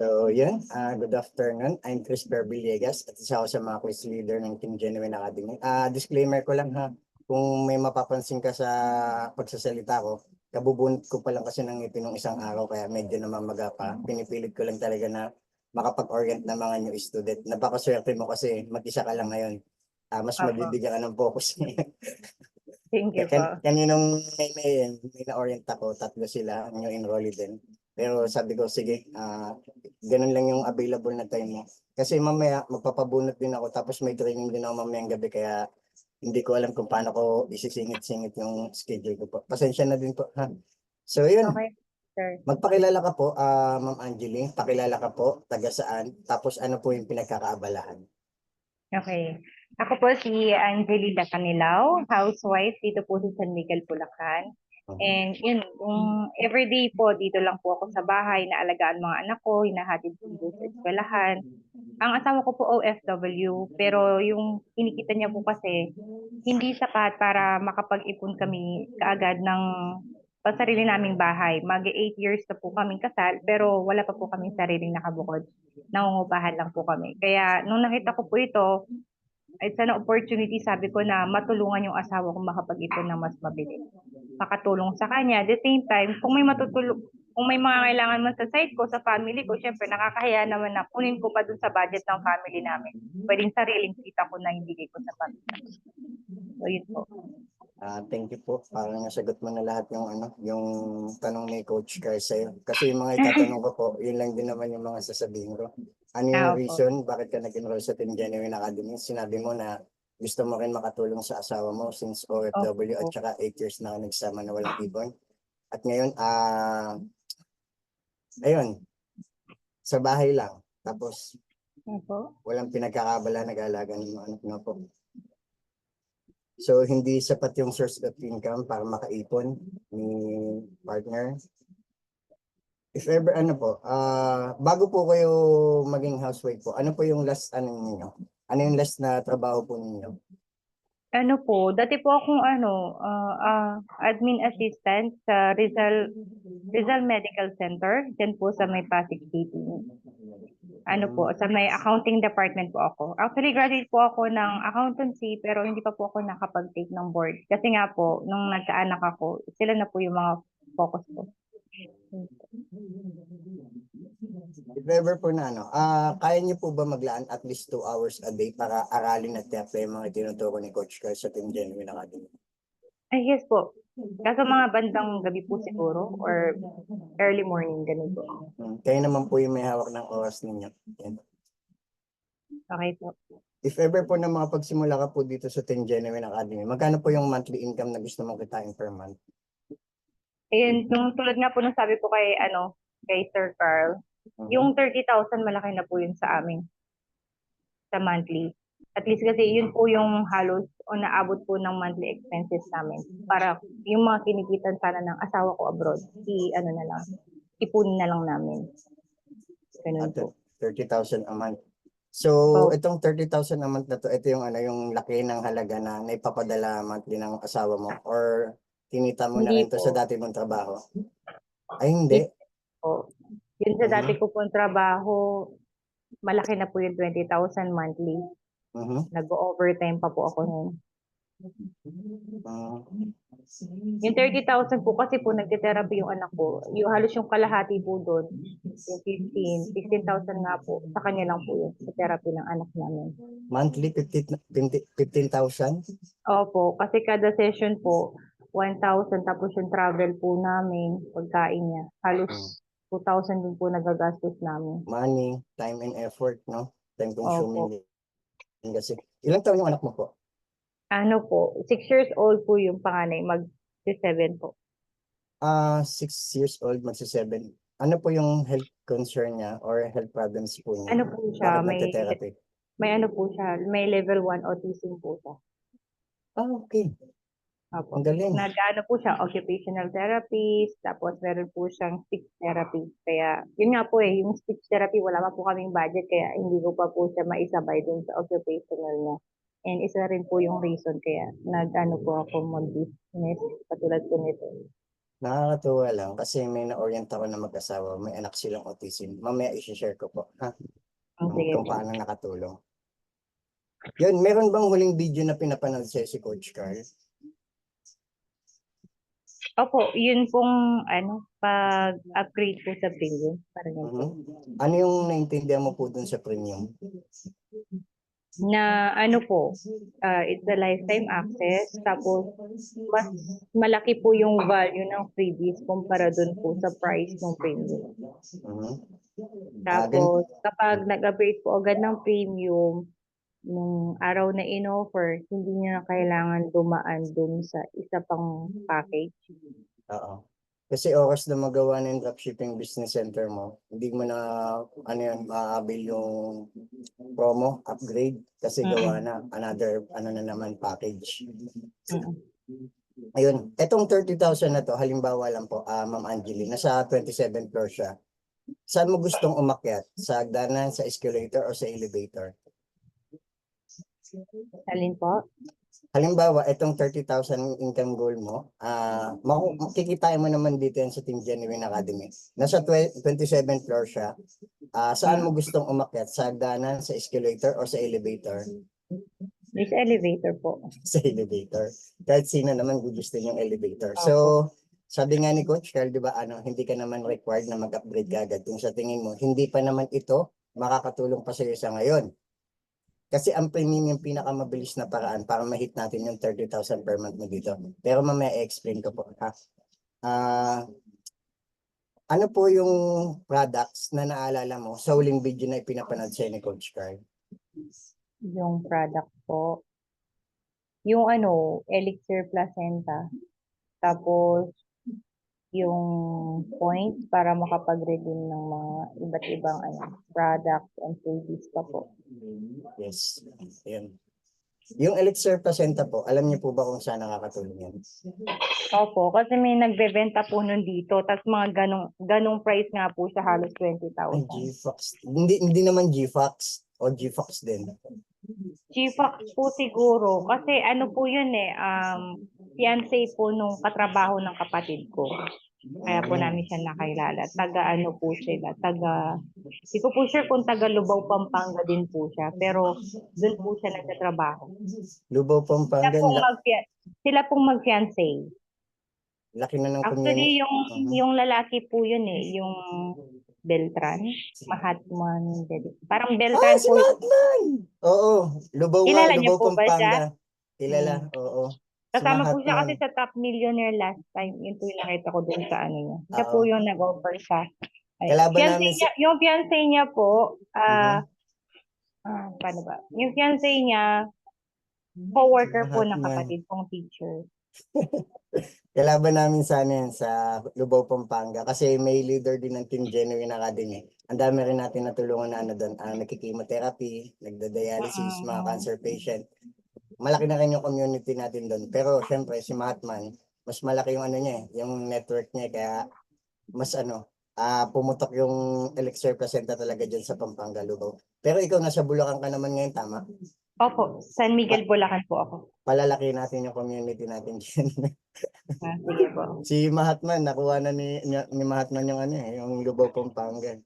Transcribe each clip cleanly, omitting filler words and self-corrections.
So, yun. Good afternoon. I'm Chris Villegas at isa ako sa mga quiz leader ng Team Genuine Academy. Disclaimer ko lang ha, kung may mapapansin ka sa pagsasalita ko, kabubunot ko pa lang kasi ng ngipin ng isang araw kaya medyo namamaga pa. Pinipilit ko lang talaga na makapag-orient ng mga new student. Napakaswerte mo kasi mag-isa ka lang ngayon. Mas Opo. mabibigyan ka ng focus. Thank you po. Kaninong may na-orient ako, tatlo sila, new enrollee din. Pero sabi ko, sige, ganun lang yung available na time mo. Kasi mamaya, magpapabunot din ako, tapos may training din ako mamayang gabi, kaya hindi ko alam kung paano ko isisingit-singit yung schedule ko po. Pasensya na din po, ha? So, yun. Okay, sir. Magpakilala ka po, Ma'am Angeline. Pakilala ka po, taga saan, tapos ano po yung pinagkakaabalahan. Okay. Ako po si Angelina Canilaw, housewife dito po sa San Miguel, Bulacan. And yun, yung everyday po, dito lang po ako sa bahay, naalagaan mga anak ko, hinahatid po sa eskwelahan. Ang asawa ko po OFW, pero yung kinikita niya po kasi hindi sapat para makapag-ipon kami kaagad ng pansarili naming bahay. Mag 8 years na po kaming kasal, pero wala pa po kaming sariling nakabukod. Nangungupahan lang po kami. Kaya nung nakita ko po ito, ay sana opportunity, sabi ko na matulungan yung asawa ko makapag-ipon ng mas mabilis. Makatulong sa kanya. At the same time, kung may mga kailangan man sa side ko, sa family ko, syempre nakakahiya naman na kunin ko pa dun sa budget ng family namin. Pwedeng sariling kita ko na ibigay ko sa family. So, yun po. Thank you po. Parang nasagot mo na lahat yung yung tanong ni Coach Carl sa'yo. Kasi yung mga itatanong ko po, yun lang din naman yung mga sasabihin ko. Ano yung Opo. reason bakit ka nag-enroll sa Team Genuine Academy? Sinabi mo na gusto mo rin makatulong sa asawa mo since OFW at Opo. saka 8 years na nagsama na walang ibon. At ngayon, ayun, sa bahay lang. Tapos, Opo. walang pinagkakabala, nag-aalaga ng mga anak na po. So, hindi sapat yung source of income para makaipon ni partner. If ever, bago po kayo maging housewife po, ano po yung last, ninyo? Ano yung last na trabaho po ninyo? Ano po, dati po akong admin assistant sa Rizal Medical Center, dyan po sa may Pasig City. Ano po, sa may accounting department po ako. Actually, graduate po ako ng accountancy, pero hindi pa po ako nakapag-take ng board. Kasi nga po, nung nagkaanak ako, sila na po yung mga focus ko. If ever po na kaya niyo po ba maglaan at least 2 hours a day para aralin at i-apply yung mga tinuturo ni Coach Carl sa Team Genuine Academy? Ay, yes po. Kaso mga bandang gabi po siguro, or early morning, ganun po. Kayo naman po yung may hawak ng oras ninyo. Yan. Okay po. If ever po na makapagsimula ka po dito sa Team Genuine Academy, magkano po yung monthly income na gusto mong kitain per month? Ayun, nung tulad nga po nung sabi ko kay Sir Carl, yung 30,000 malaki na po yun sa amin sa monthly. At least kasi yun po yung halos o naabot po ng monthly expenses namin. Para yung mga kinikitan sana ng asawa ko abroad, ipunin na lang namin. Ganun po. 30,000 a month. So, So, itong 30,000 a month na to, ito yung yung laki ng halaga na naipapadala monthly ng asawa mo or kinita mo na hindi rin to sa po. dati mong trabaho? Ay, hindi. Po. Yun sa dati ko pong trabaho, malaki na po yung 20,000 monthly. Nag-overtime pa po ako nun. Yung 30,000 po kasi po nagte-therapy yung anak ko. Yung halos yung kalahati po doon, yung 16,000 nga po. Sa kanya lang po yun, sa therapy ng anak namin. Monthly 15,000? Opo, kasi kada session po, 1,000 tapos yung travel po namin, pagkain niya. Halos 2,000 din po nagagastos namin. Money, time and effort, no? Time Opo. consuming din kasi. Ilang taon yung anak mo po? Ano po, 6 years old po yung panganay, mag-7 po. 6 years old, magsi-7. Ano po yung health concern niya or health problems po niya? Ano po siya, Bakit nagte-therapy? may ano po siya, may level 1 autism po siya. Okay. Opo. Ang galing. Nag-ano po siya, occupational therapist, tapos meron po siyang speech therapy. Kaya, yun nga po yung speech therapy, wala pa po kaming budget, kaya hindi ko pa po siya maisabay dun sa occupational na. And isa rin po yung reason kaya nag-ano po ako mag-business, katulad po nito. Nakakatuwa lang kasi may na-orient ako na mag-asawa, may anak silang autism. Mamaya i-share ko po, ha? Sige Kung po. paano nakatulong. Yun, meron bang huling video na pinapanood sa'yo si Coach Carl? Opo, yun pong pag-upgrade po sa premium. Parang yun po. Mhm. Ano yung naintindihan mo po dun sa premium? Na ano po, it's a lifetime access. Tapos, mas malaki po yung value ng freebies kumpara dun po sa price ng premium. Mhm. Tapos, kapag nag-upgrade po agad ng premium, nung araw na in-offer, hindi niyo na kailangan dumaan dun sa isa pang package. Oo. Kasi oras na magawa ng dropshipping business center mo, hindi mo na ano yan, maabil yung promo, upgrade, kasi gawa Mm-mm. na another ano na naman package. Mm-mm. Ayun, etong 30,000 na to, halimbawa lang po, Ma'am Angeli, nasa 27th floor siya. Saan mo gustong umakyat? Sa hagdanan, sa escalator, o sa elevator? Alin po? Halimbawa, itong 30,000 income goal mo, makikitain mo naman dito yan sa Team Genuine Academy. Nasa 27th floor siya. Saan mo gustong umakyat? Sa hagdanan, sa escalator, o sa elevator? This elevator po. Sa elevator. Kahit sino naman gusto yung elevator. So, Opo. sabi nga ni Coach Carl, di ba, hindi ka naman required na mag-upgrade ka agad. Kung sa tingin mo, hindi pa naman ito makakatulong pa sa iyo sa ngayon. Kasi ang premium yung pinakamabilis na paraan para ma-hit natin yung 30,000 per month mo dito. Pero mamaya i-explain ko po. Ha? Ah, ano po yung products na naalala mo sa huling video na ipinapanood sa'yo ni Coach Carl? Yung product po. Yung Elixir Placenta. Tapos, yung points para makapag-redeem ng mga iba't ibang products and freebies pa po. Yes. Ayan. Yung Elixir Placenta po, alam niyo po ba kung saan nakakatulong yan? Opo, kasi may nagbebenta po nun dito. Tapos mga ganong price nga po siya, halos Ay, 20,000. GFox. Hindi naman GFox o GFox din. GFAX po siguro. Kasi po yun fiancé po nung katrabaho ng kapatid ko. Kaya po namin siya nakilala. Po sila. Hindi ko po sure kung taga Lubao, Pampanga din po siya. Pero doon po siya nagtatrabaho. Lubao, Sila Pampanga, pong sila pong mag-fiancé. laki na ng community. Actually, yung lalaki po yun yung Beltran. Mahatman. Parang Beltran Si po. Mahatman! Oo, Kilala niyo Lubao, po ba siya? Pampanga. Kilala, Hmm. oo. Si Kasama po siya kasi Mahatman. sa Top Millionaire last time. Yun po yung nakita ko dun sa niya. Siya po Oo. yung nag-offer sa Kalaban namin si... yung fiancé niya po, Mhm. paano ba? Yung fiancé niya, co-worker po ng Mahatman. kapatid kong teacher. Kalaban namin sa ano yan, sa Lubao, Pampanga. Kasi may leader din ng Team Genuine Academy. Ang dami rin natin natulungan na doon. Nagkikimotherapy, nagda-dialysis, mga Mm. cancer patient. Malaki na rin yung community natin doon. Pero syempre, si Mahatman, mas malaki yung niya, yung network niya. Kaya mas pumutok yung Elixir Placenta talaga dyan sa Pampanga, Lubao. Pero ikaw, nasa Bulacan ka naman ngayon, tama? Opo, San Miguel, Bulacan po ako. Palalaki natin yung community natin dyan. Sige po. Si Mahatman, nakuha na ni Mahatman yung yung Lubao, Pampanga.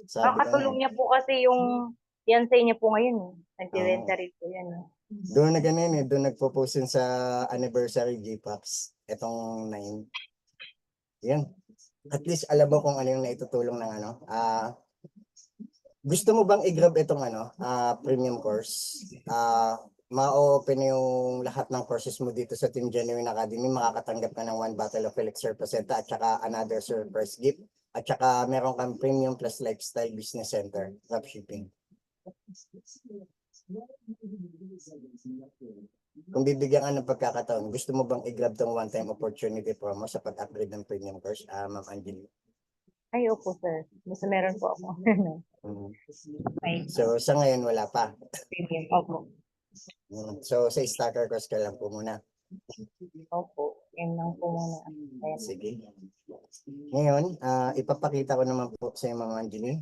Sabi ko Katulong nga, niya po kasi yung fiancé niya po ngayon. Nagbibenta oo. rin po yan. Doon nagpo-post yun sa anniversary GPAX, etong 9. Yan. At least alam mo kung ano yung naitutulong ng gusto mo bang i-grab itong premium course? Ma-open yung lahat ng courses mo dito sa Team Genuine Academy. Makakatanggap ka ng 1 bottle of Elixir Placenta at saka another surprise gift. At saka meron kang premium plus lifestyle business center, dropshipping. Kung bibigyan ka ng pagkakataon, gusto mo bang i-grab tong one-time opportunity promo sa pag-upgrade ng premium course, Ma'am Angeli? Ay, opo, sir. Basta meron po ako. May So, sa ngayon, wala pa. premium. Opo. So, sa starter course ka lang po muna. Opo. Yan lang po muna. Ayan. Sige. Ngayon, ipapakita ko naman po sa Ma'am Angeli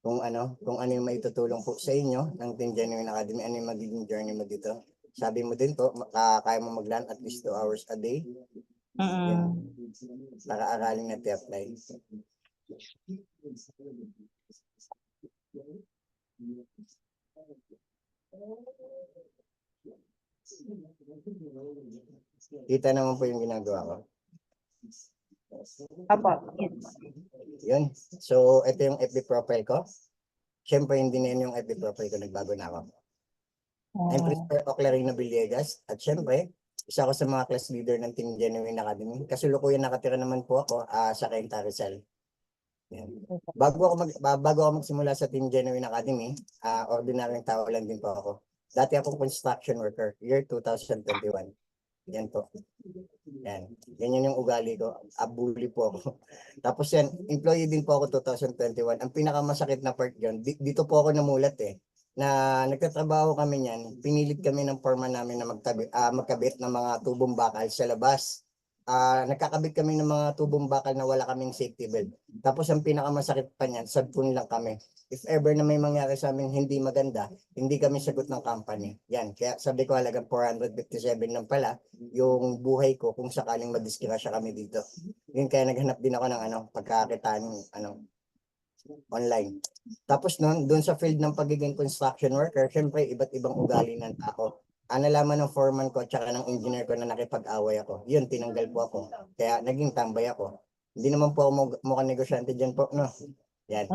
kung ano yung maitutulong po sa inyo ng Team Genuine Academy, ano yung magiging journey mo dito. Sabi mo din po, kaya mo mag-run at least 2 hours a day. Yan. Para aralin na i-apply. Kita naman po yung ginagawa ko. Opo. Yes. Yun. So, ito yung FB profile ko. Siyempre, hindi na yun yung FB profile ko. Nagbago na ako. I'm Christopher Oclarino Villegas. At siyempre, isa ako sa mga class leader ng Team Genuine Academy. Kasalukuyan nakatira naman po ako sa Cainta Rizal. Yan. Bago ako magsimula sa Team Genuine Academy, ordinaryong tao lang din po ako. Dati akong construction worker, year 2021. Yan po. Yan. Ganyan yung ugali ko. Abuli po ako. Tapos yan, employee din po ako 2021. Ang pinakamasakit na part yun, dito po ako namulat na nagtatrabaho kami niyan, pinilit kami ng foreman namin na magkabit ng mga tubong bakal sa labas. Nagkakabit kami ng mga tubong bakal na wala kaming safety belt. Tapos ang pinakamasakit pa niyan, sabon lang kami. If ever na may mangyari sa amin hindi maganda, hindi kami sagot ng company. Yan, kaya sabi ko halagang 457 lang pala yung buhay ko kung sakaling madiskrasya kami dito. Yun kaya naghanap din ako ng pagkakitaan online. Tapos doon sa field ng pagiging construction worker, syempre iba't ibang ugali ng tao. Nalaman ng foreman ko at saka ng engineer ko na nakipag-away ako. Yun, tinanggal po ako. Kaya naging tambay ako. Hindi naman po ako mukhang negosyante dyan po, no? Yan.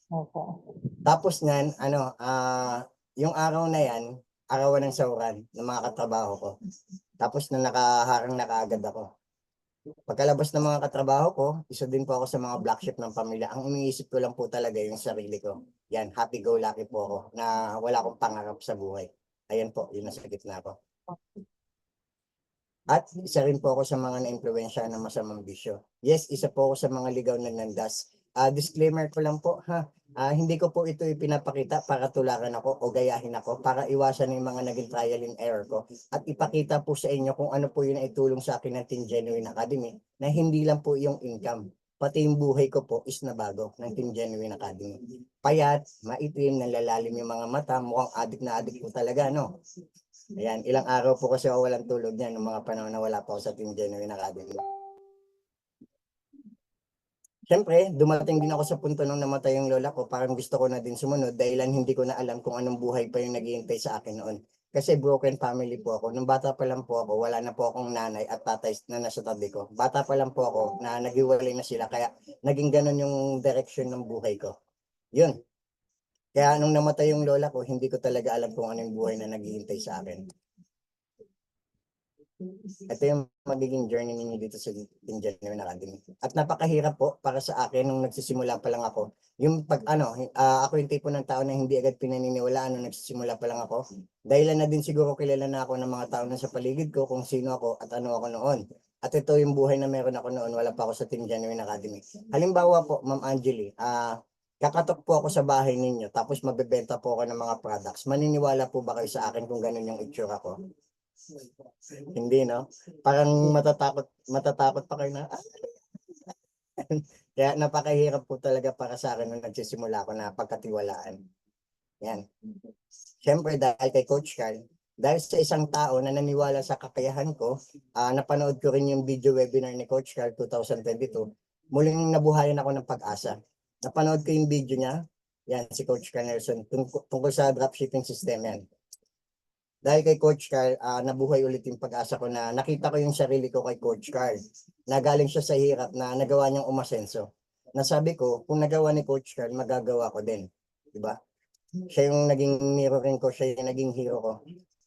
Opo. Tapos nan, yung araw na yan, arawan ng sauran ng mga katrabaho ko. Tapos nakaharang na kaagad ako. Pagkalabas ng mga katrabaho ko, isa din po ako sa mga black sheep ng pamilya. Ang iniisip ko lang po talaga yung sarili ko. Yan, happy-go-lucky po ako na wala akong pangarap sa buhay. Ayan po, yun nasa gitna ko. At isa rin po ako sa mga na-impluwensya ng masamang bisyo. Yes, isa po ako sa mga ligaw na nandas. Disclaimer ko lang po, hindi ko po ito ipinapakita para tularan ako o gayahin ako para iwasan yung mga naging trial and error ko. At ipakita po sa inyo kung ano po yung naitulong sa akin ng Team Genuine Academy na hindi lang po yung income. Pati yung buhay ko po is nabago ng Team Genuine Academy. Payat, maitim, nalalalim yung mga mata, mukhang adik na adik po talaga, no? Ayan, ilang araw po kasi ako walang tulog niyan ng mga panahon na wala pa ako sa Team Genuine Academy. Siyempre, dumating din ako sa punto nung namatay yung lola ko, parang gusto ko na din sumunod dahilan hindi ko na alam kung anong buhay pa yung naghihintay sa akin noon. Kasi broken family po ako. Nung bata pa lang po ako, wala na po akong nanay at tatay na nasa tabi ko. Bata pa lang po ako na naghiwalay na sila, kaya naging ganun yung direction ng buhay ko. Yun. Kaya nung namatay yung lola ko, hindi ko talaga alam kung anong buhay na naghihintay sa akin. Ito yung magiging journey ninyo dito sa Team Genuine Academy. At napakahirap po para sa akin nung nagsisimula pa lang ako. Yung ako yung tipo ng tao na hindi agad pinaniniwalaan nung nagsisimula pa lang ako. Dahilan na din siguro kilala na ako ng mga tao na sa paligid ko kung sino ako at ano ako noon. At ito yung buhay na meron ako noon, wala pa ako sa Team Genuine Academy. Halimbawa po, Ma'am Angeli, kakatok po ako sa bahay ninyo tapos mabebenta po ako ng mga products. Maniniwala po ba kayo sa akin kung ganun yung itsura ko? Hindi, no? Parang matatakot pa kayo na. Kaya napakahirap po talaga para sa akin nung nagsisimula ako na pagkatiwalaan. Yan. Siyempre dahil kay Coach Carl, dahil sa isang tao na naniwala sa kakayahan ko, napanood ko rin yung video webinar ni Coach Carl 2022, muling nabuhayan ako ng pag-asa. Napanood ko yung video niya, yan si Coach Carl Nelson, tungkol sa dropshipping system yan. Dahil kay Coach Carl, nabuhay ulit yung pag-asa ko na nakita ko yung sarili ko kay Coach Carl. Na galing siya sa hirap na nagawa niyang umasenso. Nasabi ko, kung nagawa ni Coach Carl, magagawa ko din. Diba? Siya yung naging mirroring ko, siya yung naging hero ko.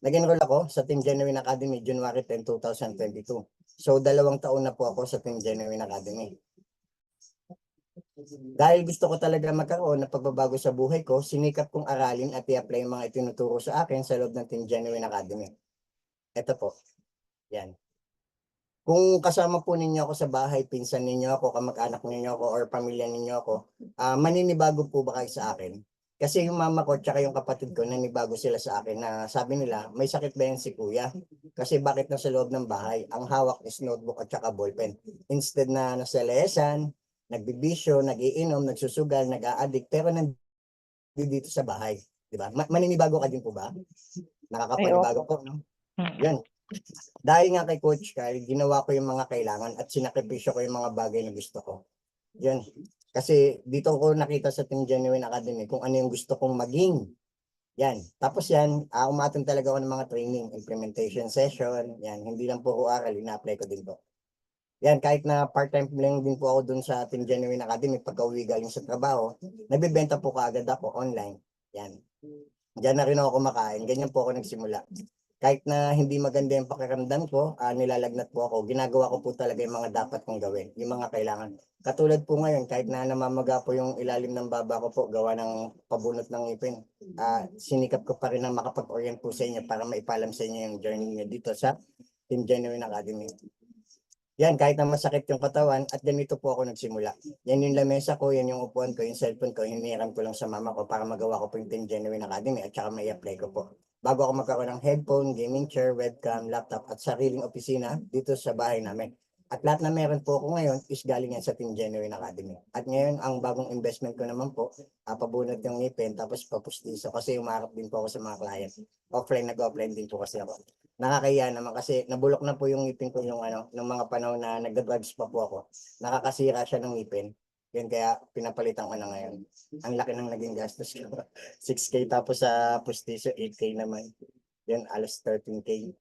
Nag-enroll ako sa Team Genuine Academy January 10, 2022. So, 2 taon na po ako sa Team Genuine Academy. Dahil gusto ko talaga magkaroon ng pagbabago sa buhay ko, sinikap kong aralin at i-apply yung mga itinuturo sa akin sa loob ng Team Genuine Academy. Ito po. Yan. Kung kasama po ninyo ako sa bahay, pinsan ninyo ako, kamag-anak ninyo ako, or pamilya ninyo ako, maninibago po ba kayo sa akin? Kasi yung mama ko at yung kapatid ko, nanibago sila sa akin na sabi nila, may sakit ba yan si kuya? Kasi bakit nasa loob ng bahay, ang hawak is notebook at saka ballpen. Instead na nasa lesan, nagbibisyo, nagiinom, nagsusugal, nag-a-addict, pero nandito sa bahay. Diba? Maninibago ka din po ba? Nakakapanibago po, no? Yan. Dahil nga kay Coach Kyle, ginawa ko yung mga kailangan at sinakripisyo ko yung mga bagay na gusto ko. Yun. Kasi dito ko nakita sa Team Genuine Academy kung ano yung gusto kong maging. Yan. Tapos yan, umattend talaga ako ng mga training, implementation session, yan. Hindi lang po ko aral, ina-apply ko din po. Yan, kahit na part-time lang din po ako dun sa Team Genuine Academy, pagka-uwi galing sa trabaho, nagbebenta po kaagad ako online. Yan. Diyan na rin ako kumakain. Ganyan po ako nagsimula. Kahit na hindi maganda yung pakiramdam ko, nilalagnat po ako, ginagawa ko po talaga yung mga dapat kong gawin, yung mga kailangan. Katulad po ngayon, kahit na namamaga po yung ilalim ng baba ko po, gawa ng pabunot ng ngipin, sinikap ko pa rin na makapag-orient po sa inyo para maipalam sa inyo yung journey niyo dito sa Team Genuine Academy. Yan, kahit na masakit yung katawan, at ganito po ako nagsimula. Yan yung lamesa ko, yan yung upuan ko, yung cellphone ko, hiniram ko lang sa mama ko para magawa ko po yung Team Genuine Academy at saka may apply ko po. Bago ako magkaroon ng headphone, gaming chair, webcam, laptop at sariling opisina dito sa bahay namin. At lahat na meron po ako ngayon is galing yan sa Team Genuine Academy. At ngayon, ang bagong investment ko naman po, pabunot yung ngipin, tapos papustiso kasi umarap din po ako sa mga client. Offline, nag-offline din po kasi ako. Nakakaya naman kasi nabulok na po yung ngipin ko yung nung mga panahon na nagda-drugs pa po ako. Nakakasira siya ng ngipin. Yun kaya pinapalitan ko na ngayon. Ang laki ng naging gastos ko. 6K tapos sa pustiso, 8K naman. Yun, alas 13K.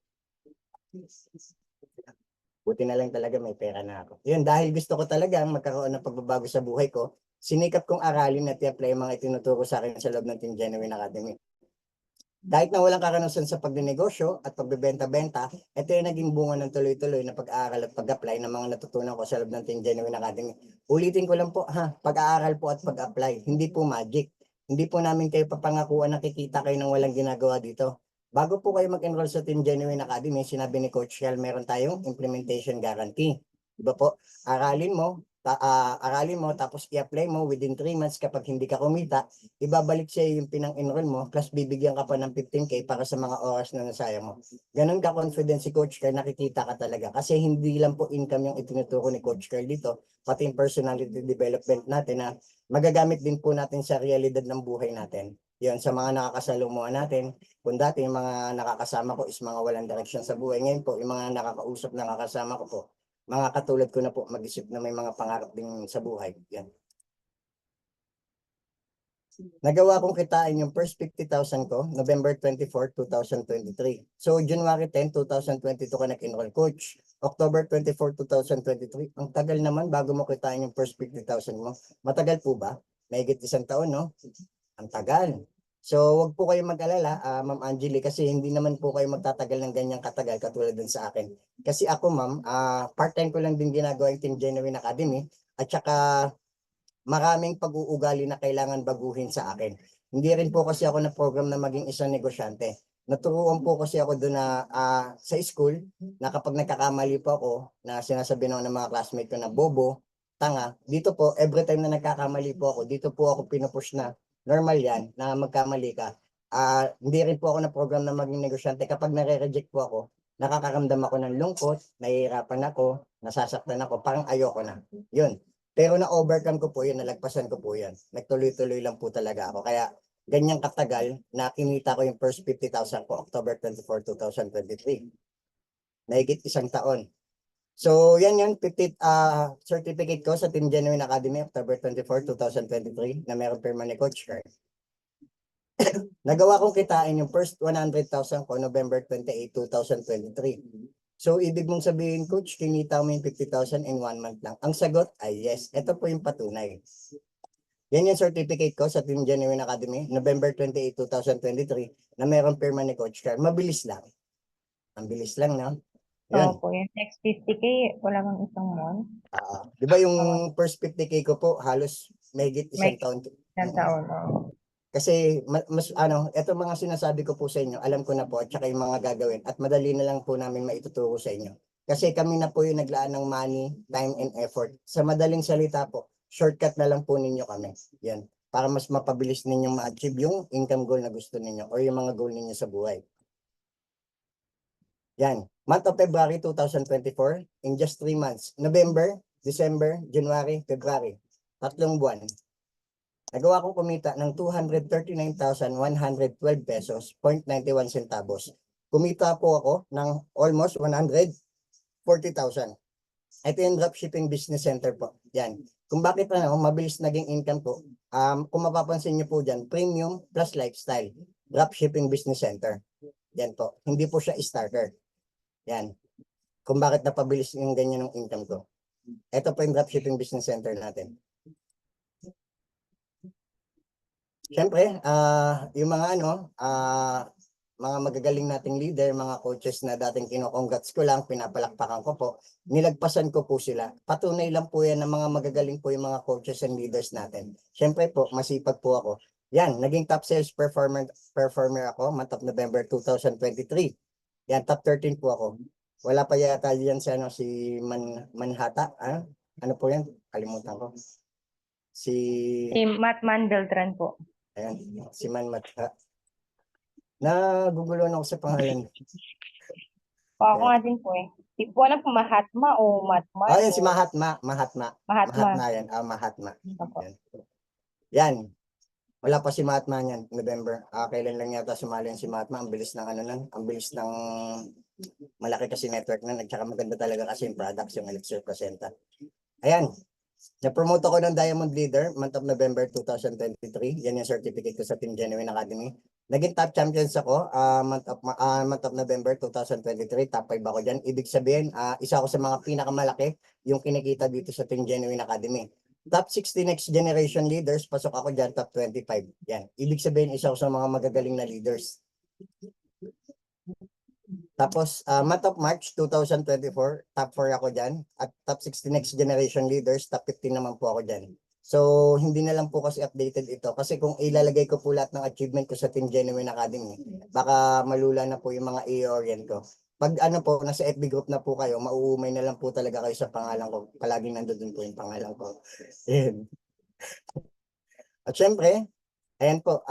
Buti na lang talaga may pera na ako. Yun, dahil gusto ko talaga magkaroon ng pagbabago sa buhay ko, sinikap kong aralin at i-apply mga itinuturo sa akin sa loob ng Team Genuine Academy. Kahit na walang karanasan sa pagnenegosyo at pagbebenta-benta, ito yung naging bunga ng tuloy-tuloy na pag-aaral at pag-apply ng mga natutunan ko sa loob ng Team Genuine Academy. Ulitin ko lang po pag-aaral po at pag-apply, hindi po magic. Hindi po namin kayo papangakuan na kikita kayo ng walang ginagawa dito. Bago po kayo mag-enroll sa Team Genuine Academy, sinabi ni Coach Shell, meron tayong implementation guarantee. Diba po? Aralin mo tapos i-apply mo within 3 months kapag hindi ka kumita, ibabalik siya yung pinang-enroll mo plus bibigyan ka pa ng 15K para sa mga oras na nasayang mo. Ganun ka confident si Coach Carl, nakikita ka talaga. Kasi hindi lang po income yung itinuturo ni Coach Carl dito, pati yung personality development natin na magagamit din po natin sa realidad ng buhay natin. Yun, sa mga nakakasalumuhan natin, kung dati yung mga nakakasama ko is mga walang direction sa buhay, ngayon po, yung mga nakakausap na nakakasama ko po, mga katulad ko na po mag-isip na may mga pangarap din sa buhay. Yan. Nagawa kong kitain yung first 50,000 ko, November 24, 2023. So, January 10, 2022 ka nag-enroll, Coach. October 24, 2023. Ang tagal naman bago mo kitain yung first 50,000 mo. Matagal po ba? Mahigit 1 taon, no? Ang tagal. So, wag po kayong mag-alala, Ma'am Angeli, kasi hindi naman po kayo magtatagal ng ganyang katagal katulad din sa akin. Kasi ako, Ma'am, part-time ko lang din ginagawa yung Team Genuine Academy at saka maraming pag-uugali na kailangan baguhin sa akin. Hindi rin po kasi ako na program na maging isang negosyante. Naturuan po kasi ako doon na sa school na kapag nagkakamali po ako na sinasabi ng mga classmate ko na bobo, tanga, dito po every time na nagkakamali po ako, dito po ako pinupush na normal yan na magkamali ka. Hindi rin po ako na program na maging negosyante. Kapag nare-reject po ako, nakakaramdam ako ng lungkot, nahihirapan ako, nasasaktan ako, parang ayoko na. Yun. Pero na-overcome ko po yun, nalagpasan ko po yan. Nagtuloy-tuloy lang po talaga ako. Kaya ganyang katagal na kinita ko yung first 50,000 ko, October 24, 2023. Nahigit 1 taon. So, yan yun, certificate ko sa Team Genuine Academy, October 24, 2023, na meron pirma ni Coach Carl. Nagawa kong kitain yung first 100,000 ko, November 28, 2023. So, ibig mong sabihin, Coach, kinita mo yung 50,000 in 1 month lang. Ang sagot ay yes. Ito po yung patunay. Yan yung certificate ko sa Team Genuine Academy, November 28, 2023, na meron pirma ni Coach Carl. Mabilis lang. Ang bilis lang, no? Yun. So, po yung next 50K, wala kang isang month. Di ba yung first 50K ko po, halos mahigit May 1 taon. isang taon. Oh. Kasi eto mga sinasabi ko po sa inyo, alam ko na po at saka yung mga gagawin at madali na lang po namin maituturo sa inyo. Kasi kami na po yung naglaan ng money, time and effort. Sa madaling salita po, shortcut na lang po ninyo kami. Yan. Para mas mapabilis ninyong ma-achieve yung income goal na gusto ninyo or yung mga goal ninyo sa buhay. Yan. Month of February 2024, in just 3 months. November, December, January, February. 3 buwan. Nagawa kong kumita ng 239,112 pesos, 0.91 centavos. kumita po ako ng almost 140,000. Ito yung dropshipping business center po. Yan. Kung bakit mabilis naging income po, kung mapapansin niyo po dyan, premium plus lifestyle. Dropshipping business center. Yan po. Hindi po siya starter. Yan. Kung bakit napabilis yung ganyan ng income ko. Ito po yung dropshipping business center natin. Siyempre, yung mga mga magagaling nating leader, mga coaches na dating kino-congrats ko lang, pinapalakpakan ko po, nilagpasan ko po sila. Patunay lang po yan ng mga magagaling po yung mga coaches and leaders natin. Siyempre po, masipag po ako. Yan, naging top sales performer ako, month of November 2023. Yan, top 13 po ako. Wala pa yata yan si Manhata. Ano po yan? Kalimutan ko. Si Matman Beltran po. Ayan, si Manhata. Naguguluhan ako sa pangalan. Ako nga din po eh. Hindi ko alam kung Mahatma o Matman Yan si o Mahatma. Mahatma. Mahatma yan. Mahatma. Opo. Yan. Wala pa si Mahatma yan, November. Kailan lang yata sumali yan si Mahatma. Ang bilis ng ang bilis ng malaki kasi network na. At saka maganda talaga kasi yung products, yung Elixir Placenta. Ayan. Na-promote ako ng Diamond Leader, month of November 2023. Yan yung certificate ko sa Team Genuine Academy. Naging top champions ako, month of November 2023. Top 5 ako dyan. Ibig sabihin, isa ako sa mga pinakamalaki yung kinikita dito sa Team Genuine Academy. Top 60 next generation leaders, pasok ako dyan, top 25. Yan. Ibig sabihin, isa ako sa mga magagaling na leaders. Tapos, month of March 2024, top 4 ako dyan. At top 60 next generation leaders, top 15 naman po ako dyan. So, hindi na lang po kasi updated ito. Kasi kung ilalagay ko po lahat ng achievement ko sa Team Genuine Academy, baka malula na po yung mga i-orient ko. Pag nasa FB group na po kayo, mauumay na lang po talaga kayo sa pangalan ko. Palaging nandun po yung pangalan ko. At syempre, ayan po,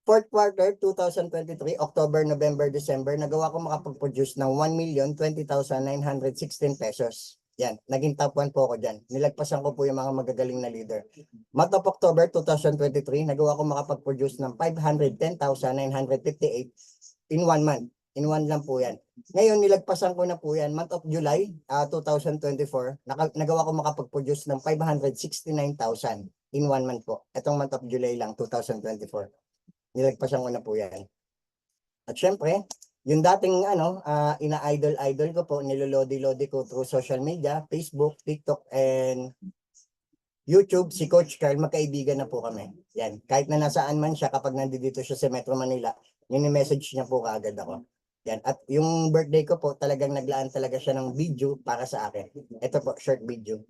fourth quarter 2023, October, November, December, nagawa ko makapag-produce ng 1,020,916 pesos. Yan, naging top 1 po ako dyan. Nilagpasan ko po yung mga magagaling na leader. Month of October 2023, nagawa ko makapag-produce ng 510,958 in 1 month. In 1 lang po yan. Ngayon, nilagpasan ko na po yan. Month of July 2024, nagawa ko makapag-produce ng 569,000 in 1 month po. Itong month of July lang, 2024. Nilagpasan ko na po yan. At syempre, yung dating ina-idol ko po, nilolodi-lodi ko through social media, Facebook, TikTok, and YouTube, si Coach Carl, magkaibigan na po kami. Yan. Kahit na nasaan man siya, kapag nandito siya sa Metro Manila, mini-message niya po kaagad ako. Yan. At yung birthday ko po, talagang naglaan talaga siya ng video para sa akin. Ito po, short video.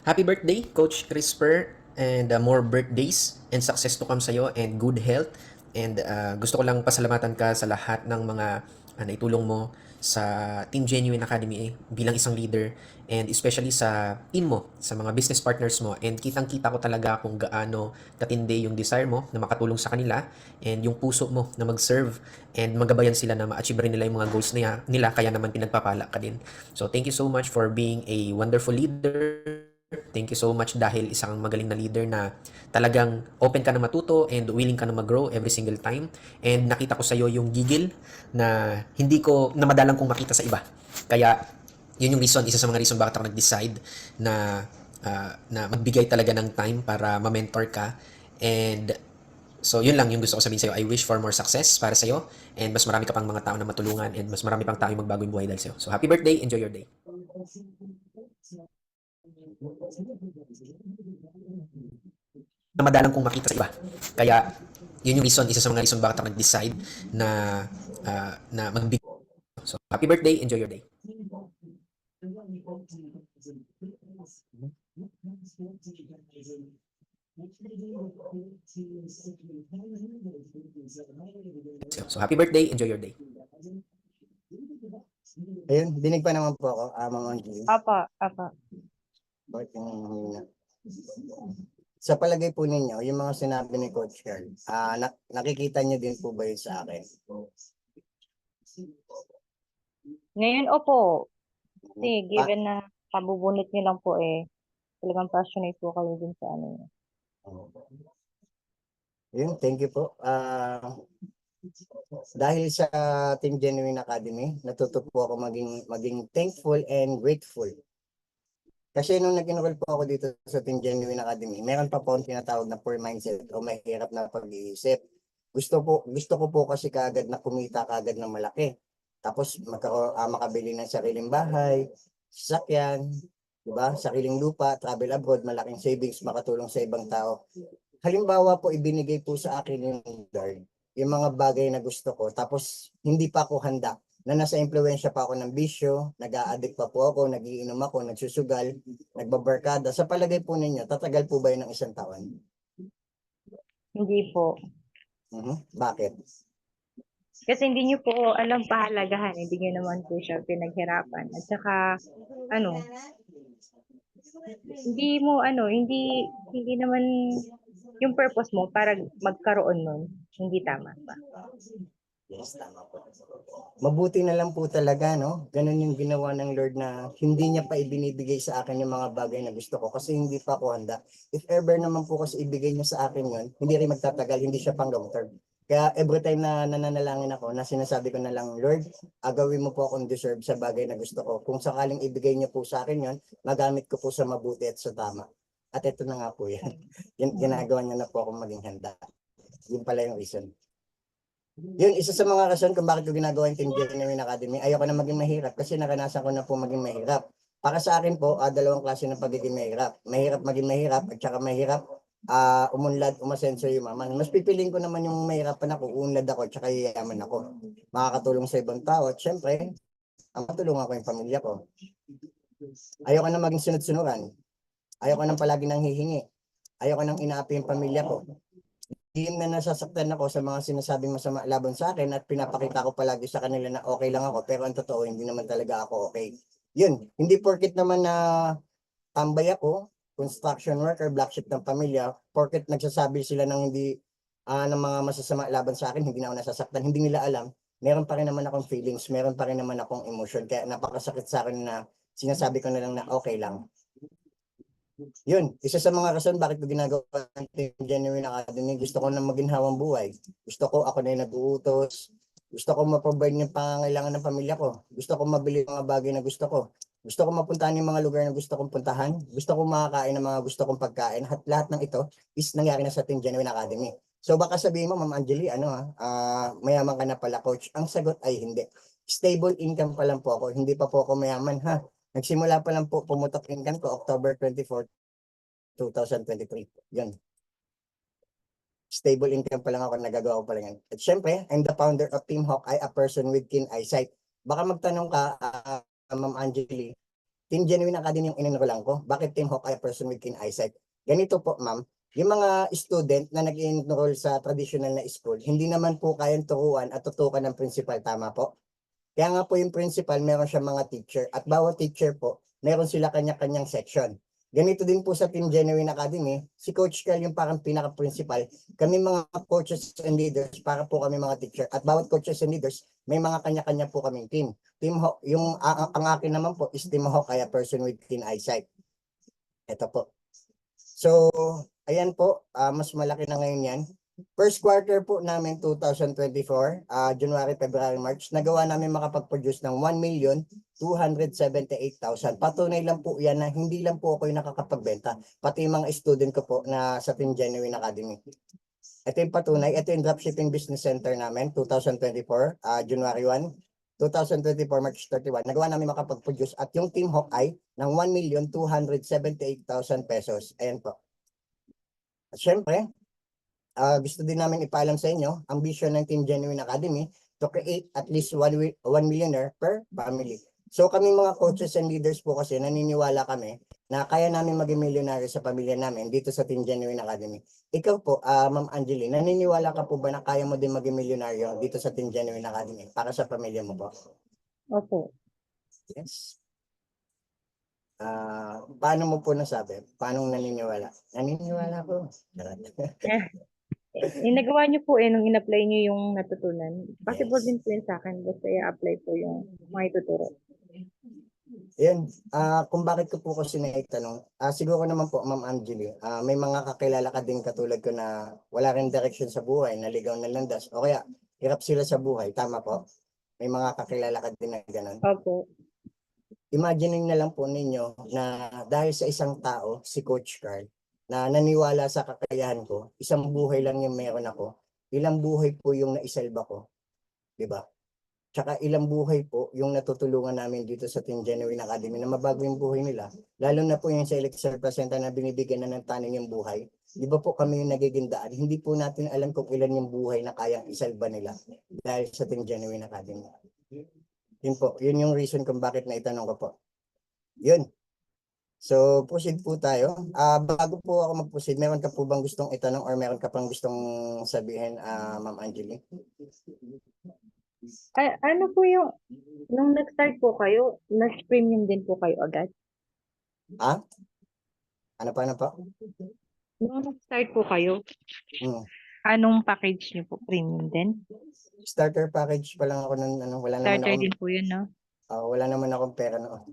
Happy birthday, Coach Crisper, and more birthdays and success to come sa'yo and good health. And gusto ko lang pasalamatan ka sa lahat ng mga naitulong mo sa Team Genuine Academy bilang isang leader, and especially sa team mo, sa mga business partners mo. And kitang-kita ko talaga kung gaano katindi yung desire mo na makatulong sa kanila, and yung puso mo na mag-serve and magabayan sila na ma-achieve rin nila yung mga goals nila, kaya naman pinagpapala ka din. So thank you so much for being a wonderful leader. Thank you so much dahil isang magaling na leader na talagang open ka na matuto and willing ka na mag-grow every single time. And nakita ko sa iyo yung gigil na hindi ko na madalang kong makita sa iba. Kaya yun yung reason, isa sa mga reason bakit ako nag-decide na magbigay talaga ng time para ma-mentor ka. And so yun lang yung gusto ko sabihin sa iyo. I wish for more success para sa iyo, and mas marami ka pang mga tao na matulungan, and mas marami pang tao yung magbago yung buhay dahil sa iyo. So happy birthday, enjoy your day. Na madalang kong makita sa iba. Kaya yun yung reason, isa sa mga reason bakit ako nag-decide na magbigay. So happy birthday, enjoy your day. So happy birthday, enjoy your day. Ayun, dinig pa naman po ako, Ma'am Angeline. Apa. Bakit yung mahina? Sa palagay po ninyo, yung mga sinabi ni Coach Carl, nakikita niyo din po ba yun sa akin? Ngayon, opo. Kasi given na kabubunot niyo lang po talagang passionate po kayo din sa ano. Yun, thank you po. Dahil sa Team Genuine Academy, natuto po ako maging thankful and grateful. Kasi nung nag-enroll po ako dito sa Team Genuine Academy, meron pa po akong tinatawag na poor mindset o mahirap na pag-iisip. Gusto ko po kasi kaagad na kumita kaagad ng malaki. Tapos makabili ng sariling bahay, sasakyan, di ba? Sariling lupa, travel abroad, malaking savings, makatulong sa ibang tao. Halimbawa po, ibinigay po sa akin yung Lord, yung mga bagay na gusto ko, tapos hindi pa ako handa, na nasa impluensya pa ako ng bisyo, nag-a-addict pa po ako, nagiinom ako, nagsusugal, nagbabarkada. Sa palagay po ninyo, tatagal po ba yun ng isang taon? Hindi po. Bakit? Kasi hindi niyo po alam pahalagahan, hindi niyo naman po siya pinaghirapan. At saka, ano, hindi naman yung purpose mo para magkaroon nun, hindi tama ba? Yes, tama po. Mabuti na lang po talaga, no? Ganun yung ginawa ng Lord na hindi niya pa ibinibigay sa akin yung mga bagay na gusto ko kasi hindi pa ako handa. If ever naman po kasi ibigay niya sa akin yun, hindi rin magtatagal, hindi siya pang long term. Kaya every time na nananalangin ako, na sinasabi ko na lang, Lord, agawin mo po akong deserve sa bagay na gusto ko. Kung sakaling ibigay niya po sa akin yun, magamit ko po sa mabuti at sa tama. At ito na nga po yan. Ginagawa niya na po akong maging handa. Yun pala yung reason. Yun, isa sa mga rason kung bakit ko ginagawa yung Team Genuine Academy. Ayoko na maging mahirap kasi naranasan ko na po maging mahirap. Para sa akin po, dalawang klase ng pagiging mahirap. Mahirap maging mahirap at saka mahirap umunlad, umasenso yung mama. Mas pipiliin ko naman yung mahirapan ako, uunlad ako, at saka yayaman ako. Makakatulong sa ibang tao at syempre, matulungan ko yung pamilya ko. Ayoko na maging sunod-sunuran. Ayoko nang palagi nang hihingi. Ayoko nang inaapi yung pamilya ko. Team na nasasaktan ako sa mga sinasabing masama laban sa akin at pinapakita ko palagi sa kanila na okay lang ako pero ang totoo hindi naman talaga ako okay. Yun, hindi porket naman na tambay ako, construction worker, black sheep ng pamilya, porket nagsasabi sila ng hindi ng mga masasama laban sa akin, hindi na ako nasasaktan, hindi nila alam. Meron pa rin naman akong feelings, meron pa rin naman akong emotion kaya napakasakit sa akin na sinasabi ko na lang na okay lang. Yun, isa sa mga rason bakit ko ginagawa ng Team Genuine Academy, gusto ko na maginhawang buhay. Gusto ko ako na yung nag-uutos. Gusto ko ma-provide yung pangangailangan ng pamilya ko. Gusto ko mabili mga bagay na gusto ko. Gusto ko mapuntahan yung mga lugar na gusto kong puntahan. Gusto ko makakain ng mga gusto kong pagkain. At lahat ng ito is nangyari na sa Team Genuine Academy. So baka sabihin mo, Ma'am Angeli, mayaman ka na pala, coach. Ang sagot ay hindi. Stable income pa lang po ako. Hindi pa po ako mayaman, ha? Nagsimula pa lang po pumutok income ko October 24, 2023. Yun. Stable income pa lang ako, nagagawa ko pa lang yan. At syempre, I'm the founder of Team Hawkeye, a person with keen eyesight. Baka magtanong ka, Ma'am Angeli, Team Genuine Academy yung in-enrollan ko. Bakit Team Hawkeye, a person with keen eyesight? Ganito po, ma'am. Yung mga student na nag-enroll sa traditional na school, hindi naman po kayang turuan at tutukan ng principal. Tama po? Kaya nga po yung principal, meron siya mga teacher. At bawat teacher po, meron sila kanya-kanyang section. Ganito din po sa Team Genuine Academy, si Coach Cal yung parang pinaka-principal. Kami mga coaches and leaders, para po kami mga teacher. At bawat coaches and leaders, may mga kanya-kanya po kaming team. Ang akin naman po is Team Hawk, kaya person with keen eyesight. Ito po. So, ayan po, mas malaki na ngayon yan. First quarter po namin 2024, January, February, March, nagawa namin makapag-produce ng 1,278,000. Patunay lang po yan na hindi lang po ako yung nakakapagbenta, pati yung mga student ko po na sa Team Genuine Academy. Ito yung patunay, ito yung Dropshipping Business Center namin, 2024, January 1, 2024, March 31. Nagawa namin makapag-produce at yung Team Hawkeye ng 1,278,000 pesos. Ayan po. At syempre, gusto din namin ipaalam sa inyo ang vision ng Team Genuine Academy to create at least 1 millionaire per family. So kami mga coaches and leaders po kasi naniniwala kami na kaya namin maging milyonaryo sa pamilya namin dito sa Team Genuine Academy. Ikaw po, Ma'am Angeli, naniniwala ka po ba na kaya mo din maging milyonaryo dito sa Team Genuine Academy para sa pamilya mo po? Opo. Yes. Paano mo po nasabi? Paano naniniwala? Naniniwala po. Yung nagawa niyo po nung in-apply niyo yung natutunan. Possible Yes. din po yun sa akin. Basta i-apply po yung mga ituturo. Yan, kung bakit ko po kasi naitanong, siguro naman po, Ma'am Angeli, may mga kakilala ka din katulad ko na wala rin direction sa buhay, naligaw ng landas, o kaya hirap sila sa buhay, tama po? May mga kakilala ka din na gano'n. Opo. Imagine na lang po ninyo na dahil sa isang tao, si Coach Carl, na naniwala sa kakayahan ko, isang buhay lang yung meron ako, ilang buhay po yung naisalba ko, di ba? Tsaka ilang buhay po yung natutulungan namin dito sa Team Genuine Academy na mabago yung buhay nila. Lalo na po yung sa Elixir Placenta na binibigyan na ng taning yung buhay. Di ba po kami yung nagiging daan? Hindi po natin alam kung ilan yung buhay na kayang isalba nila dahil sa Team Genuine Academy. Yun po, yun yung reason kung bakit naitanong ko po. Yun. So, proceed po tayo. Bago po ako mag-proceed, meron ka po bang gustong itanong or meron ka pang gustong sabihin, Ma'am Angeli? Ano po yung, nung nag-start po kayo, nurse premium din po kayo agad? Ah? Ano pa? Nung nag-start po kayo, Hmm. anong package niyo po? Premium din? Starter package pa lang ako ng wala naman Starter akong din po yun, no? wala naman akong pera noon.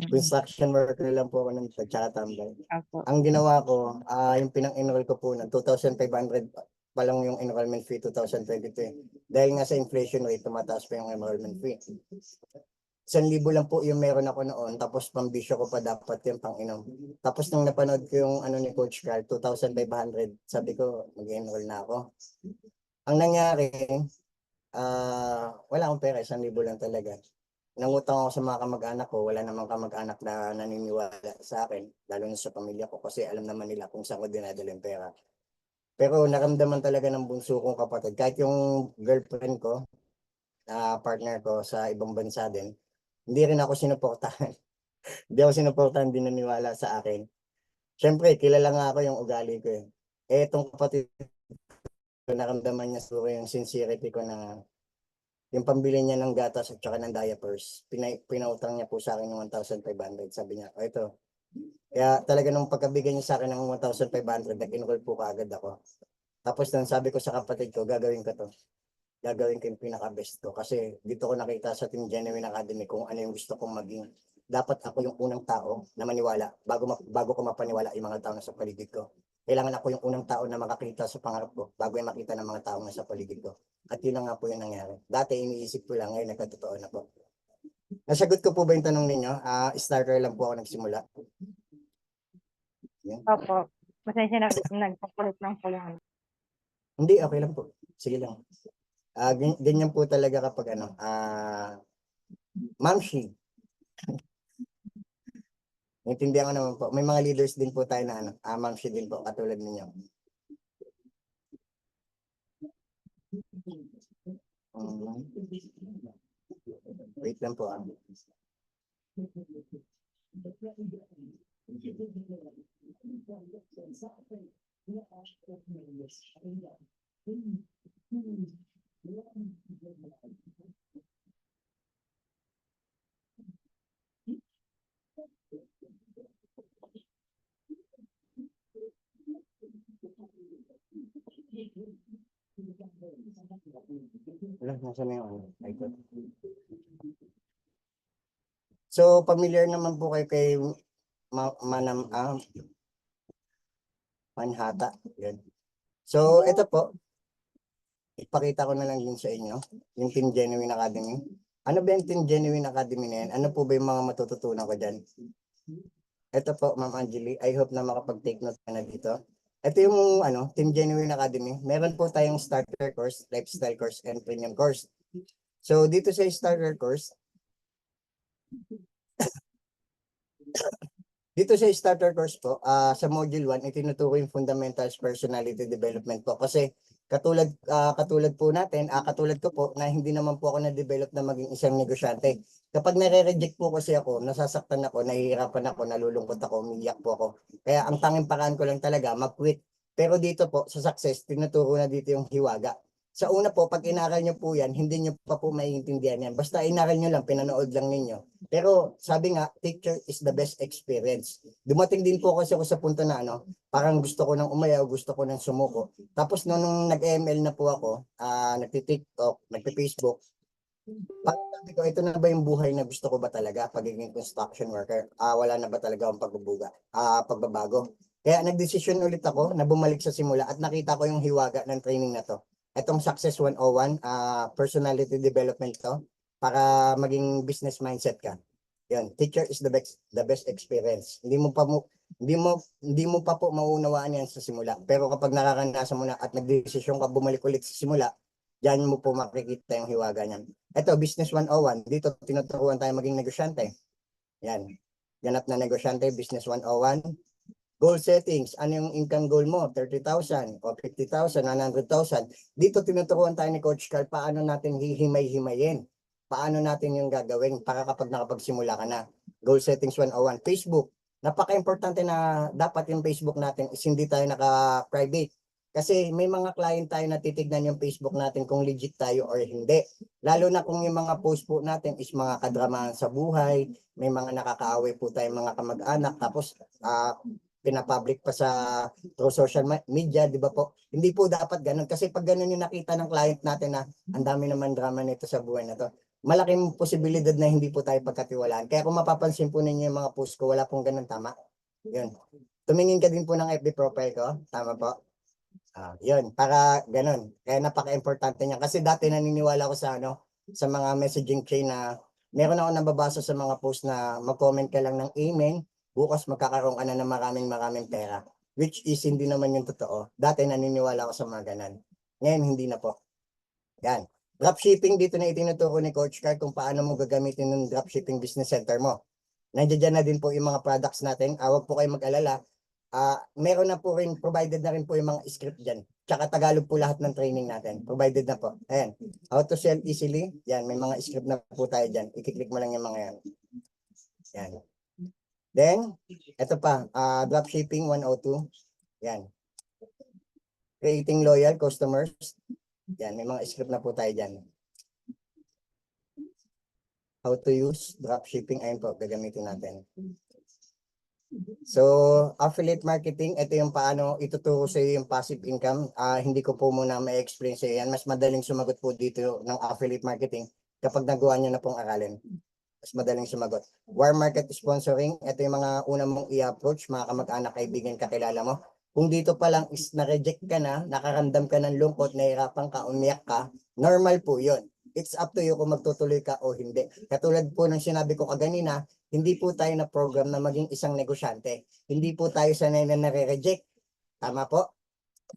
Construction worker lang po ako ng tsaka tambay. Opo. Ang ginawa ko, yung pinang-enroll ko po ng 2,500 pa lang yung enrollment fee 2022. Dahil nga sa inflation rate, tumataas pa yung enrollment fee. 1,000 lang po yung meron ako noon, tapos pambisyo ko pa dapat yung pang-inom. Tapos nung napanood ko yung ni Coach Carl, 2,500, sabi ko, mag-enroll na ako. Ang nangyari, wala akong pera, 1,000 lang talaga. Nangutang ako sa mga kamag-anak ko, wala namang kamag-anak na naniniwala sa akin, lalo na sa pamilya ko kasi alam naman nila kung saan ko dinadala yung pera. Pero naramdaman talaga ng bunso kong kapatid, kahit yung girlfriend ko, partner ko sa ibang bansa din, hindi rin ako sinuportahan. Hindi ako sinuportahan, hindi naniwala sa akin. Siyempre, kilala nga ako yung ugali ko eh. Itong kapatid ko, naramdaman niya siguro yung sincerity ko na yung pambili niya ng gatas at saka ng diapers, pinautang niya po sa akin ng 1,500. Sabi niya, ito. Kaya talaga nung pagkabigay niya sa akin ng 1,500, nag-enroll po kaagad ako. Tapos nang sabi ko sa kapatid ko, gagawin ko to. Gagawin ko yung pinaka-best ko. Kasi dito ko nakita sa Team Genuine Academy kung ano yung gusto kong maging. Dapat ako yung unang tao na maniwala bago ko mapaniwala yung mga tao na sa paligid ko. Kailangan ako yung unang tao na makakita sa pangarap ko bago yung makita ng mga tao na sa paligid ko. At yun na nga po yung nangyari. Dati iniisip ko lang, ngayon nagkatotoo na po. Nasagot ko po ba yung tanong ninyo? Starter lang po ako nagsimula. Opo. Pasensya na, nagpapalit lang po yung Hindi, okay lang po. Sige lang. Ganyan po talaga kapag Mamshi. Naintindihan ko naman po. May mga leaders din po tayo na Mamshi din po, katulad ninyo. Wait lang po. Wala, nasa na yung iPad. So, familiar naman po kayo kay Manhata. Yan. So, ito po, ipakita ko na lang din sa inyo, yung Team Genuine Academy. Ano ba yung Team Genuine Academy na yan? Ano po ba yung mga matututunan ko dyan? Ito po, Ma'am Angeli, I hope na makapag-take note ka na dito. Ito yung Team Genuine Academy. Meron po tayong starter course, lifestyle course, and premium course. So, dito sa starter course, po, sa module 1, itinuturo yung fundamentals personality development po. Kasi katulad po natin, katulad ko po, na hindi naman po ako na-develop na maging isang negosyante. Kapag nare-reject po kasi ako, nasasaktan ako, nahihirapan ako, nalulungkot ako, umiyak po ako. Kaya ang tanging paraan ko lang talaga, mag-quit. Pero dito po, sa success, tinuturo na dito yung hiwaga. Sa una po, pag inaral nyo po yan, hindi nyo pa po maiintindihan yan. Basta inaral nyo lang, pinanood lang ninyo. Pero sabi nga, teacher is the best experience. Dumating din po kasi ako sa punto na parang gusto ko nang umayaw, gusto ko nang sumuko. Tapos nung nag-ML na po ako, nagti-TikTok, nagti-Facebook, Sabi ko, ito na ba yung buhay na gusto ko ba talaga? Pagiging construction worker? Wala na ba talaga akong pagbabago? Kaya nagdesisyon ulit ako na bumalik sa simula at nakita ko yung hiwaga ng training na to. Itong Success 101, personality development to para maging business mindset ka. Yan, teacher is the best experience. Hindi mo pa po mauunawaan yan sa simula. Pero kapag nakakanasan mo na at nagdesisyon ka bumalik ulit sa simula, diyan mo po makikita yung hiwaga niyan. Ito, Business 101. Dito, tinuturuan tayo maging negosyante. Yan. Ganap na negosyante, Business 101. Goal settings. Ano yung income goal mo? 30,000 o 50,000, 100,000. Dito, tinuturuan tayo ni Coach Carl paano natin hihimay-himayin. Paano natin yung gagawin para kapag nakapagsimula ka na. Goal settings 101. Facebook. Napaka-importante na dapat yung Facebook natin is hindi tayo naka-private. Kasi may mga client tayo na titignan yung Facebook natin kung legit tayo or hindi. Lalo na kung yung mga post po natin is mga kadramahan sa buhay, may mga nakakaaway po tayong mga kamag-anak, tapos pinapublic pa sa through social media, di ba po? Hindi po dapat ganun. Kasi pag ganun yung nakita ng client natin na ang dami naman drama nito sa buhay na to, malaking posibilidad na hindi po tayo pagkatiwalaan. Kaya kung mapapansin po ninyo yung mga post ko, wala pong ganun, tama. Yun. Tumingin ka din po ng FB profile ko, tama po. Yun, para ganun. Kaya napaka-importante niya. Kasi dati naniniwala ko sa mga messaging chain na meron ako nababasa sa mga post na mag-comment ka lang ng amen, bukas magkakaroon ka na ng maraming pera. Which is hindi naman yung totoo. Dati naniniwala ko sa mga ganun. Ngayon, hindi na po. Yan. Dropshipping, dito na itinuturo ni Coach Carl kung paano mo gagamitin ng dropshipping business center mo. Nandiyan na din po yung mga products natin. Huwag po kayo mag-alala. Meron na po rin, provided na rin po yung mga script dyan. Tsaka Tagalog po lahat ng training natin. Provided na po. Ayan. How to sell easily. Yan, may mga script na po tayo dyan. I-click mo lang yung mga yan. Yan. Then, ito pa. Dropshipping 102. Yan. Creating loyal customers. Yan, may mga script na po tayo dyan. How to use dropshipping. Ayun po, gagamitin natin. So, affiliate marketing, ito yung paano ituturo sa iyo yung passive income. Hindi ko po muna ma-explain sa iyo yan. Mas madaling sumagot po dito ng affiliate marketing kapag nagawa nyo na pong aralin. Mas madaling sumagot. War market sponsoring, ito yung mga unang mong i-approach, mga kamag-anak, kaibigan, kakilala mo. Kung dito pa lang is na-reject ka na, nakaramdam ka ng lungkot, nahirapan ka, umiyak ka, normal po yun. It's up to you kung magtutuloy ka o hindi. Katulad po ng sinabi ko kaganina, hindi po tayo na program na maging isang negosyante. Hindi po tayo sanay na nare-reject. Tama po?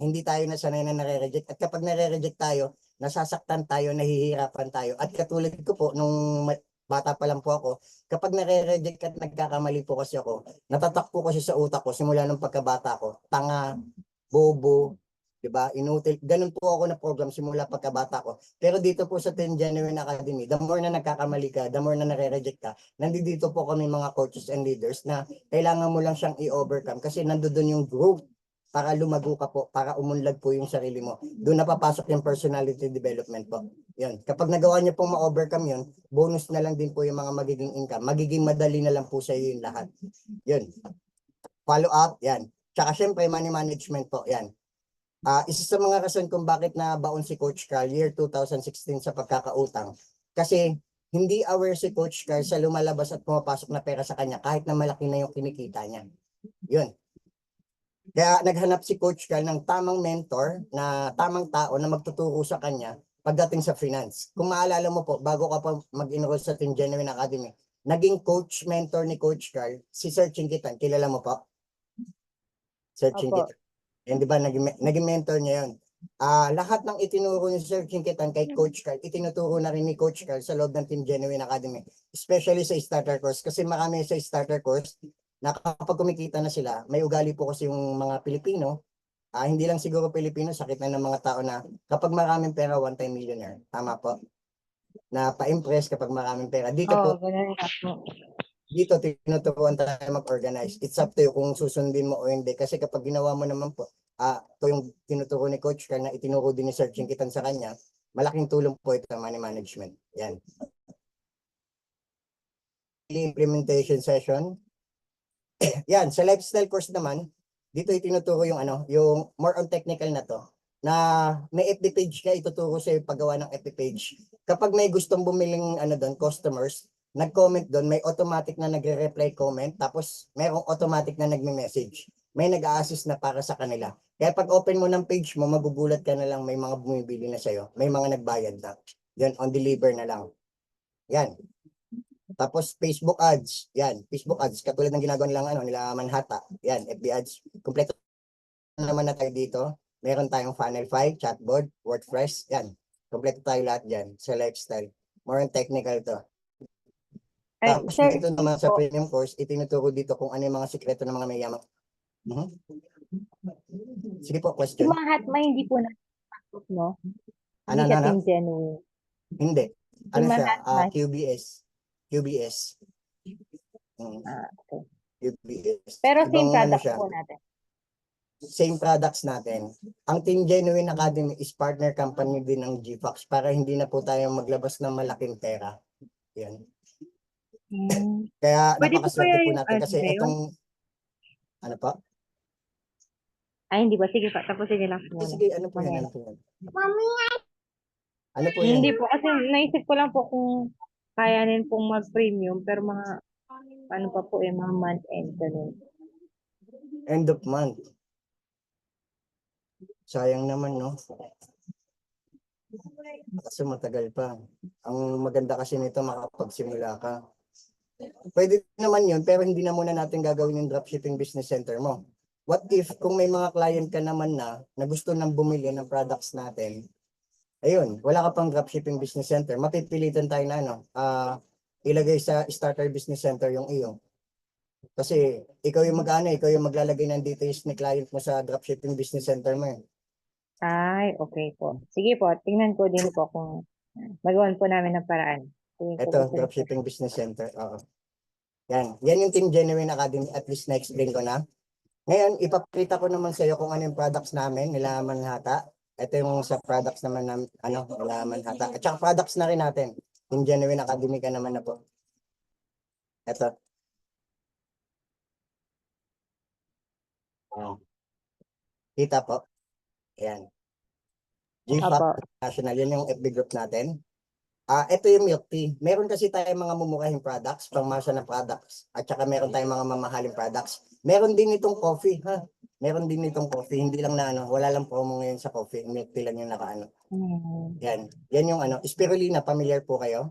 Hindi tayo na sanay na nare-reject. At kapag nare-reject tayo, nasasaktan tayo, nahihirapan tayo. At katulad ko po, nung bata pa lang po ako, kapag nare-reject at nagkakamali po kasi ako, natatak po kasi sa utak ko, simula nung pagkabata ko, tanga, bobo, diba? Inutil. Ganun po ako na program simula pagkabata ko. Pero dito po sa Team Genuine Academy, the more na nagkakamali ka, the more na nare-reject ka, nandito po kami mga coaches and leaders na kailangan mo lang siyang i-overcome kasi nandoon yung growth para lumago ka po, para umunlad po yung sarili mo. Doon napapasok yung personality development po. Yun. Kapag nagawa niyo pong ma-overcome yun, bonus na lang din po yung mga magiging income. Magiging madali na lang po sa iyo yung lahat. Yun. Follow up, yan. Tsaka syempre, money management po, yan. Isa sa mga rason kung bakit na baon si Coach Carl year 2016 sa pagkakautang. Kasi hindi aware si Coach Carl sa lumalabas at pumapasok na pera sa kanya kahit na malaki na yung kinikita niya. Yun. Kaya naghanap si Coach Carl ng tamang mentor, na tamang tao na magtuturo sa kanya pagdating sa finance. Kung maalala mo po, bago ka pa mag-enroll sa Team Genuine Academy, naging coach mentor ni Coach Carl, si Sir Chinkitan. Kilala mo po? Sir Opo. Chinkitan. Yan, di ba, naging mentor niya yun. Lahat ng itinuro ni Sir Chinkitan kay Coach Carl, itinuturo na rin ni Coach Carl sa loob ng Team Genuine Academy. Especially sa starter course. Kasi marami sa starter course, na kapag kumikita na sila, may ugali po kasi yung mga Pilipino, hindi lang siguro Pilipino, sakit na ng mga tao na kapag maraming pera, one-time millionaire. Tama po. Na pa-impress kapag maraming pera. Dito po, Ganun nga po. dito tinuturuan tayo mag-organize. It's up to you kung susundin mo o hindi. Kasi kapag ginawa mo naman po, ito yung tinuturo ni Coach Carl na itinuro din ni Sir Chinkitan sa kanya, malaking tulong po ito ng money management. Yan. Implementation session. Yan, sa lifestyle course naman, dito itinuturo yung yung more on technical na to. na may FB page ka, ituturo sa paggawa ng FB page. Kapag may gustong bumiling doon, customers, nag-comment doon, may automatic na nagre-reply comment, tapos merong automatic na nagme-message. May nag-a-assist na para sa kanila. Kaya pag open mo ng page mo, magugulat ka na lang may mga bumibili na sa'yo, may mga nagbayad na. Yan, on deliver na lang. Yan. Tapos Facebook ads, yan, Facebook ads, katulad ng ginagawa nila Manhata, yan, FB ads, kompleto naman na tayo dito. Meron tayong Funnelfy, Chatbot, WordPress, yan. Kompleto tayo lahat dyan sa lifestyle. More on technical to. Ay, Tapos sir, dito naman sa po, premium course, itinuturo dito kung ano yung mga sikreto ng mga mayaman. Sige po, yung question. mga hatma hindi po napasok, no? Ano, Hindi ka ano? team genuine. Hindi. Ano Yung mga siya? hatma, QBS. QBS. okay. QBS. Pero same Ibang ano product siya? po natin. Same products natin. Ang Team Genuine Academy is partner company din ng GFAX para hindi na po tayo maglabas ng malaking pera. Yan. Kaya Pwede po napakaswerte kaya po yung natin kasi ngayon? itong ano pa? Ay, hindi ba? Sige pa, tapusin niyo lang Sige, muna. sige, ano po yan? Mamaya. Ano po yan? Ano po yan? Hindi po, kasi naisip ko lang po kung kayanin pong mag-premium, pero mga, ano pa po mga month end, ganun. End of month. Sayang naman, no? Kasi matagal pa. Ang maganda kasi nito makapagsimula ka. Pwede naman yun, pero hindi na muna natin gagawin yung dropshipping business center mo. What if kung may mga client ka naman na gusto nang bumili ng products natin, ayun, wala ka pang dropshipping business center, mapipilitan tayo na ilagay sa starter business center yung iyo. Kasi ikaw yung ikaw yung maglalagay ng details ni client mo sa dropshipping business center mo. Ay, okay po. Sige po, tingnan ko din po kung magawan po namin ng paraan. Tingin ko po Ito, sa dropshipping business center. Oo. Yan. Yan yung Team Genuine Academy. At least na-explain ko na. Ngayon, ipapakita ko naman sa iyo kung ano yung products namin, nila Manhata. Ito yung sa products naman ng nila Manhata. At saka products na rin natin. Team Genuine Academy ka naman na po. Ito. Oh. Kita po. Ayan. GFAC Opo. National. Yan yung FB group natin. Ito yung milk tea. Meron kasi tayong mga mumurahing products, pangmasa na products. At saka meron tayong mga mamahaling products. Meron din itong coffee, ha? Meron din itong coffee. Hindi lang na wala lang promo ngayon sa coffee. Milk tea lang yung Yan. Yan yung Spirulina, familiar po kayo?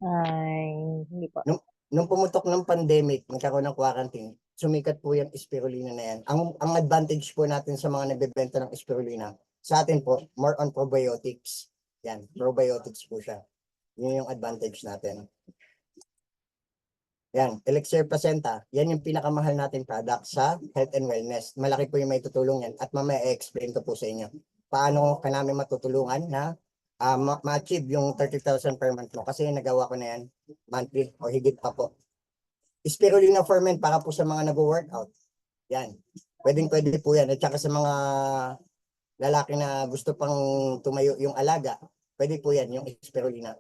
Ay, hindi po. Nung pumutok ng pandemic, nagkaroon ng quarantine, sumikat po yung spirulina na yan. Ang advantage po natin sa mga nagbebenta ng spirulina, sa atin po, more on probiotics. Yan, probiotics po siya. Yun yung advantage natin. Yan, Elixir Placenta, yan yung pinakamahal natin product sa health and wellness. Malaki po yung may tutulong yan at mamaya i-explain ko po sa inyo. Paano ka namin matutulungan na ma-achieve yung 30,000 per month mo kasi nagawa ko na yan monthly o higit pa po. Spirulina for men para po sa mga nag-workout. Yan. Pwede po yan. At saka sa mga lalaki na gusto pang tumayo yung alaga, pwede po yan, yung spirulina.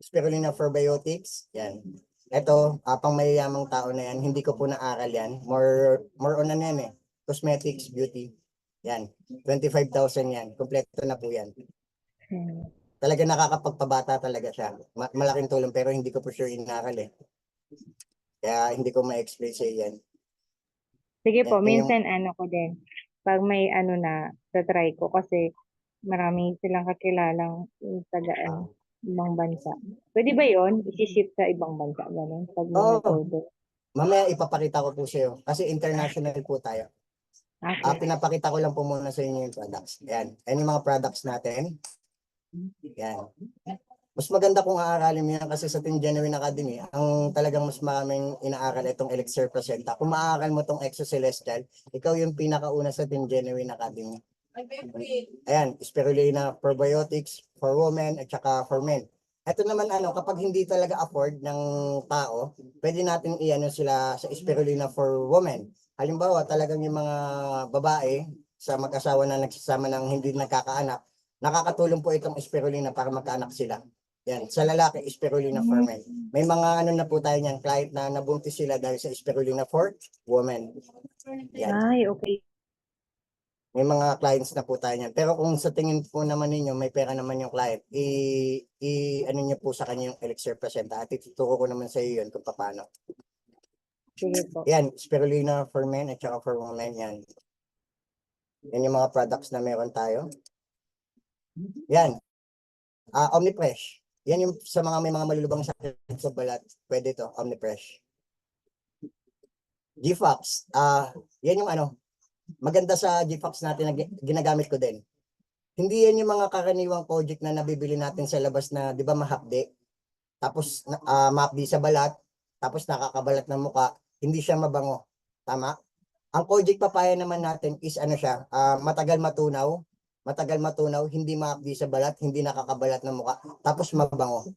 Spirulina for biotics. Yan. Ito, pang mayayamang tao na yan. Hindi ko po naaral yan. More on ano yan cosmetics, beauty. Yan. 25,000 yan. Kompleto na po yan. Talaga nakakapagpabata talaga siya. Malaking tulong pero hindi ko po sure inaral Kaya hindi ko ma-explain sa yan. Sige po, Yan minsan ko din. Pag may na, try ko kasi marami silang kakilalang taga ibang bansa. Pwede ba yon isi-ship sa ibang bansa? Ganun, pag may nag-order. Mamaya ipapakita ko po sa iyo kasi international po tayo. Okay. Pinapakita ko lang po muna sa inyo yung products. Yan. Yan yung mga products natin. Yan. Mas maganda kung aaralin mo yan kasi sa Team Genuine Academy, ang talagang mas maraming inaaral itong Elixir Placenta. Kung maaaral mo itong Exo Celestial, ikaw yung pinakauna sa Team Genuine Academy. Ayan, Spirulina probiotics for women at saka for men. Ito naman kapag hindi talaga afford ng tao, pwede natin sila sa Spirulina for women. Halimbawa, talagang yung mga babae sa mag-asawa na nagsasama ng hindi nagkakaanak, nakakatulong po itong Spirulina para magkaanak sila. Yan, sa lalaki, Spirulina for men. May mga na po tayo niyan, client na nabuntis sila dahil sa Spirulina for women. Yan. Ay, okay. May mga clients na po tayo niyan. Pero kung sa tingin po naman ninyo, may pera naman yung client, ano niyo po sa kanya yung Elixir Presenta at ituturo ko naman sa iyo yun kung paano. Sige po. Yan, spirulina for men at saka for women yan. Yan yung mga products na meron tayo. Yan. Omnipresh. Yan yung sa mga may mga malulubang sakit sa balat, pwede to, Omnipresh. GFox, yan yung ano, maganda sa GFox natin na ginagamit ko din. Hindi yan yung mga karaniwang project na nabibili natin sa labas na, di ba, mahapdi. Tapos, mahapdi sa balat, tapos nakakabalat ng muka, hindi siya mabango. Tama? Ang project papaya naman natin is ano siya, matagal matunaw, hindi mahapdi sa balat, hindi nakakabalat ng muka, tapos mabango.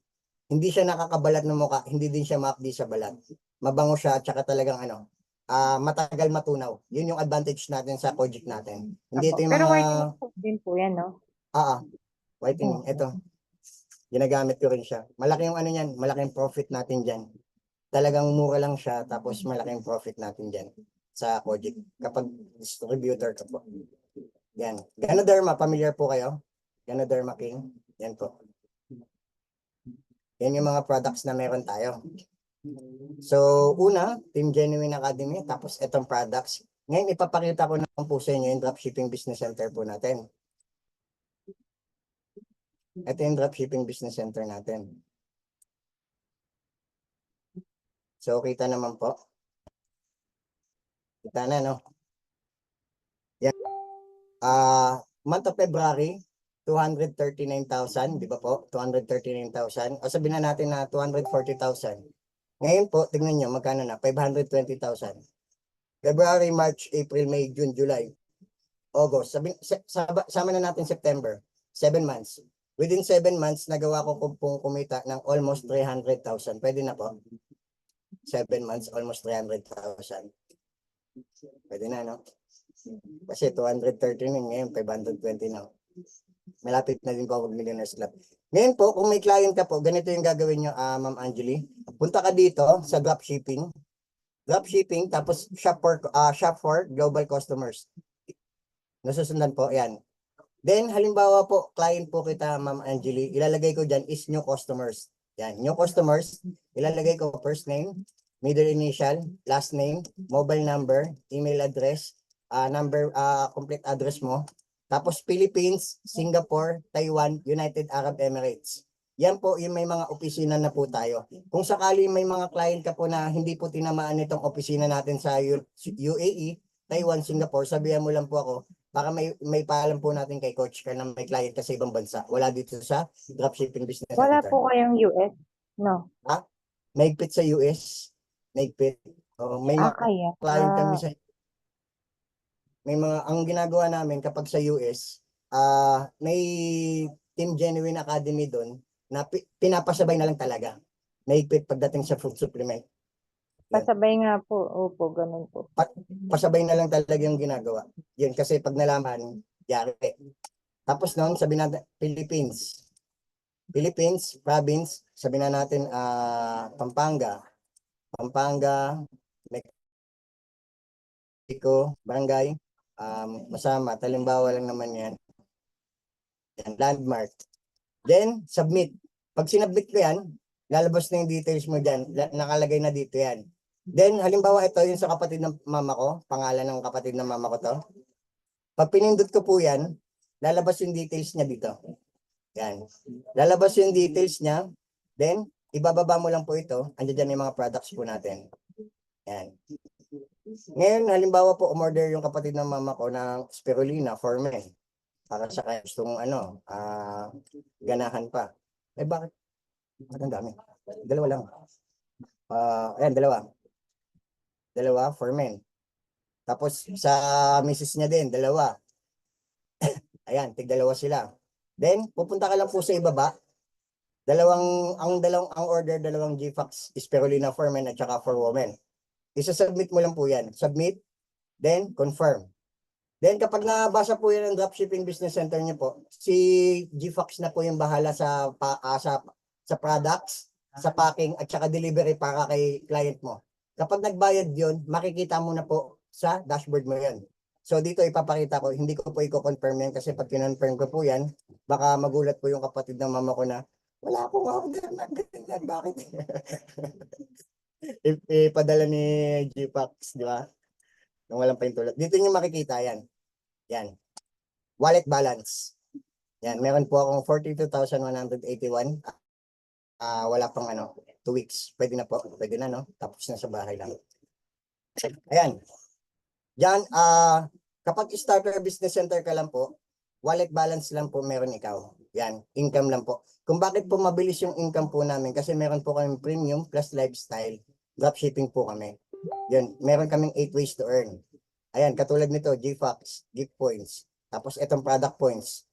Hindi siya nakakabalat ng muka, hindi din siya mahapdi sa balat. Mabango siya, at saka talagang ano, matagal matunaw. Yun yung advantage natin sa project natin. Hindi ito yung Pero mga, whitening soap din po yan, no? whitening. Ito, ginagamit ko rin siya. Malaki yung ano yan, malaking profit natin dyan. Talagang mura lang siya, tapos malaking profit natin dyan sa project. Kapag distributor ka po. Yan. Ganoderma, familiar po kayo? Ganoderma King. Yan po. Yan yung mga products na meron tayo. So, una, Team Genuine Academy, tapos itong products. Ngayon, ipapakita ko naman po sa inyo yung Dropshipping Business Center po natin. Ito yung Dropshipping Business Center natin. So, kita naman po. Kita na, no? Yan. Month of February, 239,000, di ba po? 239,000. O sabihin na natin na 240,000. Ngayon po, tingnan nyo, magkano na? 520,000. February, March, April, May, June, July, August. Sama na natin September. 7 months. Within 7 months, nagawa ko pong kumita ng almost 300,000. Pwede na po. 7 months, almost 300,000. Pwede na, no? Kasi 230 na ngayon, 520 na. Malapit na din po ako Millionaires Club. Ngayon po, kung may client ka po, ganito yung gagawin nyo, Ma'am Angeli. Punta ka dito sa dropshipping. Dropshipping, tapos shop for global customers. Nasusundan po, yan. Then, halimbawa po, client po kita, Ma'am Angeli, ilalagay ko dyan is new customers. Yan, new customers, ilalagay ko first name, middle initial, last name, mobile number, email address, complete address mo. Tapos Philippines, Singapore, Taiwan, United Arab Emirates. Yan po yung may mga opisina na po tayo. Kung sakali may mga client ka po na hindi po tinamaan itong opisina natin sa UAE, Taiwan, Singapore, sabihan mo lang po ako, baka may paalam po natin kay Coach Carl na may client ka sa ibang bansa. Wala dito sa Dropshipping Business Wala Center. po kayong US, no? Naigpit sa US, naigpit. May mga Kaya. client kami sa ang ginagawa namin kapag sa US, may Team Genuine Academy doon na pinapasabay na lang talaga. Naigpit pagdating sa food supplement. Pasabay nga po. Opo, ganun po. Pasabay na lang talaga yung ginagawa. Yun kasi pag nalaman, yari. Tapos noon, sabi natin, Philippines, province, sabi na natin Pampanga, Mexico, barangay, masama, talimbawa lang naman yan. Yan, landmark. Then, submit. Pag sinubmit ko yan, lalabas na yung details mo dyan. Nakalagay na dito yan. Then, halimbawa ito yung sa kapatid ng mama ko, pangalan ng kapatid ng mama ko to. Pag pinindot ko po yan, lalabas yung details niya dito. Yan. Lalabas yung details niya. Then, ibababa mo lang po ito. Andiyan dyan yung mga products po natin. Yan. Ngayon, halimbawa po, umorder yung kapatid ng mama ko ng spirulina for men. Para sa kaya gustong ganahan pa. Bakit? Ang dami. Dalawa lang. Ayan, dalawa for men. Tapos sa misis niya din, dalawa. Ayan, tig-dalawa sila. Then, pupunta ka lang po sa ibaba. Ang order, dalawang GFox spirulina for men at saka for women. Isa-submit mo lang po yan. Submit, then confirm. Then kapag nabasa po yan ng Dropshipping Business Center niyo po, si GFox na po yung bahala sa products, sa packing at saka delivery para kay client mo. Kapag nagbayad yon, makikita mo na po sa dashboard mo yan. So dito ipapakita ko, hindi ko po i-confirm yan kasi pag kinonfirm ko po yan, baka magulat po yung kapatid ng mama ko na, wala akong order na ganyan, bakit? Ipadala ni GPAX, di ba? Yung walang pahintulot. Dito nyo makikita yan. Yan. Wallet balance. Yan. Meron po akong 42,181. Wala pang 2 weeks. Pwede na po. Pwede na, no? Tapos na sa bahay lang. Ayan. Yan, kapag starter business center ka lang po, wallet balance lang po meron ikaw. Yan, income lang po. Kung bakit po mabilis yung income po namin, kasi meron po kami premium plus lifestyle, dropshipping po kami. Yan, meron kaming 8 ways to earn. Ayan, katulad nito, GFAX, gift points. Tapos itong product points.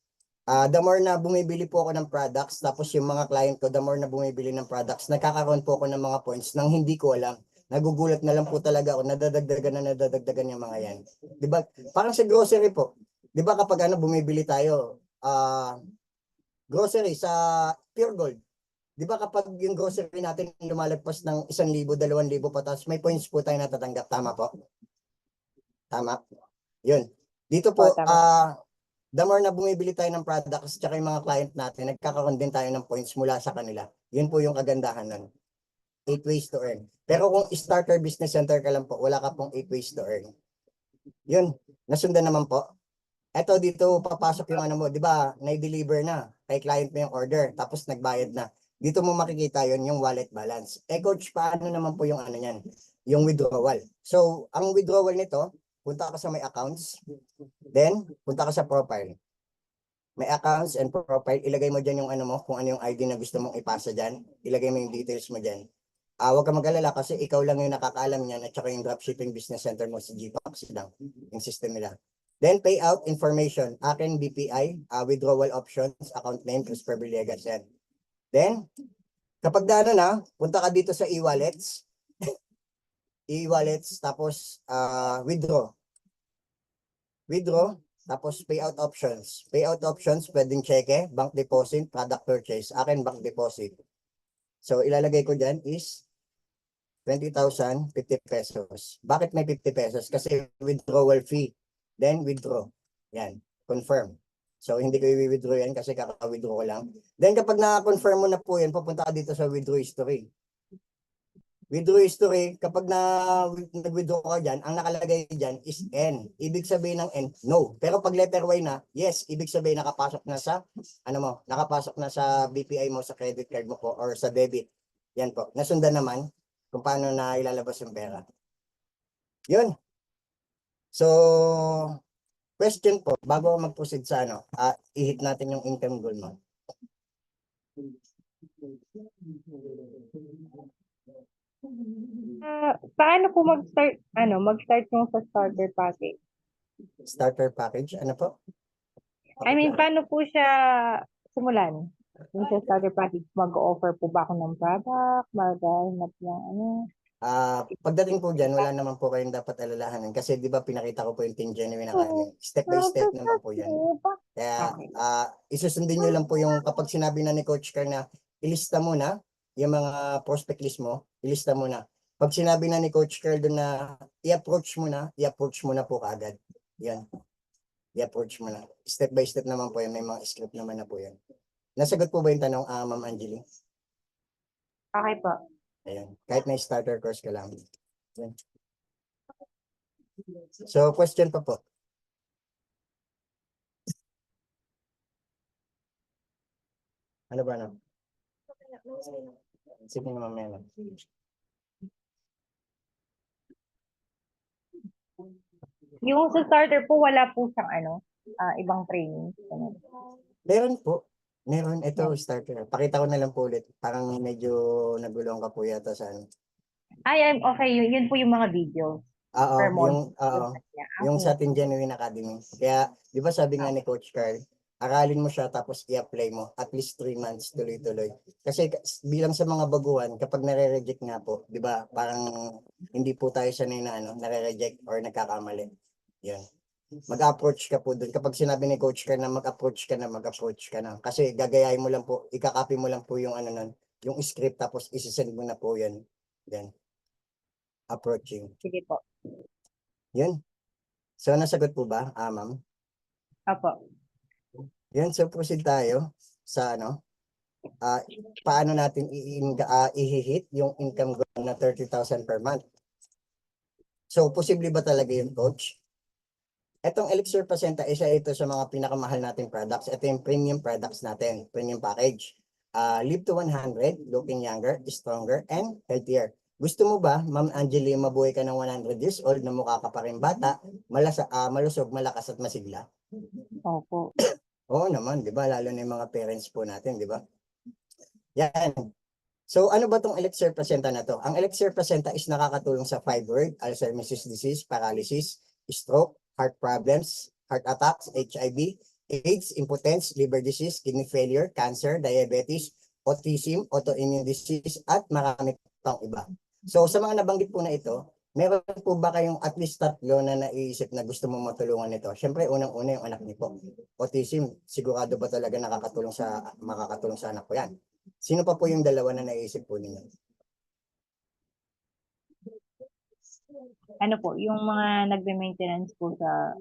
The more na bumibili po ako ng products, tapos yung mga client ko, the more na bumibili ng products, nagkakaroon po ako ng mga points nang hindi ko alam. Nagugulat na lang po talaga ako, nadadagdagan yung mga yan. 'Di ba? Parang sa grocery po. 'Di ba kapag bumibili tayo, grocery sa Pure Gold. 'Di ba kapag yung grocery natin lumalagpas ng 1,000, 2,000 patas, may points po tayo natatanggap, tama po? Tama. 'Yun. Dito po, tama. the more na bumibili tayo ng products tsaka yung mga client natin, nagkakaroon din tayo ng points mula sa kanila. Yun po yung kagandahan nun. 8 ways to earn. Pero kung starter business center ka lang po, wala ka pong 8 ways to earn. Yun, nasundan naman po. Eto dito papasok yung mo, di ba? Na-deliver na kay client mo yung order, tapos nagbayad na. Dito mo makikita yon yung wallet balance. Coach, paano naman po yung yan? Yung withdrawal. So, ang withdrawal nito, punta ka sa my accounts, then punta ka sa profile. May accounts and profile, ilagay mo dyan yung mo, kung ano yung ID na gusto mong ipasa dyan, ilagay mo yung details mo dyan. Huwag ka mag-alala kasi ikaw lang yung nakakaalam niyan at saka yung dropshipping business center mo si GPAX lang, yung system nila. Then payout information, akin BPI, withdrawal options, account name, Christopher Villegas yan. Then, kapag na, punta ka dito sa e-wallets, e-wallets, tapos withdraw. Withdraw, tapos payout options. Payout options, pwedeng cheque, bank deposit, product purchase. Akin, bank deposit. So, ilalagay ko dyan is 20,000, 50 pesos. Bakit may 50 pesos? Kasi withdrawal fee. Then withdraw. Yan. Confirm. So, hindi ko i-withdraw yan kasi kaka-withdraw ko lang. Then, kapag na-confirm mo na po yan, pupunta ka dito sa withdraw history. Withdraw history, kapag nag-withdraw ka dyan, ang nakalagay dyan is N. Ibig sabihin ng N, no. Pero pag letter Y na, yes. Ibig sabihin nakapasok na sa, nakapasok na sa BPI mo, sa credit card mo po, or sa debit. Yan po. Nasundan naman kung paano na ilalabas yung pera. Yun. So, question po, bago ako mag-proceed sa i-hit natin yung income goal mo. Paano po mag-start yung sa starter package? Starter package, ano po? Paano po siya simulan? Yung sa starter package, mag-offer po ba ako ng product? Mag-hanap ng Pagdating po dyan, wala naman po kayong dapat alalahanin kasi di ba pinakita ko po yung Team Genuine Academy. Step by step naman po yan. Kaya isusundin nyo lang po yung kapag sinabi na ni Coach Carl na ilista mo na yung mga prospect list mo, ilista mo na. Pag sinabi na ni Coach Carl doon na i-approach mo na po kaagad. Yan. I-approach mo na. Step by step naman po yan. May mga script naman na po yan. Nasagot po ba yung tanong, Ma'am Angeli? Okay po. Ayan. Kahit may starter course ka lang. Ayan. So, question pa po. Ano ba na? Sige na mamaya. Yung sa starter po, wala po siyang ibang training. Meron po. Meron. Ito, starter. Pakita ko na lang po ulit. Parang medyo nagulong ka po yata sa Okay. Yun po yung mga video. Per month. Yung sa Team Genuine Academy. Kaya, di ba sabi nga ni Coach Carl, aralin mo siya tapos i-apply mo at least 3 months tuloy-tuloy. Kasi bilang sa mga baguhan, kapag nare-reject nga po, di ba, parang hindi po tayo sanay na nare-reject or nagkakamali. Yan. Mag-approach ka po doon. Kapag sinabi ni Coach Carl na mag-approach ka na. Kasi gagayahin mo lang po, ikakopy mo lang po yung yung script tapos isi-send mo na po yan. Yan. Approaching. Sige po. Yun. So nasagot po ba, ma'am? Opo. Yan, so proceed tayo sa paano natin i-hit yung income goal na 30,000 per month. So, posible ba talaga yung coach? Itong Elixir Placenta, isa ito sa mga pinakamahal nating products. Ito yung premium products natin, premium package. Live to 100, looking younger, stronger, and healthier. Gusto mo ba, Ma'am Angeli, mabuhay ka ng 100 years old na mukha ka pa rin bata, malusog, malakas at masigla? Opo. Oo naman, di ba? Lalo na yung mga parents po natin, di ba? Yan. So, ano ba tong Elixir Placenta na to? Ang Elixir Placenta is nakakatulong sa fibroid, Alzheimer's disease, paralysis, stroke, heart problems, heart attacks, HIV, AIDS, impotence, liver disease, kidney failure, cancer, diabetes, autism, autoimmune disease, at marami pang iba. So, sa mga nabanggit po na ito, meron po ba kayong at least tatlo na naiisip na gusto mong matulungan nito? Siyempre, unang-una yung anak niyo po. Autism, sigurado ba talaga makakatulong sa anak ko yan? Sino pa po yung dalawa na naiisip po ninyo? Ano po, yung mga nagbe-maintenance po sa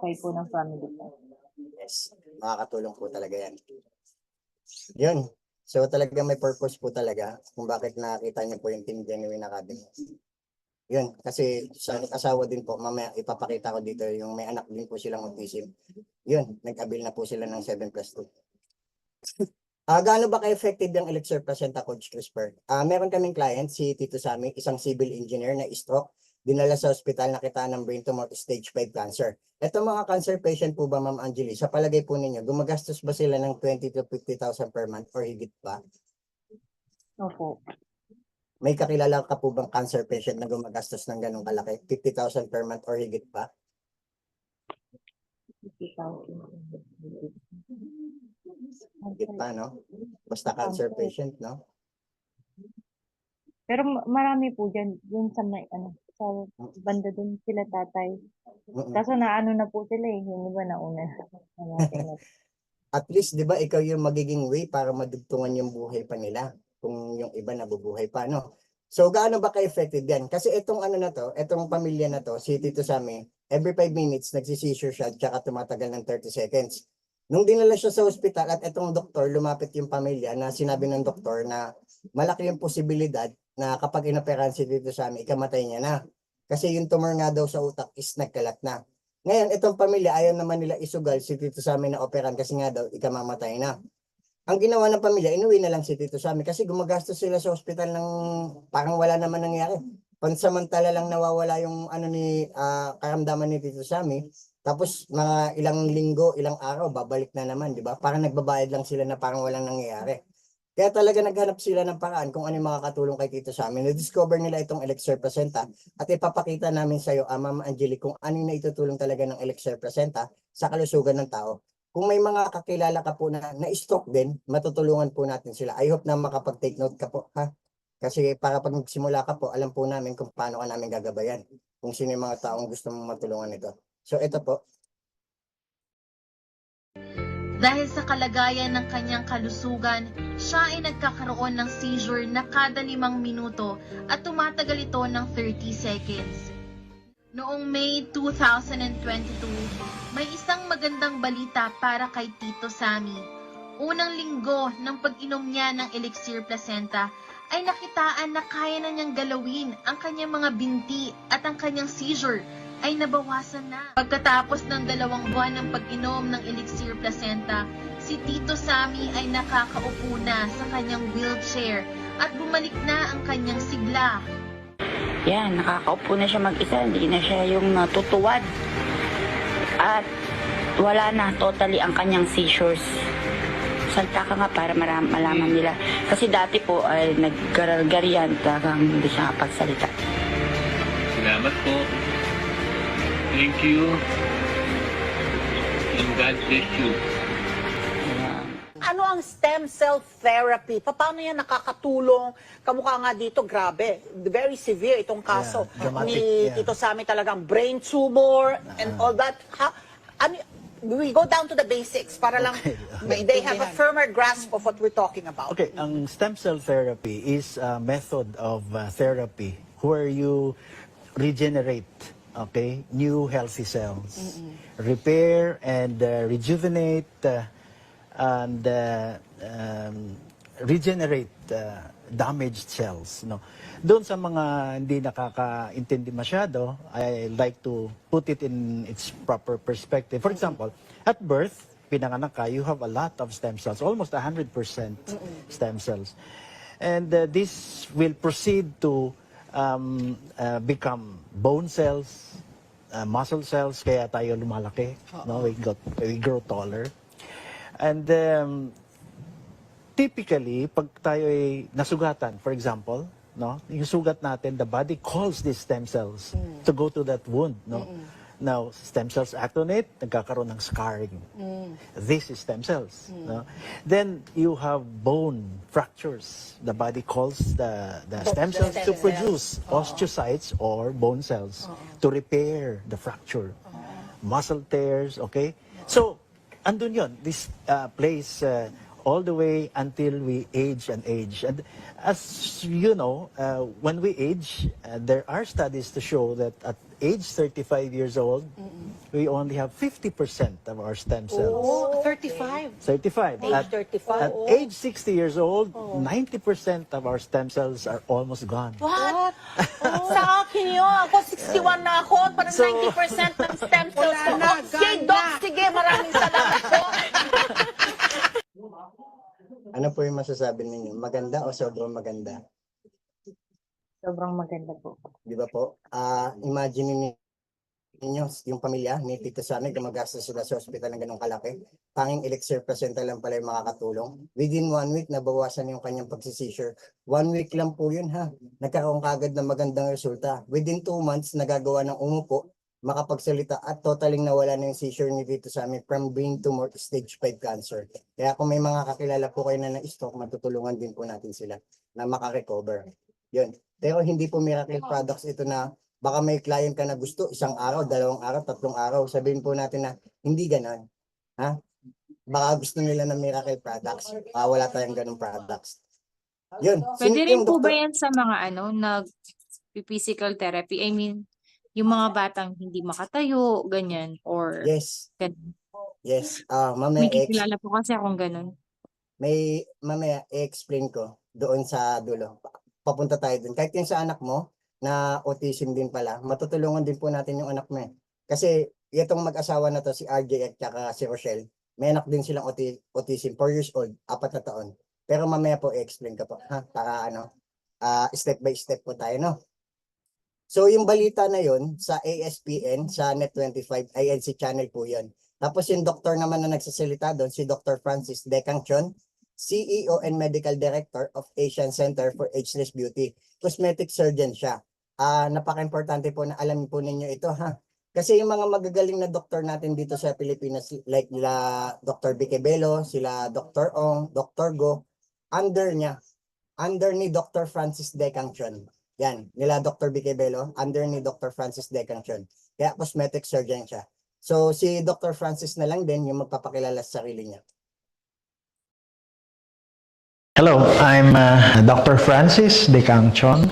side po ng family po. Yes, makakatulong po talaga yan. Yun. So talagang may purpose po talaga kung bakit nakita niyo po yung Team Genuine Academy. Yun, kasi sa asawa din po, mamaya ipapakita ko dito yung may anak din po silang autism. Yun, nag-avail na po sila ng 7+2. Gaano ba ka-effective yung Elixir Placenta, Coach Crisper? Meron kaming client, si Tito Sammy, isang civil engineer na stroke, dinala sa ospital, nakita ng brain tumor, stage 5 cancer. Ito mga cancer patient po ba, Ma'am Angeli, sa palagay po ninyo, gumagastos ba sila ng 20 to 50,000 per month or higit pa? Opo. May kakilala ka po bang cancer patient na gumagastos ng ganong kalaki? 50,000 per month or higit pa? 50,000. Higit pa, no? Basta cancer patient, no? Pero marami po dun sa may, sa banda dun sila tatay. Kaso naano na po sila eh, yung iba nauna. At least, di ba, ikaw yung magiging way para madugtungan yung buhay pa nila kung yung iba nabubuhay pa, no? So, gaano ba ka-effective yan? Kasi itong itong pamilya na to, si Tito Sammy, every 5 minutes, nagsisisure siya, tsaka tumatagal ng 30 seconds. Nung dinala siya sa ospital at itong doktor, lumapit yung pamilya na sinabi ng doktor na malaki yung posibilidad na kapag inoperahan si Tito Sammy, ikamatay niya na. Kasi yung tumor nga daw sa utak is nagkalat na. Ngayon, itong pamilya, ayaw naman nila isugal si Tito Sammy na operan kasi nga daw, ikamamatay na. Ang ginawa ng pamilya, inuwi na lang si Tito Sammy kasi gumagastos sila sa ospital ng parang wala naman nangyari. Pansamantala lang nawawala yung karamdaman ni Tito Sammy. Tapos mga ilang linggo, ilang araw, babalik na naman, di ba? Parang nagbabayad lang sila na parang walang nangyayari. Kaya talaga naghanap sila ng paraan kung ano yung makakatulong kay Tito Sammy. Na-discover nila itong Elixir Placenta at ipapakita namin sa iyo, Ma'am Angelique, kung ano yung naitutulong talaga ng Elixir Placenta sa kalusugan ng tao. Kung may mga kakilala ka po na na-stroke din, matutulungan po natin sila. I hope na makapag-take note ka po, ha? Kasi para pag magsimula ka po, alam po namin kung paano ka namin gagabayan. Kung sino yung mga taong gusto mong matulungan nito. So ito po. Dahil sa kalagayan ng kanyang kalusugan, siya ay nagkakaroon ng seizure na kada 5 minuto at tumatagal ito ng 30 seconds. Noong May 2022, may isang magandang balita para kay Tito Sammy. Unang linggo ng pag-inom niya ng Elixir Placenta ay nakitaan na kaya na niyang galawin ang kanyang mga binti at ang kanyang seizure ay nabawasan na. Pagkatapos ng 2 buwan ng pag-inom ng Elixir Placenta, si Tito Sammy ay nakakaupo na sa kanyang wheelchair at bumalik na ang kanyang sigla. Yan, nakakaupo na siya mag-isa, hindi na siya yung natutuwad. At wala na totally ang kanyang seizures. Salta ka nga para malaman nila. Kasi dati po ay naggaralgarian, talagang hindi siya kapagsalita. Salamat po. Thank you. And God bless you. Ano ang stem cell therapy? Paano yan nakakatulong? Kamukha nga dito, grabe. Very severe itong kaso ni Tito Sammy, talagang brain tumor and all that. We go down to the basics para lang they have a firmer grasp of what we're talking about. Okay, ang stem cell therapy is a method of therapy where you regenerate okay, new healthy cells. Repair and rejuvenate and regenerate damaged cells. No? Doon sa mga hindi nakakaintindi masyado, I like to put it in its proper perspective. For example, at birth, pinanganak ka, you have a lot of stem cells, almost 100% stem cells. And this will proceed to become bone cells, muscle cells, kaya tayo lumalaki. No? We grow taller. And typically, pag tayo ay nasugatan, for example, no, yung sugat natin, the body calls these stem cells to go to that wound. No? Now, stem cells act on it, nagkakaroon ng scarring. This is stem cells. No? Then, you have bone fractures. The body calls the stem cells to produce osteocytes or bone cells to repair the fracture. Muscle tears, okay? So, andun yun. This plays all the way until we age and age. And as you know, when we age, there are studies to show that at age 35 years old, we only have 50% of our stem cells. Oh, 35. 35. Age At 35. at age 60 years old, 90% of our stem cells are almost gone. What? Sa akin yun. Ako, 61 na ako. Parang So- 90% ng stem cells ko. Wala na, Okay, ganda. Doc, sige, maraming salamat po. Ano po yung masasabi ninyo? Maganda o sobrang maganda? Sobrang maganda po. Di ba po? Imagine ninyo, yung pamilya ni Tito Sammy, gumagastos sila sa ospital ng ganong kalaki. Tanging elixir placenta lang pala yung makakatulong. Within 1 week, nabawasan yung kanyang pagsisisure. 1 week lang po yun ha. Nagkakaroon kagad ng magandang resulta. Within 2 months, nagagawa ng umupo, makapagsalita at totaling nawala na yung seizure ni Tito Sammy from brain tumor stage 5 cancer. Kaya kung may mga kakilala po kayo na na-stroke, matutulungan din po natin sila na makarecover. Yun. Pero hindi po miracle products ito na baka may client ka na gusto, 1 araw, 2 araw, 3 araw. Sabihin po natin na hindi ganon. Ha? Baka gusto nila ng miracle products. Wala tayong ganong products. Yun. Pwede rin Yung po ba doktor- yan sa mga nag-physical therapy? I mean, yung mga batang hindi makatayo, ganyan, or Yes. ganun. Yes. May kikilala po kasi akong ganun. Mamaya i-explain ko doon sa dulo. Papunta tayo doon. Kahit yung sa anak mo na autism din pala, matutulungan din po natin yung anak mo eh. Kasi itong mag-asawa na to, si RJ at saka si Rochelle, may anak din silang autism, 4 years old, 4 na taon. Pero mamaya po i-explain ko po, ha? Para step by step po tayo, no? So yung balita na yon sa ASPN, sa Net25, INC channel po yon. Tapos yung doktor naman na nagsasalita doon, si Dr. Francis Decangchon, CEO and Medical Director of Asian Center for Ageless Beauty. Cosmetic surgeon siya. Napaka-importante po na alam po ninyo ito ha. Kasi yung mga magagaling na doktor natin dito sa Pilipinas, like nila Dr. Biquebelo, sila Dr. Ong, Dr. Go, under ni Dr. Francis Decangchon. Yan, nila Dr. Biquebelo, under ni Dr. Francis Decangchon. Kaya cosmetic surgeon siya. So si Dr. Francis na lang din yung magpapakilala sa sarili niya. Hello, I'm Dr. Francis Decangchon.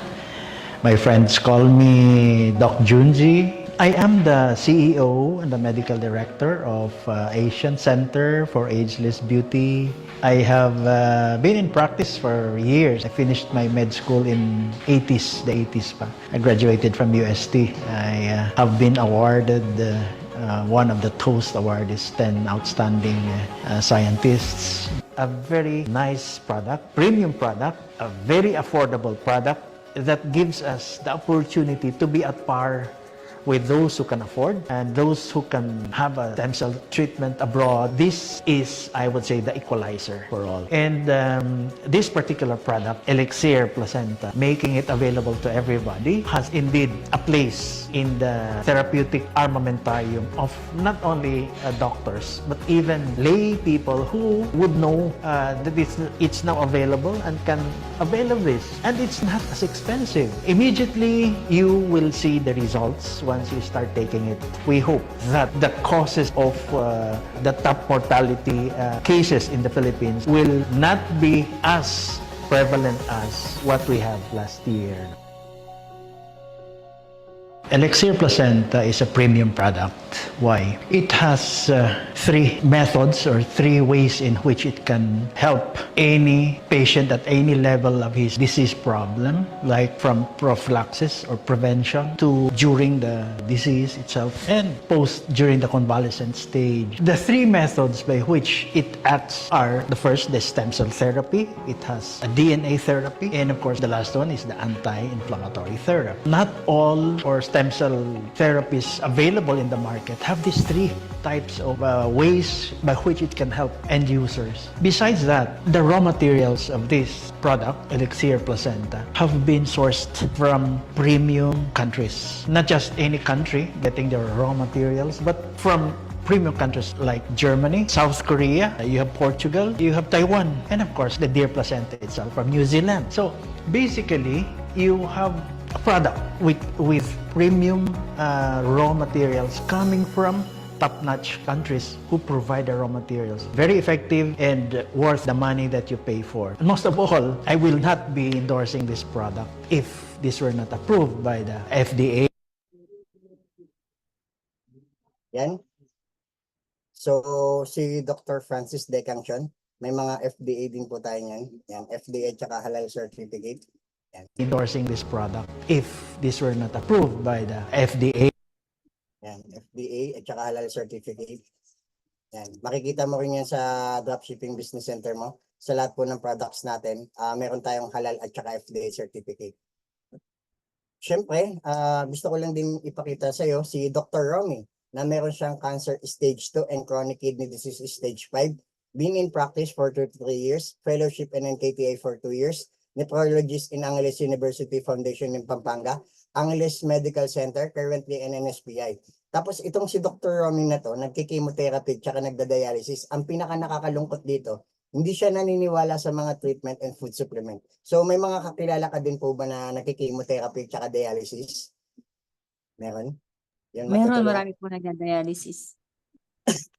My friends call me Doc Junji. I am the CEO and the Medical Director of Asian Center for Ageless Beauty. I have been in practice for years. I finished my med school in the 80s pa. I graduated from UST. I have been awarded one of the Toast Awardees, 10 outstanding scientists. A very nice product, premium product, a very affordable product that gives us the opportunity to be at par with those who can afford and those who can have a stem cell treatment abroad. This is, I would say, the equalizer for all. And this particular product, Elixir Placenta, making it available to everybody, has indeed a place in the therapeutic armamentarium of not only doctors, but even lay people who would know that it's now available and can avail of this. And it's not as expensive. Immediately, you will see the results once you start taking it. We hope that the causes of the top mortality cases in the Philippines will not be as prevalent as what we have last year. Elixir Placenta is a premium product. Why? It has three methods or three ways in which it can help any patient at any level of his disease problem, like from prophylaxis or prevention to during the disease itself and post during the convalescent stage. The three methods by which it acts are the first, the stem cell therapy. It has a DNA therapy, and of course the last one is the anti-inflammatory therapy. Not all or stem cell therapies available in the market have these three types of ways by which it can help end users. Besides that, the raw materials of this product, Elixir Placenta, have been sourced from premium countries. Not just any country getting their raw materials, but from premium countries like Germany, South Korea, you have Portugal, you have Taiwan, and of course the deer placenta itself from New Zealand. So basically, you have a product with premium raw materials coming from top-notch countries who provide the raw materials. Very effective and worth the money that you pay for. And most of all, I will not be endorsing this product if this were not approved by the FDA. Yan. So, si Dr. Francis De Cangcion, may mga FDA din po tayo yan. Yan, FDA tsaka halal certificate. Yan. Endorsing this product if this were not approved by the FDA. Yan, FDA at saka halal certificate. Yan, makikita mo rin yan sa dropshipping business center mo. Sa lahat po ng products natin, meron tayong halal at saka FDA certificate. Siyempre, gusto ko lang din ipakita sa iyo si Dr. Romy na meron siyang cancer stage 2 and chronic kidney disease stage 5. Been in practice for 2 to 3 years, fellowship in NKTA for 2 years, nephrologist in Angeles University Foundation in Pampanga, Angeles Medical Center, currently in NSPI. Tapos itong si Dr. Romy na to, nagki-chemotherapy tsaka nagda-dialysis. Ang pinaka nakakalungkot dito, hindi siya naniniwala sa mga treatment and food supplement. So may mga kakilala ka din po ba na nagki-chemotherapy tsaka dialysis? Meron? Yan, Meron, marami po nagda-dialysis.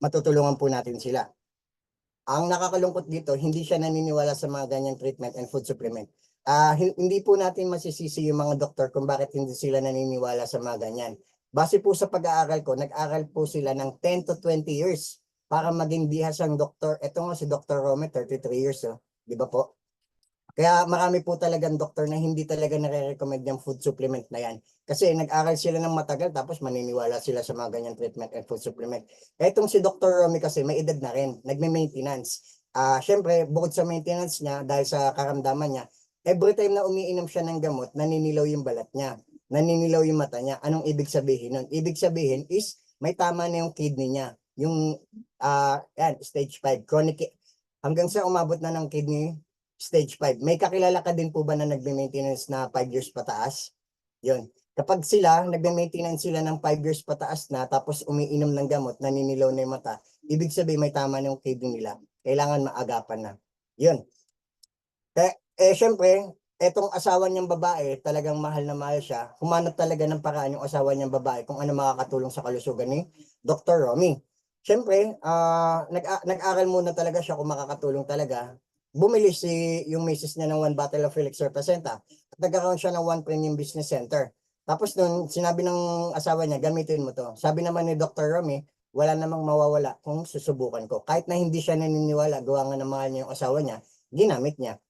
matutulungan po natin sila. Ang nakakalungkot dito, hindi siya naniniwala sa mga ganyan treatment and food supplement. Hindi po natin masisisi yung mga doktor kung bakit hindi sila naniniwala sa mga ganyan. Base po sa pag-aaral ko, nag-aral po sila ng 10 to 20 years para maging bihasang doktor. Ito nga si Dr. Rome, 33 years, di ba po? Kaya marami po talagang doktor na hindi talaga nare-recommend yung food supplement na yan. Kasi nag-aral sila ng matagal tapos maniniwala sila sa mga ganyan treatment and food supplement. Etong si Dr. Romy kasi may edad na rin, nagme-maintenance. Siyempre, bukod sa maintenance niya, dahil sa karamdaman niya, every time na umiinom siya ng gamot, naninilaw yung balat niya, naninilaw yung mata niya. Anong ibig sabihin nun? Ibig sabihin is may tama na yung kidney niya. Yung stage 5, chronic, hanggang sa umabot na ng kidney stage 5. May kakilala ka din po ba na nagme-maintenance na 5 years pataas? Yun. Kapag sila, nagme-maintenance sila ng 5 years pataas na, tapos umiinom ng gamot, naninilaw na yung mata, ibig sabihin may tama na yung kidney nila. Kailangan maagapan na. Yun. Syempre, etong asawa niyang babae, talagang mahal na mahal siya. Humanap talaga ng paraan yung asawa niyang babae kung ano makakatulong sa kalusugan ni Dr. Romy. Syempre, nag-aral muna talaga siya kung makakatulong talaga. Bumili yung misis niya ng 1 bottle of Elixir Placenta at nagkaroon siya ng 1 premium business center. Tapos nun, sinabi ng asawa niya, gamitin mo to. Sabi naman ni Dr. Romy, wala namang mawawala kung susubukan ko. Kahit na hindi siya naniniwala, gawa nga ng mahal niya yung asawa niya, ginamit niya.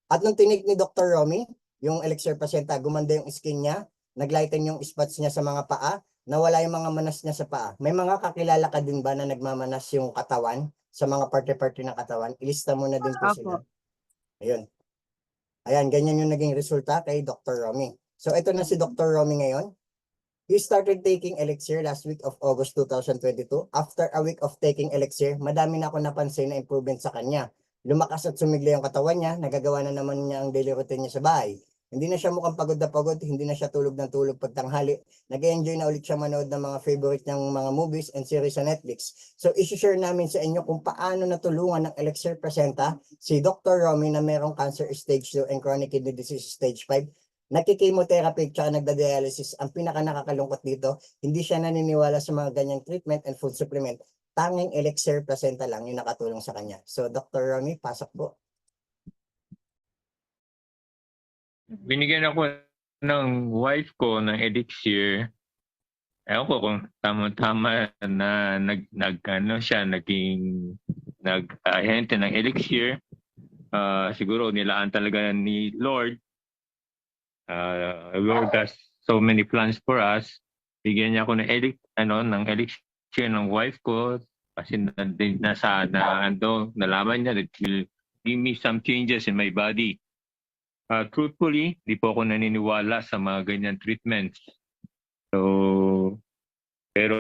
At nung tinik ni Dr. Romy, yung Elixir Placenta, gumanda yung skin niya, naglighten yung spots niya sa mga paa, nawala yung mga manas niya sa paa. May mga kakilala ka din ba na nagmamanas yung katawan? Sa mga parte-parte ng katawan, ilista mo na din po sila. Ayun. Ayan, ganyan yung naging resulta kay Dr. Romy. So ito na si Dr. Romy ngayon. He started taking Elixir last week of August 2022. After a week of taking Elixir, madami na ako napansin na improvement sa kanya. Lumakas at sumigla yung katawan niya, nagagawa na naman niya ang daily routine niya sa bahay. Hindi na siya mukhang pagod na pagod, hindi na siya tulog ng tulog pagtanghali. Nag-enjoy na ulit siya manood ng mga favorite niyang mga movies and series sa Netflix. So, isi-share namin sa inyo kung paano natulungan ng Elixir Placenta si Dr. Romy na merong cancer stage 2 and chronic kidney disease stage 5. Nagki-chemotherapy at nagda-dialysis. Ang pinaka-nakakalungkot dito, hindi siya naniniwala sa mga ganyang treatment and food supplement. Tanging Elixir Placenta lang yung nakatulong sa kanya. So, Dr. Romy, pasok po. Binigyan ako ng wife ko ng elixir. Ewan ko kung tama-tama na nag-ahente ng elixir. Siguro nilaan talaga ni Lord. Lord has so many plans for us. Bigyan niya ako ng elixir ng wife ko. Kasi nalaman niya that it will give me some changes in my body. Truthfully, di po ako naniniwala sa mga ganyan treatments. So, pero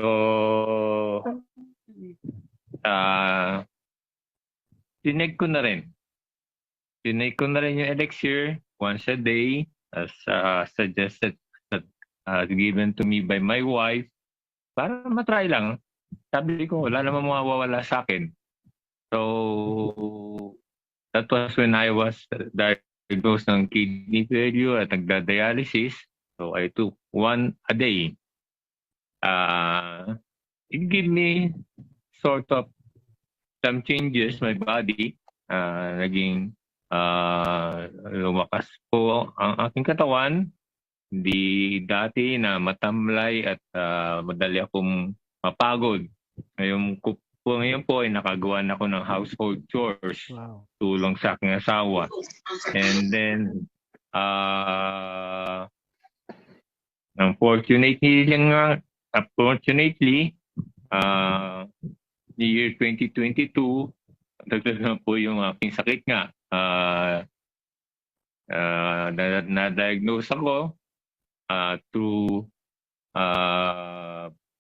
tinake ko na rin. Tinake ko na rin yung elixir once a day as suggested, given to me by my wife para matry lang. Sabi ko, wala namang mawawala sa akin. So, that was when I was diagnosed ng kidney failure at nagda-dialysis. So, I took 1 a day. It gave me sort of some changes my body. Naging lumakas po ang aking katawan. Hindi dati na matamlay at madali akong mapagod. Ngayon po ay nakagawa na ako ng household chores. Wow. Tulong sa aking asawa. And then, unfortunately, the year 2022, dagdag na po yung aking sakit nga. Na-diagnose ako through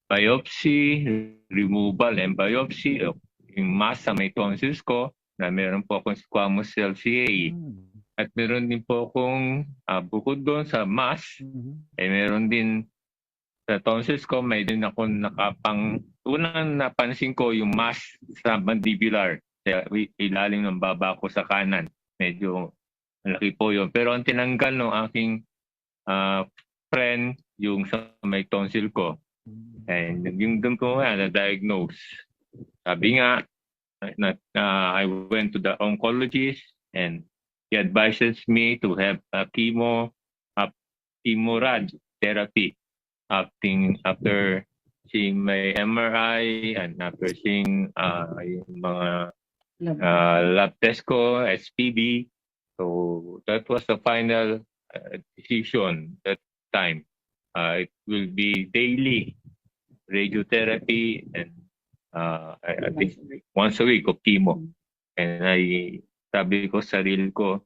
biopsy, removal and biopsy, yung mass sa may tonsils ko, na meron po akong squamous cell CA. At meron din po akong bukod doon sa mass, meron din sa tonsils ko, may din ako unang napansin ko yung mass sa mandibular, sa ilalim ng baba ko sa kanan. Medyo malaki po yun. Pero ang tinanggal ng aking friend, yung sa may tonsil ko. And yung doon ko nga na-diagnose. Sabi nga, I went to the oncologist and he advises me to have chemorad therapy after seeing my MRI and after seeing yung mga lab test ko, SPB. So that was the final decision that time. It will be daily radiotherapy and at least once a week of chemo. And sabi ko sa sarili ko,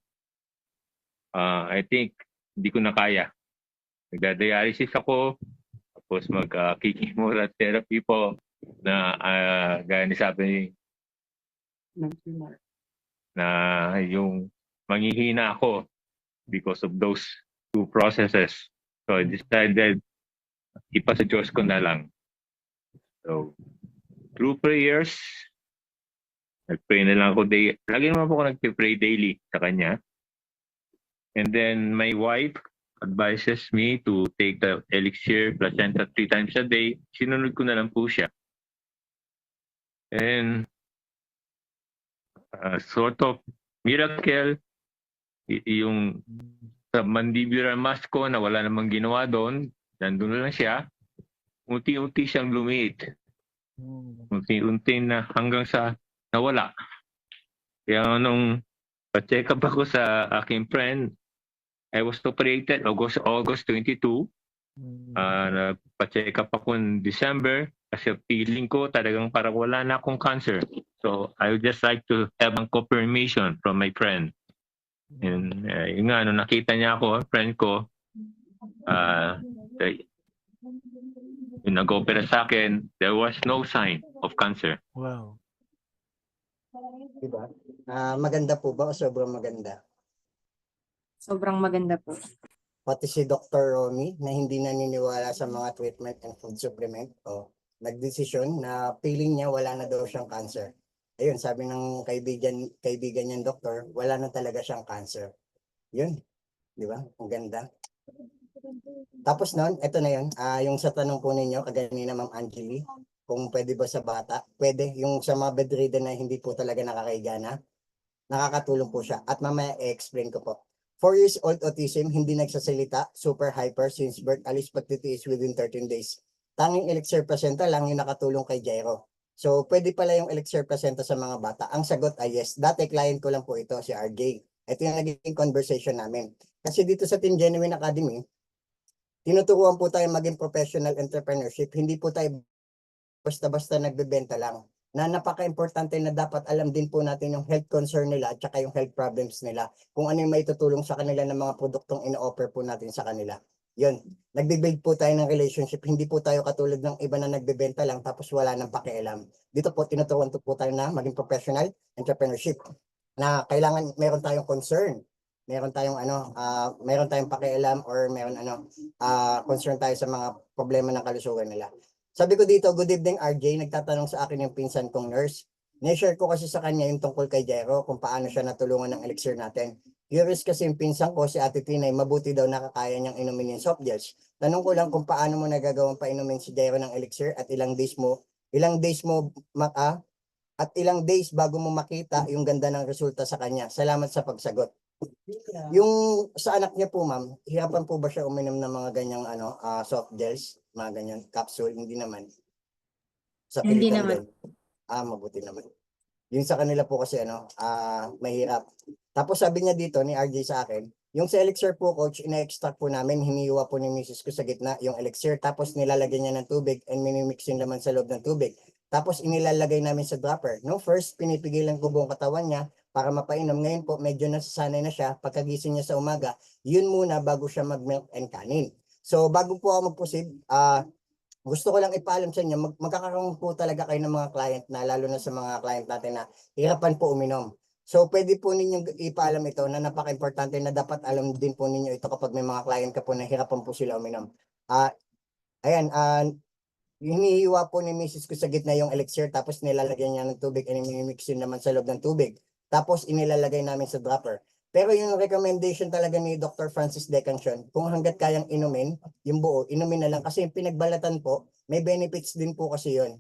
I think hindi ko na kaya. Nagda-dialysis ako, tapos mag-chemotherapy po na gaya ni sabi na yung manghihina ako because of those two processes. So I decided, ipasa Diyos ko na lang. So, through prayers, nag-pray na lang ako daily. Lagi naman po ako nag-pray daily sa Kanya. And then my wife advises me to take the elixir placenta 3 times a day. Sinunod ko na lang po siya. And sort of miracle, yung sa mandibular mass ko na wala namang ginawa doon, nandun lang siya, unti-unti siyang lumiit. Unti-unti na hanggang sa nawala. Kaya nung pa-check up ako sa aking friend, I was operated August 22. Pa-check up ako in December kasi feeling ko talagang parang wala na akong cancer. So I would just like to have a confirmation from my friend. And yung nga, nung nakita niya ako, friend ko, yung nag-opera sa akin, there was no sign of cancer. Wow. Diba? Maganda po ba o sobrang maganda? Sobrang maganda po. Pati si Dr. Romy na hindi naniniwala sa mga treatment and food supplement nagdesisyon na feeling niya wala na daw siyang cancer. Ayun, sabi ng kaibigan niyang doktor, wala na talaga siyang cancer. Yun, di ba? Ang ganda. Tapos noon, ito na yun, yung sa tanong po ninyo, kaganina Ma'am Angeli, kung pwede ba sa bata, pwede. Yung sa mga bedridden na hindi po talaga nakakahiga na, nakakatulong po siya. At mamaya i-explain ko po. 4 years old autism, hindi nagsasalita, super hyper since birth, alis pagtitiis within 13 days. Tanging elixir placenta lang yung nakatulong kay Jairo. So, pwede pala yung elixir placenta sa mga bata. Ang sagot ay yes. Dati client ko lang po ito, si RJ. Ito yung naging conversation namin. Kasi dito sa Team Genuine Academy, tinuturuan po tayo maging professional entrepreneurship. Hindi po tayo basta-basta nagbebenta lang. Na napaka-importante na dapat alam din po natin yung health concern nila at saka yung health problems nila. Kung ano yung maitutulong sa kanila ng mga produktong ino-offer po natin sa kanila. Yun, nagbe-build po tayo ng relationship. Hindi po tayo katulad ng iba na nagbebenta lang tapos wala nang pakialam. Dito po, tinuturuan po tayo na maging professional entrepreneurship. Na kailangan meron tayong concern. Meron tayong meron tayong pakialam or meron concern tayo sa mga problema ng kalusugan nila. Sabi ko dito, good evening RJ, nagtatanong sa akin yung pinsan kong nurse. Ne-share ko kasi sa kanya yung tungkol kay Jairo kung paano siya natulungan ng elixir natin. Curious kasi yung pinsan ko, si Ate Tinay, mabuti daw nakakaya niyang inumin yung soft gels. Tanong ko lang kung paano mo nagagawang painumin si Jairo ng elixir at ilang days bago mo makita yung ganda ng resulta sa kanya. Salamat sa pagsagot. Yung sa anak niya po ma'am, hirapan po ba siya uminom ng mga ganyang soft gels, mga ganyan capsule? Hindi naman. Sa Hindi pilitan naman. din. Mabuti naman. Yung sa kanila po kasi mahirap. Tapos sabi niya dito ni RJ sa akin, yung sa elixir po coach, ina-extract po namin, hinihiwa po ni Mrs. ko sa gitna yung elixir, tapos nilalagyan niya ng tubig and minimix yung laman sa loob ng tubig. Tapos inilalagay namin sa dropper. No, first pinipigilan ko buong katawan niya para mapainom. Ngayon po medyo nasasanay na siya. Pagkagising niya sa umaga, yun muna bago siya mag-milk and kanin. So bago po ako mag-proceed, gusto ko lang ipaalam sa inyo, magkakaroon po talaga kayo ng mga client na, lalo na sa mga client natin na hirapan po uminom. So pwede po ninyong ipaalam ito na napaka-importante na dapat alam din po ninyo ito kapag may mga client ka po na hirapan po sila uminom. Hinihiwa po ni Mrs. ko sa gitna yung elixir, tapos nilalagyan niya ng tubig and mix yun naman sa loob ng tubig. Tapos inilalagay namin sa dropper. Pero yung recommendation talaga ni Dr. Francis Decancion, kung hanggat kayang inumin, yung buo, inumin na lang. Kasi yung pinagbalatan po, may benefits din po kasi yun.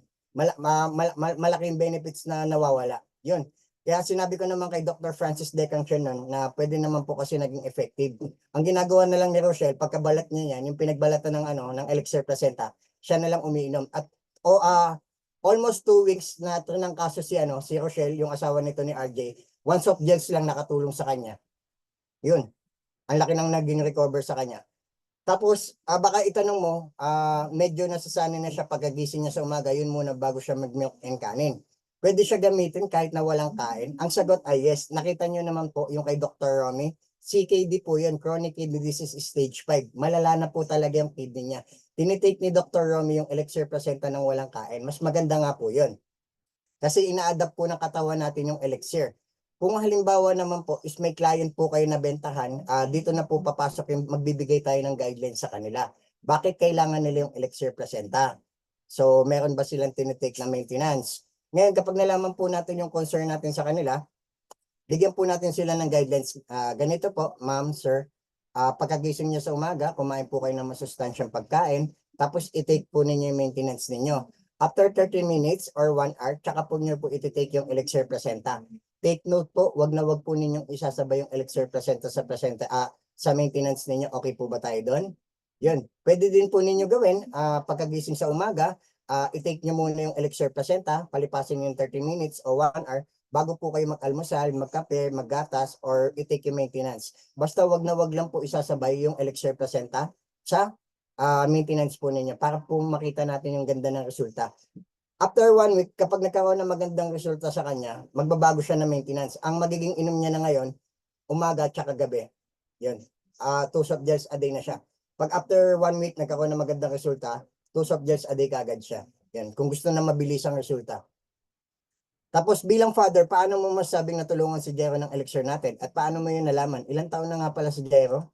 Malaking benefits na nawawala. Yun. Kaya sinabi ko naman kay Dr. Francis Decancion nun, na pwede naman po kasi naging effective. Ang ginagawa na lang ni Rochelle, pagkabalat niya yan, yung pinagbalatan ng elixir placenta, siya na lang umiinom. At almost 2 weeks na ng kaso si Rochelle, yung asawa nito ni RJ, one soft gels lang nakatulong sa kanya. Yun. Ang laki nang naging recover sa kanya. Tapos, baka itanong mo, medyo nasasanay na siya pagkagising niya sa umaga, yun muna bago siya mag-milk and kanin. Pwede siya gamitin kahit na walang kain? Ang sagot ay yes. Nakita nyo naman po yung kay Dr. Romy. CKD po yun, chronic kidney disease stage 5. Malala na po talaga yung kidney niya. Tinitake ni Dr. Romy yung elixir placenta ng walang kain. Mas maganda nga po yun. Kasi ina-adapt po ng katawan natin yung elixir. Kung halimbawa naman po is may client po kayo na bentahan, dito na po papasok yung magbibigay tayo ng guidelines sa kanila. Bakit kailangan nila yung elixir placenta? So, meron ba silang tinitake na maintenance? Ngayon, kapag nalaman po natin yung concern natin sa kanila, bigyan po natin sila ng guidelines. Ganito po, ma'am, sir, pagkagising niyo sa umaga, kumain po kayo ng masustansyang pagkain, tapos i-take po ninyo yung maintenance ninyo. After 30 minutes or 1 hour, tsaka po niyo po iti-take yung elixir placenta. Take note po, wag na wag po ninyong isasabay yung elixir placenta sa maintenance ninyo. Okay po ba tayo doon? Yun. Pwede din po ninyo gawin, pagkagising sa umaga, i-take nyo muna yung elixir placenta, palipasin yung 30 minutes o 1 hour, bago po kayo mag-almusal, magkape, maggatas, or i-take yung maintenance. Basta wag na wag lang po isasabay yung elixir placenta sa maintenance po ninyo para po makita natin yung ganda ng resulta. After 1 week, kapag nagkaroon ng magandang resulta sa kanya, magbabago siya ng maintenance. Ang magiging inom niya na ngayon, umaga at saka gabi. Yun. 2 soft gels a day na siya. Pag after 1 week, nagkaroon ng magandang resulta, 2 soft gels a day kagad siya. Yan. Kung gusto na mabilis ang resulta. Tapos bilang father, paano mo masabing natulungan si Jairo ng elixir natin? At paano mo yun nalaman? Ilang taon na nga pala si Jairo?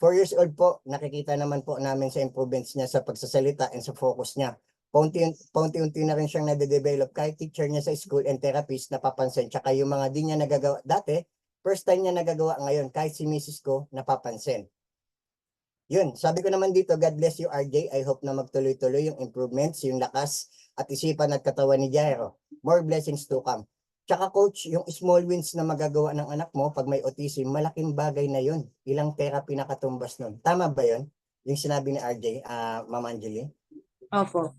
4 years old po. Nakikita naman po namin sa improvements niya sa pagsasalita and sa focus niya. Paunti-unti na rin siyang nade-develop kahit teacher niya sa school and therapist napapansin. Tsaka yung mga di niya nagagawa dati, first time niya nagagawa ngayon kahit si Mrs. ko napapansin. Yun, sabi ko naman dito, God bless you RJ. I hope na magtuloy-tuloy yung improvements, yung lakas at isipan at katawan ni Jairo. More blessings to come. Tsaka coach, yung small wins na magagawa ng anak mo pag may autism, malaking bagay na yun. Ilang therapy na katumbas nun. Tama ba yun? Yung sinabi ni RJ, Ma'am Angeli? Opo.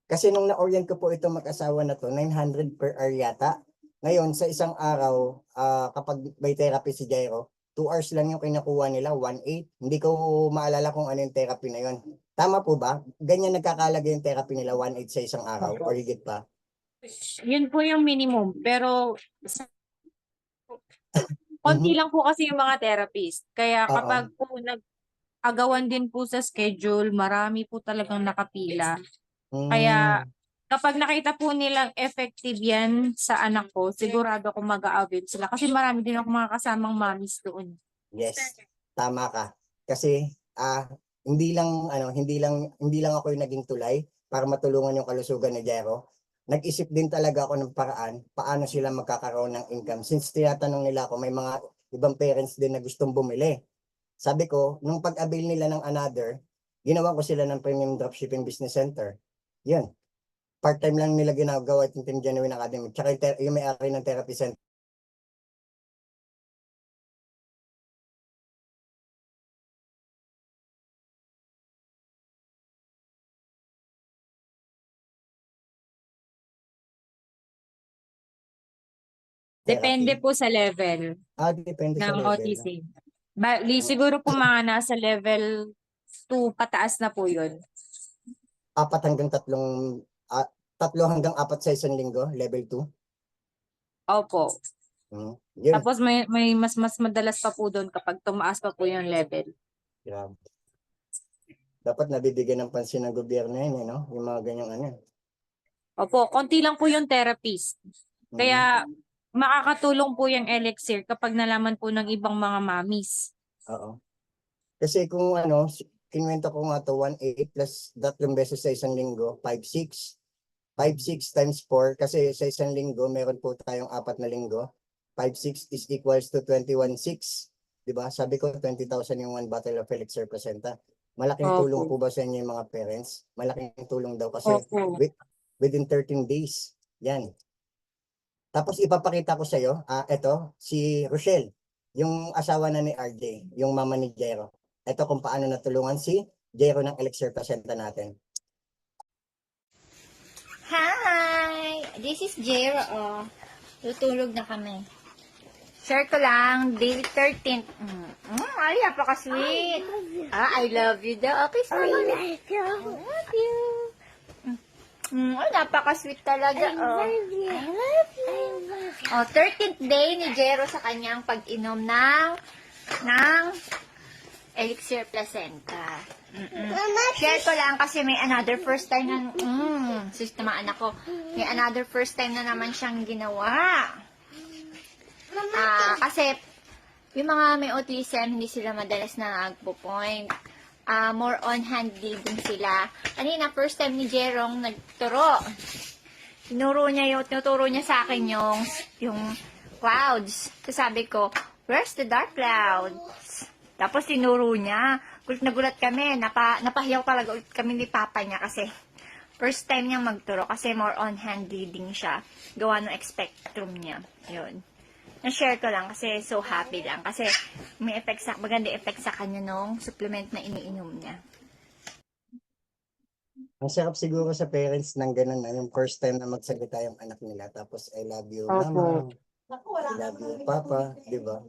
Kasi nung na-orient ko po ito mag-asawa na to, 900 per hour yata. Ngayon, sa isang araw, kapag may therapy si Jairo, 2 hours lang yung kinakuha nila, 1.8. Hindi ko maalala kung ano yung therapy na yun. Tama po ba? Ganyan nagkakalaga yung therapy nila, 1.8 sa isang araw, or higit pa? Yun po yung minimum. Pero konti lang po kasi yung mga therapist. Kaya Oo. kapag po nag-agawan din po sa schedule, marami po talagang nakapila. Kaya kapag nakita po nilang effective yan sa anak ko, sigurado ko mag-a-avail sila. Kasi marami din ako mga kasamang mommies doon. Yes, tama ka. Kasi hindi lang ako yung naging tulay para matulungan yung kalusugan ni Jairo. Nag-isip din talaga ako ng paraan paano sila magkakaroon ng income. Since tinatanong nila ako, may mga ibang parents din na gustong bumili. Sabi ko, nung pag-avail nila ng another, ginawa ko sila ng Premium Dropshipping Business Center. Yun. Part-time lang nila ginagawa yung Team Genuine Academy. Tsaka yung may-ari ng therapy center. Depende po sa level Depende sa ng level. autism. Siguro po mga nasa level 2 pataas na po yun. 4 hanggang 3, 3 hanggang 4 sa isang linggo, level 2. Opo. Yun. Tapos may mas madalas pa po doon kapag tumaas pa po yung level. Grabe. Dapat nabibigyan ng pansin ng gobyerno yun, no? Yung mga ganyang ano. Opo, konti lang po yung therapist. Kaya makakatulong po yung Elixir kapag nalaman po ng ibang mga mommies. Oo. Kasi kung kinuwento ko nga to, 1.8 plus 3 beses sa isang linggo, 5.6. 5.6 times 4, kasi sa isang linggo, meron po tayong 4 na linggo. 5.6 is equals to 21.6. Diba? Sabi ko, 20,000 yung 1 bottle of Elixir Placenta. Malaking tulong po ba sa inyo yung mga parents? Malaking tulong daw kasi within 13 days. Yan. Tapos ipapakita ko sa iyo, ito, si Rochelle, yung asawa na ni RJ, yung mama ni Jairo. Ito kung paano natulungan si Jairo ng Elixir Placenta natin. Hi! This is Jairo. Tutulog na kami. Share ko lang, day 13th. Ay, napaka-sweet. I love you daw. Okay, sweet. I love you. Napaka-sweet talaga. I love you. 13th day ni Jero sa kanyang pag-inom ng Elixir Placenta. Share ko lang kasi may another first time na, sus naman anak ko, may another first time na naman siyang ginawa. Kasi, yung mga may autism, hindi sila madalas na nagpo-point. More on hand leading sila. Kanina, first time ni Jerong nagturo. Tinuturo niya sa akin yung clouds. So sabi ko, where's the dark clouds? Tapos tinuro niya. Gulat na gulat kami. Napahiyaw talaga ulit kami ni Papa niya kasi first time niyang magturo kasi more on hand leading siya. Gawa ng spectrum niya. Yun. Na-share ko lang kasi so happy lang. Kasi may effect maganda effect sa kanya nung supplement na iniinom niya. Ang sarap siguro sa parents ng ganun na yung first time na magsalita yung anak nila. Tapos, I love you, mama. I love you, papa. Diba?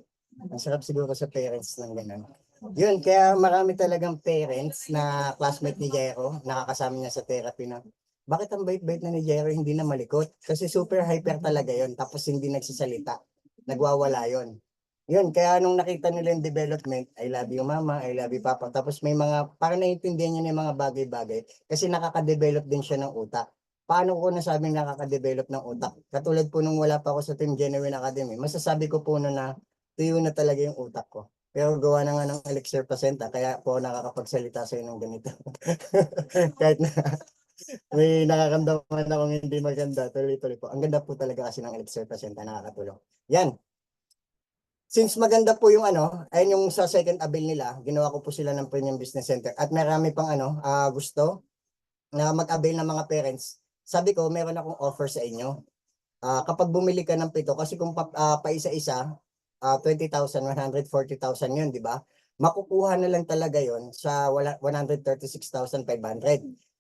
Ang sarap siguro sa parents ng ganun. Yun, kaya marami talagang parents na classmate ni Jairo, nakakasama niya sa therapy na, bakit ang bait-bait na ni Jairo hindi na malikot? Kasi super hyper talaga yon, tapos hindi nagsisalita. Nagwawala yon. Yun, kaya nung nakita nila yung development, I love you mama, I love you papa. Tapos may mga, parang naiintindihan niya yung mga bagay-bagay. Kasi nakaka-develop din siya ng utak. Paano ko nasabing nakaka-develop ng utak? Katulad po nung wala pa ako sa Team Genuine Academy, masasabi ko po na tuyo na talaga yung utak ko. Pero gawa na nga ng Elixir Placenta, kaya po nakakapagsalita sa ng ganito. Kahit na may nakakamdaman akong hindi maganda, tuloy-tuloy po. Ang ganda po talaga kasi ng Elixir Placenta, nakakatulong. Yan. Since maganda po yung ayun yung sa second avail nila, ginawa ko po sila ng Premium Business Center. At marami pang gusto na mag-avail ng mga parents. Sabi ko, meron akong offer sa inyo. Kapag bumili ka ng 7, kasi kung paisa-isa, 20,000, 140,000 yun, di ba? Makukuha na lang talaga yon sa 136,500.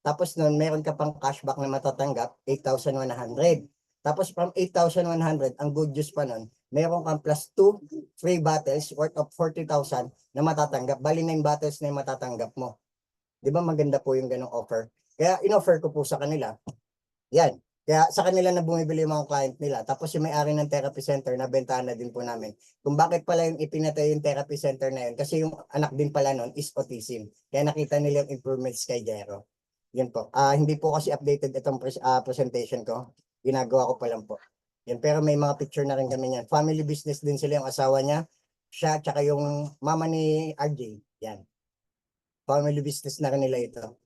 Tapos nun, meron ka pang cashback na matatanggap, 8,100. Tapos from 8,100, ang good news pa nun, meron kang plus 2 free bottles worth of 40,000 na matatanggap. Bali 9 bottles na yung matatanggap mo. Di ba maganda po yung ganong offer? Kaya in-offer ko po sa kanila. Yan. Kaya sa kanila na bumibili yung mga client nila. Tapos yung may-ari ng therapy center, nabentahan na din po namin. Kung bakit pala yung ipinatay yung therapy center na yun, kasi yung anak din pala nun is autism. Kaya nakita nila yung improvements kay Jero. Yan po. Hindi po kasi updated itong presentation ko. Ginagawa ko pa lang po. Yan. Pero may mga picture na rin kami niyan. Family business din sila, yung asawa niya. Siya, tsaka yung mama ni RJ. Yan. Family business na rin nila ito.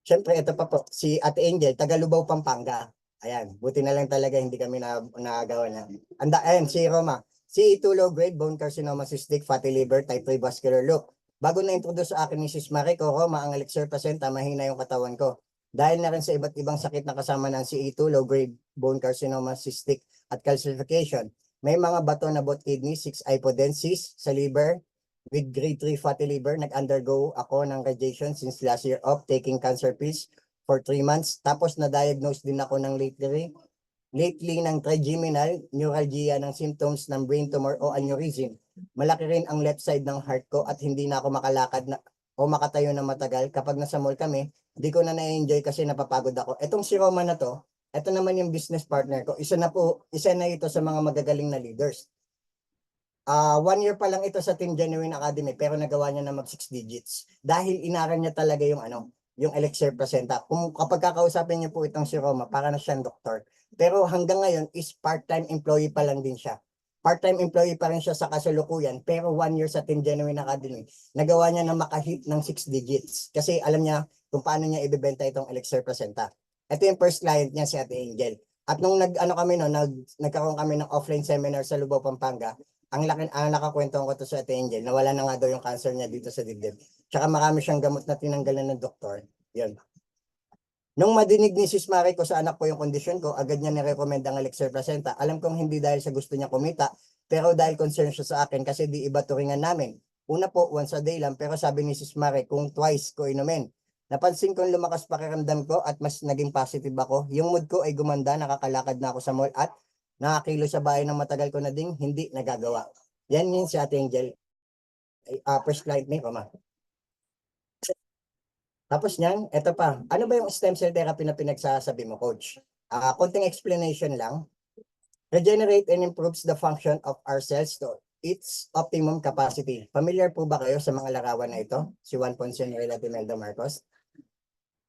Siyempre, ito pa po, si Ate Angel, taga Lubao, Pampanga. Ayan, buti na lang talaga hindi kami nagawa na. Ayan, si Roma. C2 low grade bone carcinoma cystic fatty liver type 3 vascular loop. Bago na-introduce sa akin ni Sis Mariko, Roma, ang elixir placenta, mahina yung katawan ko. Dahil na rin sa iba't ibang sakit na kasama ng CE2 low grade bone carcinoma cystic at calcification. May mga bato na both kidney, 6 hypodensis sa liver, with grade 3 fatty liver. Nag-undergo ako ng radiation since last year of taking cancer pills for 3 months. Tapos na-diagnose din ako ng lately ng trigeminal neuralgia ng symptoms ng brain tumor o aneurysm. Malaki rin ang left side ng heart ko at hindi na ako makalakad o makatayo na matagal. Kapag nasa mall kami, hindi ko na na-enjoy kasi napapagod ako. Etong si Roma na to, ito naman yung business partner ko. Isa na ito sa mga magagaling na leaders. 1 year pa lang ito sa Team Genuine Academy pero nagawa niya na mag 6 digits dahil inaral niya talaga yung yung elixir placenta. Kung kapag kakausapin niyo po itong si Roma, para na siyang doktor. Pero hanggang ngayon is part-time employee pa lang din siya. Part-time employee pa rin siya sa kasalukuyan pero 1 year sa Team Genuine Academy, nagawa niya na makahit ng 6 digits kasi alam niya kung paano niya ibebenta itong elixir placenta. Ito yung first client niya, si Ate Angel. At nung nagkaroon kami ng offline seminar sa Lubao, Pampanga, ang nakakwento ko to sa Ate Angel, nawala na nga daw yung cancer niya dito sa dibdib. Tsaka marami siyang gamot na tinanggalan ng doktor. Yun. Nung madinig ni Sis Mari ko sa anak ko yung kondisyon ko, agad niya nirecommend ang elixir placenta. Alam kong hindi dahil sa gusto niya kumita, pero dahil concern siya sa akin kasi di iba turingan namin. Una po, once a day lang, pero sabi ni Sis Mari, kung twice ko inumin. Napansin kong lumakas pakiramdam ko at mas naging positive ako. Yung mood ko ay gumanda, nakakalakad na ako sa mall at nakakilo sa bahay ng matagal ko na ding hindi nagagawa. Yan yun si Ate Angel. First client ni Roma. Tapos niyan, eto pa. Ano ba yung stem cell therapy na pinagsasabi mo, Coach? Konting explanation lang. Regenerate and improves the function of our cells to its optimum capacity. Familiar po ba kayo sa mga larawan na ito? Si Juan Ponce Enrile at Imelda Marcos?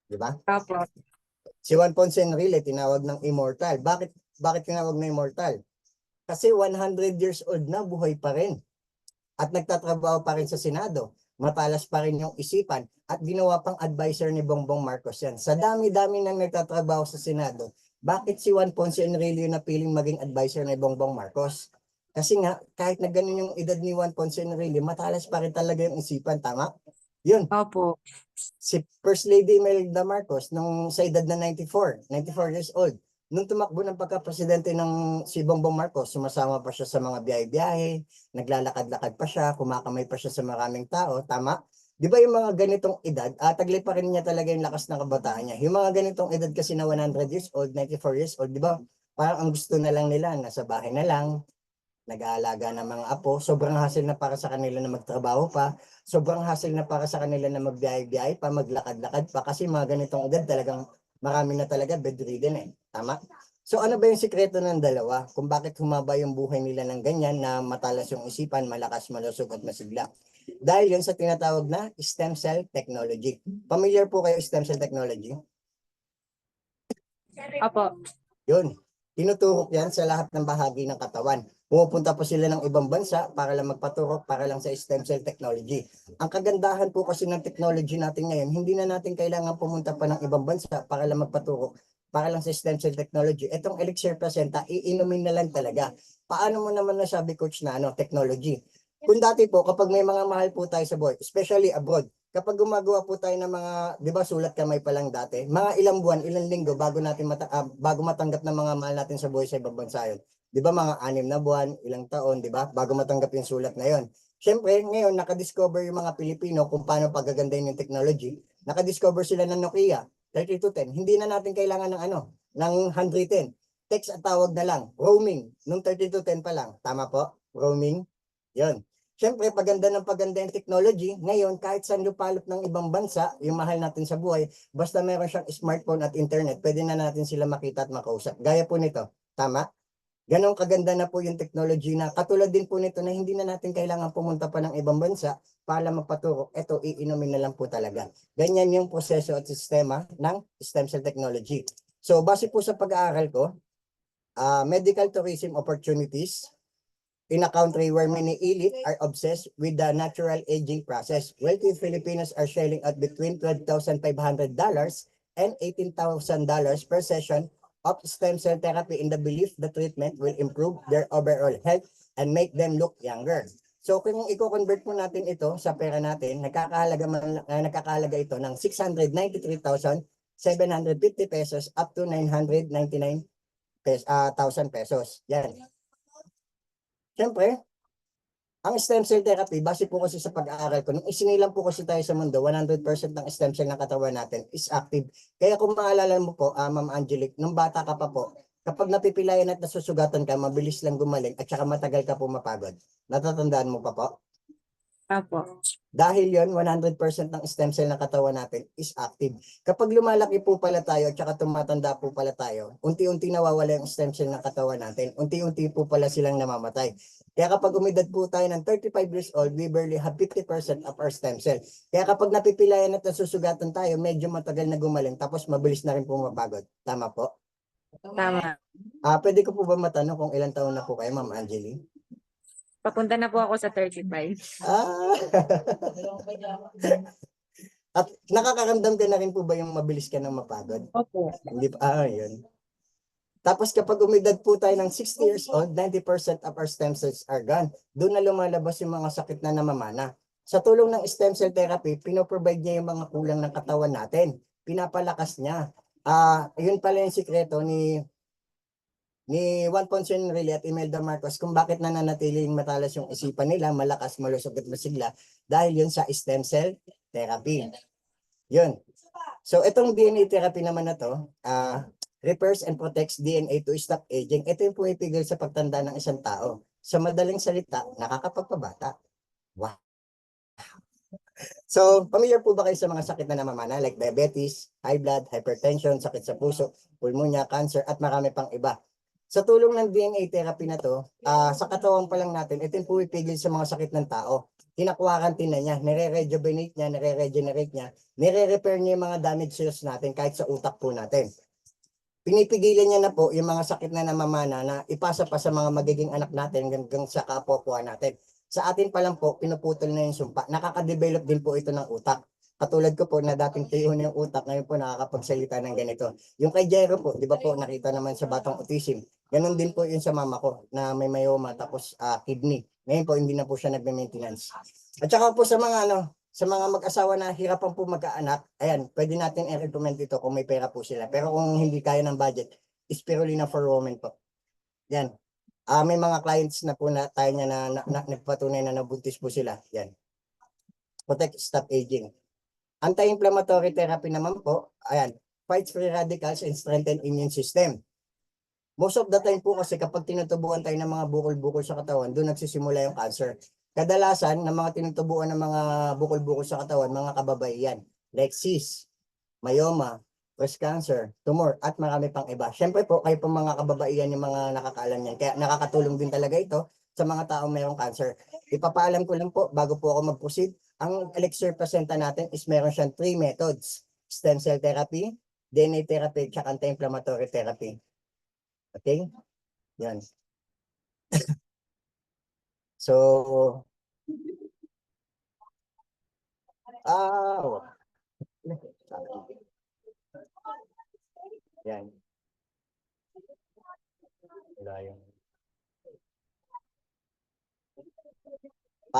Di ba? Opo. Si Juan Ponce Enrile tinawag ng immortal. Bakit tinawag na immortal? Kasi 100 years old na, buhay pa rin. At nagtatrabaho pa rin sa Senado. Matalas pa rin yung isipan. At ginawa pang advisor ni Bongbong Marcos yan. Sa dami-dami nang nagtatrabaho sa Senado, bakit si Juan Ponce Enrile yung napiling maging advisor ni Bongbong Marcos? Kasi nga, kahit na ganun yung edad ni Juan Ponce Enrile, matalas pa rin talaga yung isipan. Tama? Yun. Opo. Si First Lady Imelda Marcos, nung sa edad na 94 years old, nung tumakbo ng pagka-presidente ng si Bongbong Marcos, sumasama pa siya sa mga biyahe-biyahe, naglalakad-lakad pa siya, kumakamay pa siya sa maraming tao, tama? Di ba yung mga ganitong edad, taglay pa rin niya talaga yung lakas ng kabataan niya. Yung mga ganitong edad kasi na 100 years old, 94 years old, di ba? Parang ang gusto na lang nila, nasa bahay na lang, nag-aalaga ng mga apo, sobrang hassle na para sa kanila na magtrabaho pa, sobrang hassle na para sa kanila na magbiyahe-biyahe pa, maglakad-lakad pa, kasi mga ganitong edad talagang marami na talaga bedridden eh. Tama? So ano ba yung sikreto ng dalawa? Kung bakit humaba yung buhay nila ng ganyan na matalas yung isipan, malakas, malusog at masigla? Dahil yun sa tinatawag na stem cell technology. Familiar po kayo stem cell technology? Opo. Yun. Tinuturok yan sa lahat ng bahagi ng katawan. Pumupunta pa sila ng ibang bansa para lang magpaturok, para lang sa stem cell technology. Ang kagandahan po kasi ng technology natin ngayon, hindi na natin kailangan pumunta pa ng ibang bansa para lang magpaturok, para lang sa stem cell technology. Itong elixir placenta, iinumin na lang talaga. Paano mo naman nasabi, Coach, na technology? Kung dati po, kapag may mga mahal po tayo sa buhay, especially abroad, kapag gumagawa po tayo ng mga, di ba sulat kamay pa lang dati, mga ilang buwan, ilang linggo bago matanggap ng mga mahal natin sa buhay sa ibang bansa yun. Di ba mga 6 na buwan, ilang taon, di ba? Bago matanggap yung sulat na yun. Siyempre, ngayon, nakadiscover yung mga Pilipino kung paano pagagandahin yung technology. Nakadiscover sila ng Nokia 3210. Hindi na natin kailangan ng ng 110. Text at tawag na lang. Roaming. Nung 3210 pa lang. Tama po? Roaming. Yun. Siyempre, paganda yung technology, ngayon, kahit saan lupalop ng ibang bansa, yung mahal natin sa buhay, basta meron siyang smartphone at internet, pwede na natin sila makita at makausap. Gaya po nito. Tama? Ganon kaganda na po yung technology na katulad din po nito na hindi na natin kailangan pumunta pa ng ibang bansa para magpaturo. Ito, iinumin na lang po talaga. Ganyan yung proseso at sistema ng stem cell technology. So, base po sa pag-aaral ko, medical tourism opportunities in a country where many elite are obsessed with the natural aging process. Wealthy Filipinos are shelling out between $12,500 and $18,000 per session of stem cell therapy in the belief the treatment will improve their overall health and make them look younger. So kung i-convert po natin ito sa pera natin, nakakahalaga ito ng 693,750 pesos up to 999,000 pesos. Yan. Siyempre, ang stem cell therapy, base po kasi sa pag-aaral ko, nung isinilang po kasi tayo sa mundo, 100% ng stem cell ng katawan natin is active. Kaya kung maalala mo po, Ma'am Angelique, nung bata ka pa po, kapag napipilayan at nasusugatan ka, mabilis lang gumaling at saka matagal ka po mapagod. Natatandaan mo pa po? Apo. Dahil yon 100% ng stem cell ng katawan natin is active. Kapag lumalaki po pala tayo at saka tumatanda po pala tayo, unti-unti nawawala yung stem cell ng katawan natin. Unti-unti po pala silang namamatay. Kaya kapag umidad po tayo ng 35 years old, we barely have 50% of our stem cell. Kaya kapag napipilayan at nasusugatan tayo, medyo matagal na gumaling tapos mabilis na rin po mapagod. Tama po? Tama. Pwede ko po ba matanong kung ilang taon na po kayo, Ma'am Angeline? Papunta na po ako sa 35. At nakakaramdam ka na rin po ba yung mabilis ka nang mapagod? Opo. Hindi pa, yun. Tapos kapag umidad po tayo ng 60 years old, 90% of our stem cells are gone. Doon na lumalabas yung mga sakit na namamana. Sa tulong ng stem cell therapy, pinoprovide niya yung mga kulang ng katawan natin. Pinapalakas niya. Yun pala yung sikreto ni Juan Ponce Enrile at Imelda Marcos kung bakit nananatiling matalas yung isipan nila, malakas, malusog at masigla dahil yun sa stem cell therapy. Yun. So itong DNA therapy naman na to, repairs and protects DNA to stop aging. Ito yung pumipigil sa pagtanda ng isang tao. Sa madaling salita, nakakapagpabata. Wow. So, familiar po ba kayo sa mga sakit na namamana like diabetes, high blood, hypertension, sakit sa puso, pulmonya, cancer, at marami pang iba? Sa tulong ng DNA therapy na to, sa katawan pa lang natin, ito yung pumipigil sa mga sakit ng tao. Kinakwarantin na niya, nire-rejuvenate niya, nire-regenerate niya, nire-repair niya yung mga damaged cells natin kahit sa utak po natin. Pinipigilan niya na po yung mga sakit na namamana na ipasa pa sa mga magiging anak natin hanggang sa kapwa natin. Sa atin pa lang po, pinuputol na yung sumpa. Nakaka-develop din po ito ng utak. Katulad ko po na dating tuyo na yung utak, ngayon po nakakapagsalita ng ganito. Yung kay Jero po, di ba po, nakita naman sa batang autism. Ganon din po yun sa mama ko na may myoma tapos kidney. Ngayon po, hindi na po siya nagme-maintenance. At saka po sa mga sa mga mag-asawa na hirapan po magkaanak, ayan, pwede natin i-recommend ito kung may pera po sila. Pero kung hindi kaya ng budget, spirulina for women po. Yan. May mga clients na po na tayo niya na nagpatunay na nabuntis po sila. Yan. Protect, stop aging. Anti-inflammatory therapy naman po, ayan, fights free radicals and strengthen immune system. Most of the time po kasi kapag tinutubuan tayo ng mga bukol-bukol sa katawan, doon nagsisimula yung cancer. Kadalasan ng mga tinutubuan ng mga bukol-bukol sa katawan, mga kababaihan, like cyst, myoma, breast cancer, tumor, at marami pang iba. Siyempre po, kayo po mga kababaihan yung mga nakakaalam yan. Kaya nakakatulong din talaga ito sa mga taong mayroong cancer. Ipapaalam ko lang po, bago po ako mag-proceed, ang elixir placenta natin is meron siyang 3 methods. Stem cell therapy, DNA therapy, at anti-inflammatory therapy. Okay? Yan. So, yan. Wala yung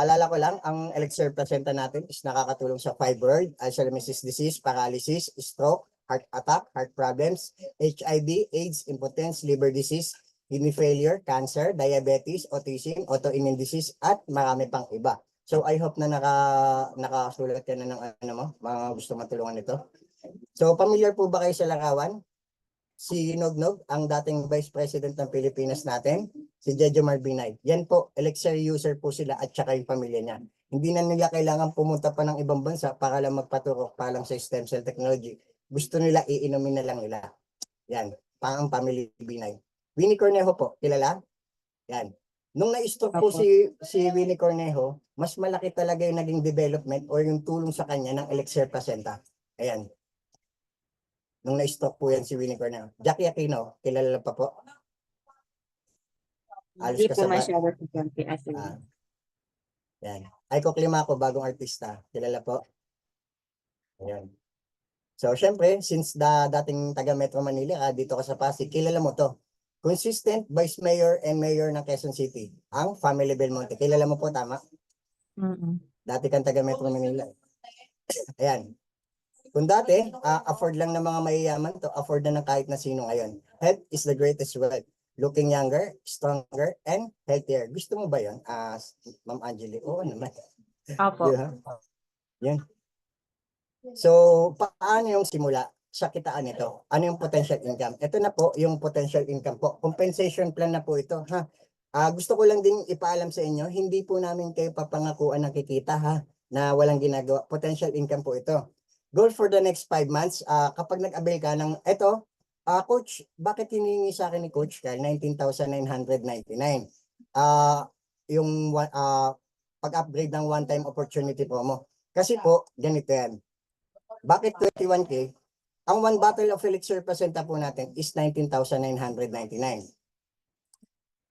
Paalala ko lang, ang elixir placenta natin is nakakatulong sa fibroid, Alzheimer's disease, paralysis, stroke, heart attack, heart problems, HIV, AIDS, impotence, liver disease, kidney failure, cancer, diabetes, autism, autoimmune disease, at marami pang iba. So I hope na nakasulat ka na ng ano mo, mga gusto matulungan nito. So familiar po ba kayo sa larawan? Si Nognog, ang dating Vice President ng Pilipinas natin, si Jejo Marbinay. Yan po, elixir user po sila at saka yung pamilya niya. Hindi na nila kailangan pumunta pa ng ibang bansa para lang magpaturok pa lang sa stem cell technology. Gusto nila, iinumin na lang nila. Yan, pang family Binay. Winnie Cornejo po, kilala? Yan. Nung na-stroke po si Winnie Cornejo, mas malaki talaga yung naging development or yung tulong sa kanya ng elixir placenta. Ayan. Nung na-stroke po yan si Winnie Cornejo. Jackie Aquino, kilala pa po? Hindi po masyado si Jackie Aquino. Yan. Aiko Climaco, bagong artista. Kilala po? Ayan. So, syempre, since dating taga Metro Manila, dito ka sa Pasig, kilala mo to. Consistent Vice Mayor and Mayor ng Quezon City, ang Family Belmonte. Kilala mo po, tama? Dati kang taga Metro Manila. Ayan. Kung dati, afford lang ng mga mayayaman to, afford na ng kahit na sino ngayon. Health is the greatest wealth. Looking younger, stronger, and healthier. Gusto mo ba yun? Ma'am Angeli? Oo naman. Opo. Yan. So, paano yung simula sa kitaan nito? Ano yung potential income? Ito na po yung potential income po. Compensation plan na po ito. Gusto ko lang din ipaalam sa inyo, hindi po namin kayo papangakuan ng kikita na walang ginagawa. Potential income po ito. Goal for the next 5 months, kapag nag-avail ka ng, eto, Coach, bakit hiningi sa akin ni Coach Kyle 19,999? Yung pag-upgrade ng one-time opportunity promo. Kasi po, ganito yan. Bakit 21K? Ang one bottle of elixir placenta po natin is 19,999.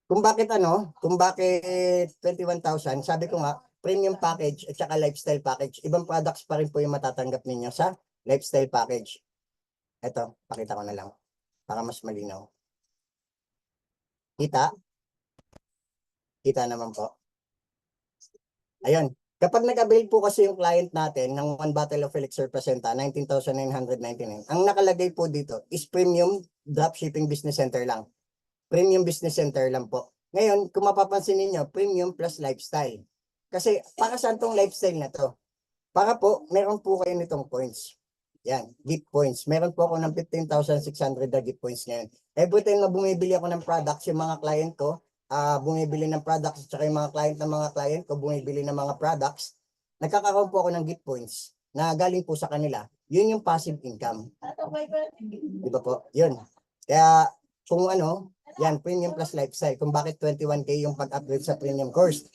Kung bakit kung bakit 21,000, sabi ko nga, premium package at saka lifestyle package. Ibang products pa rin po yung matatanggap ninyo sa lifestyle package. Ito, pakita ko na lang para mas malinaw. Kita? Kita naman po. Ayun. Kapag nag-avail po kasi yung client natin ng one bottle of elixir placenta, 19,999, ang nakalagay po dito is premium dropshipping business center lang. Premium business center lang po. Ngayon, kung mapapansin niyo, premium plus lifestyle. Kasi para saan tong lifestyle na to? Para po, meron po kayo nitong points. Yan, gift points. Meron po ako ng 15,600 na gift points ngayon. Every time na bumibili ako ng products, yung mga client ko, bumibili ng products, at saka yung mga client ng mga client ko, bumibili ng mga products, nagkakaroon po ako ng gift points na galing po sa kanila. Yun yung passive income. Di ba po? Yun. Kaya, kung yan, premium plus lifestyle. Kung bakit 21K yung pag-upgrade sa premium course.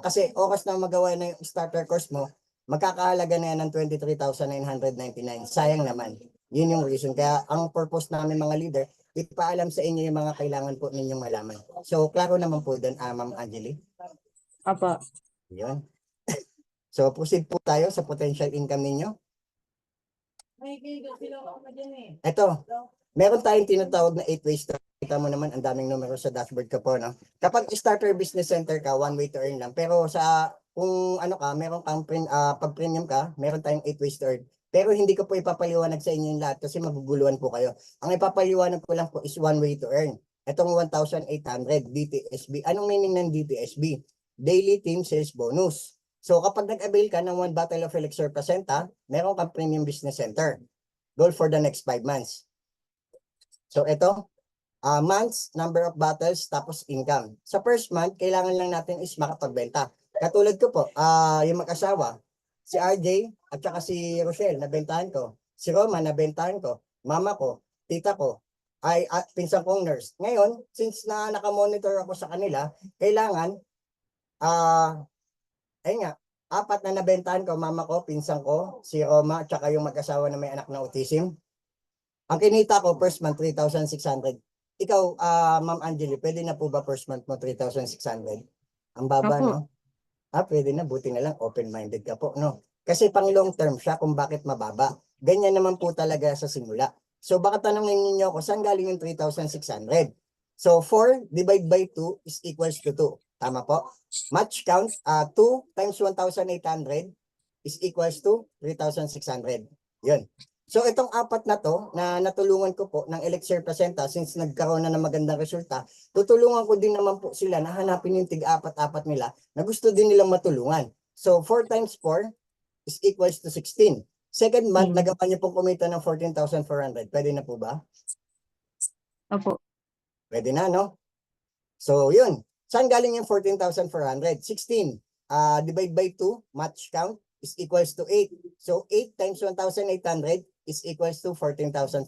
Kasi oras na magawa na yung starter course mo, magkakahalaga na yan ng 23,999. Sayang naman. Yun yung reason. Kaya ang purpose namin mga leader, ipaalam sa inyo yung mga kailangan po ninyong malaman. So, klaro naman po doon, Ma'am Angeli. Opo. Yun. So, proceed po tayo sa potential income ninyo. Ito, meron tayong tinatawag na 8 ways to. Kita mo naman, ang daming numero sa dashboard ka po, no? Kapag starter business center ka, one way to earn lang. Pero kung meron kang pag premium ka, meron tayong 8 ways to earn. Pero hindi ko po ipapaliwanag sa inyo yung lahat kasi maguguluhan po kayo. Ang ipapaliwanag ko lang po is one way to earn. Itong 1,800 DTSB. Anong meaning ng DTSB? Daily Team Sales Bonus. So kapag nag-avail ka ng one bottle of elixir placenta, meron kang premium business center. Goal for the next 5 months. So ito, months, number of bottles, tapos income. Sa first month, kailangan lang natin is makapagbenta. Katulad ko po, yung mag-asawa, si RJ at saka si Rochelle, nabentahan ko. Si Roma, nabentahan ko. Mama ko, tita ko, ay pinsang kong nurse. Ngayon, since nakamonitor ako sa kanila, kailangan, ayun nga, 4 na nabentahan ko, mama ko, pinsang ko, si Roma, at saka yung mag-asawa na may anak na autism. Ang kinita ko, first month, 3,600. Ikaw, Ma'am Angeli, pwede na po ba first month mo 3,600? Ang baba, no? Pwede na, buti na lang, open-minded ka po, no? Kasi pang long term siya kung bakit mababa. Ganyan naman po talaga sa simula. So baka tanongin niyo ako, saan galing yung 3,600? So 4 divided by 2 is equals to 2. Tama po. Match count, 2 times 1,800 is equals to 3,600. Yun. So itong apat na to na natulungan ko po ng Elixir Placenta since nagkaroon na ng magandang resulta, tutulungan ko din naman po sila na hanapin yung tig-apat-apat nila na gusto din nilang matulungan. So 4 times 4 is equals to 16. Second month, nagawa niyo pong kumita ng 14,400. Pwede na po ba? Opo. Pwede na, no? So yun. Saan galing yung 14,400? 16. Divide by 2, match count is equals to 8. So 8 times 1,800 is equals to 14,400.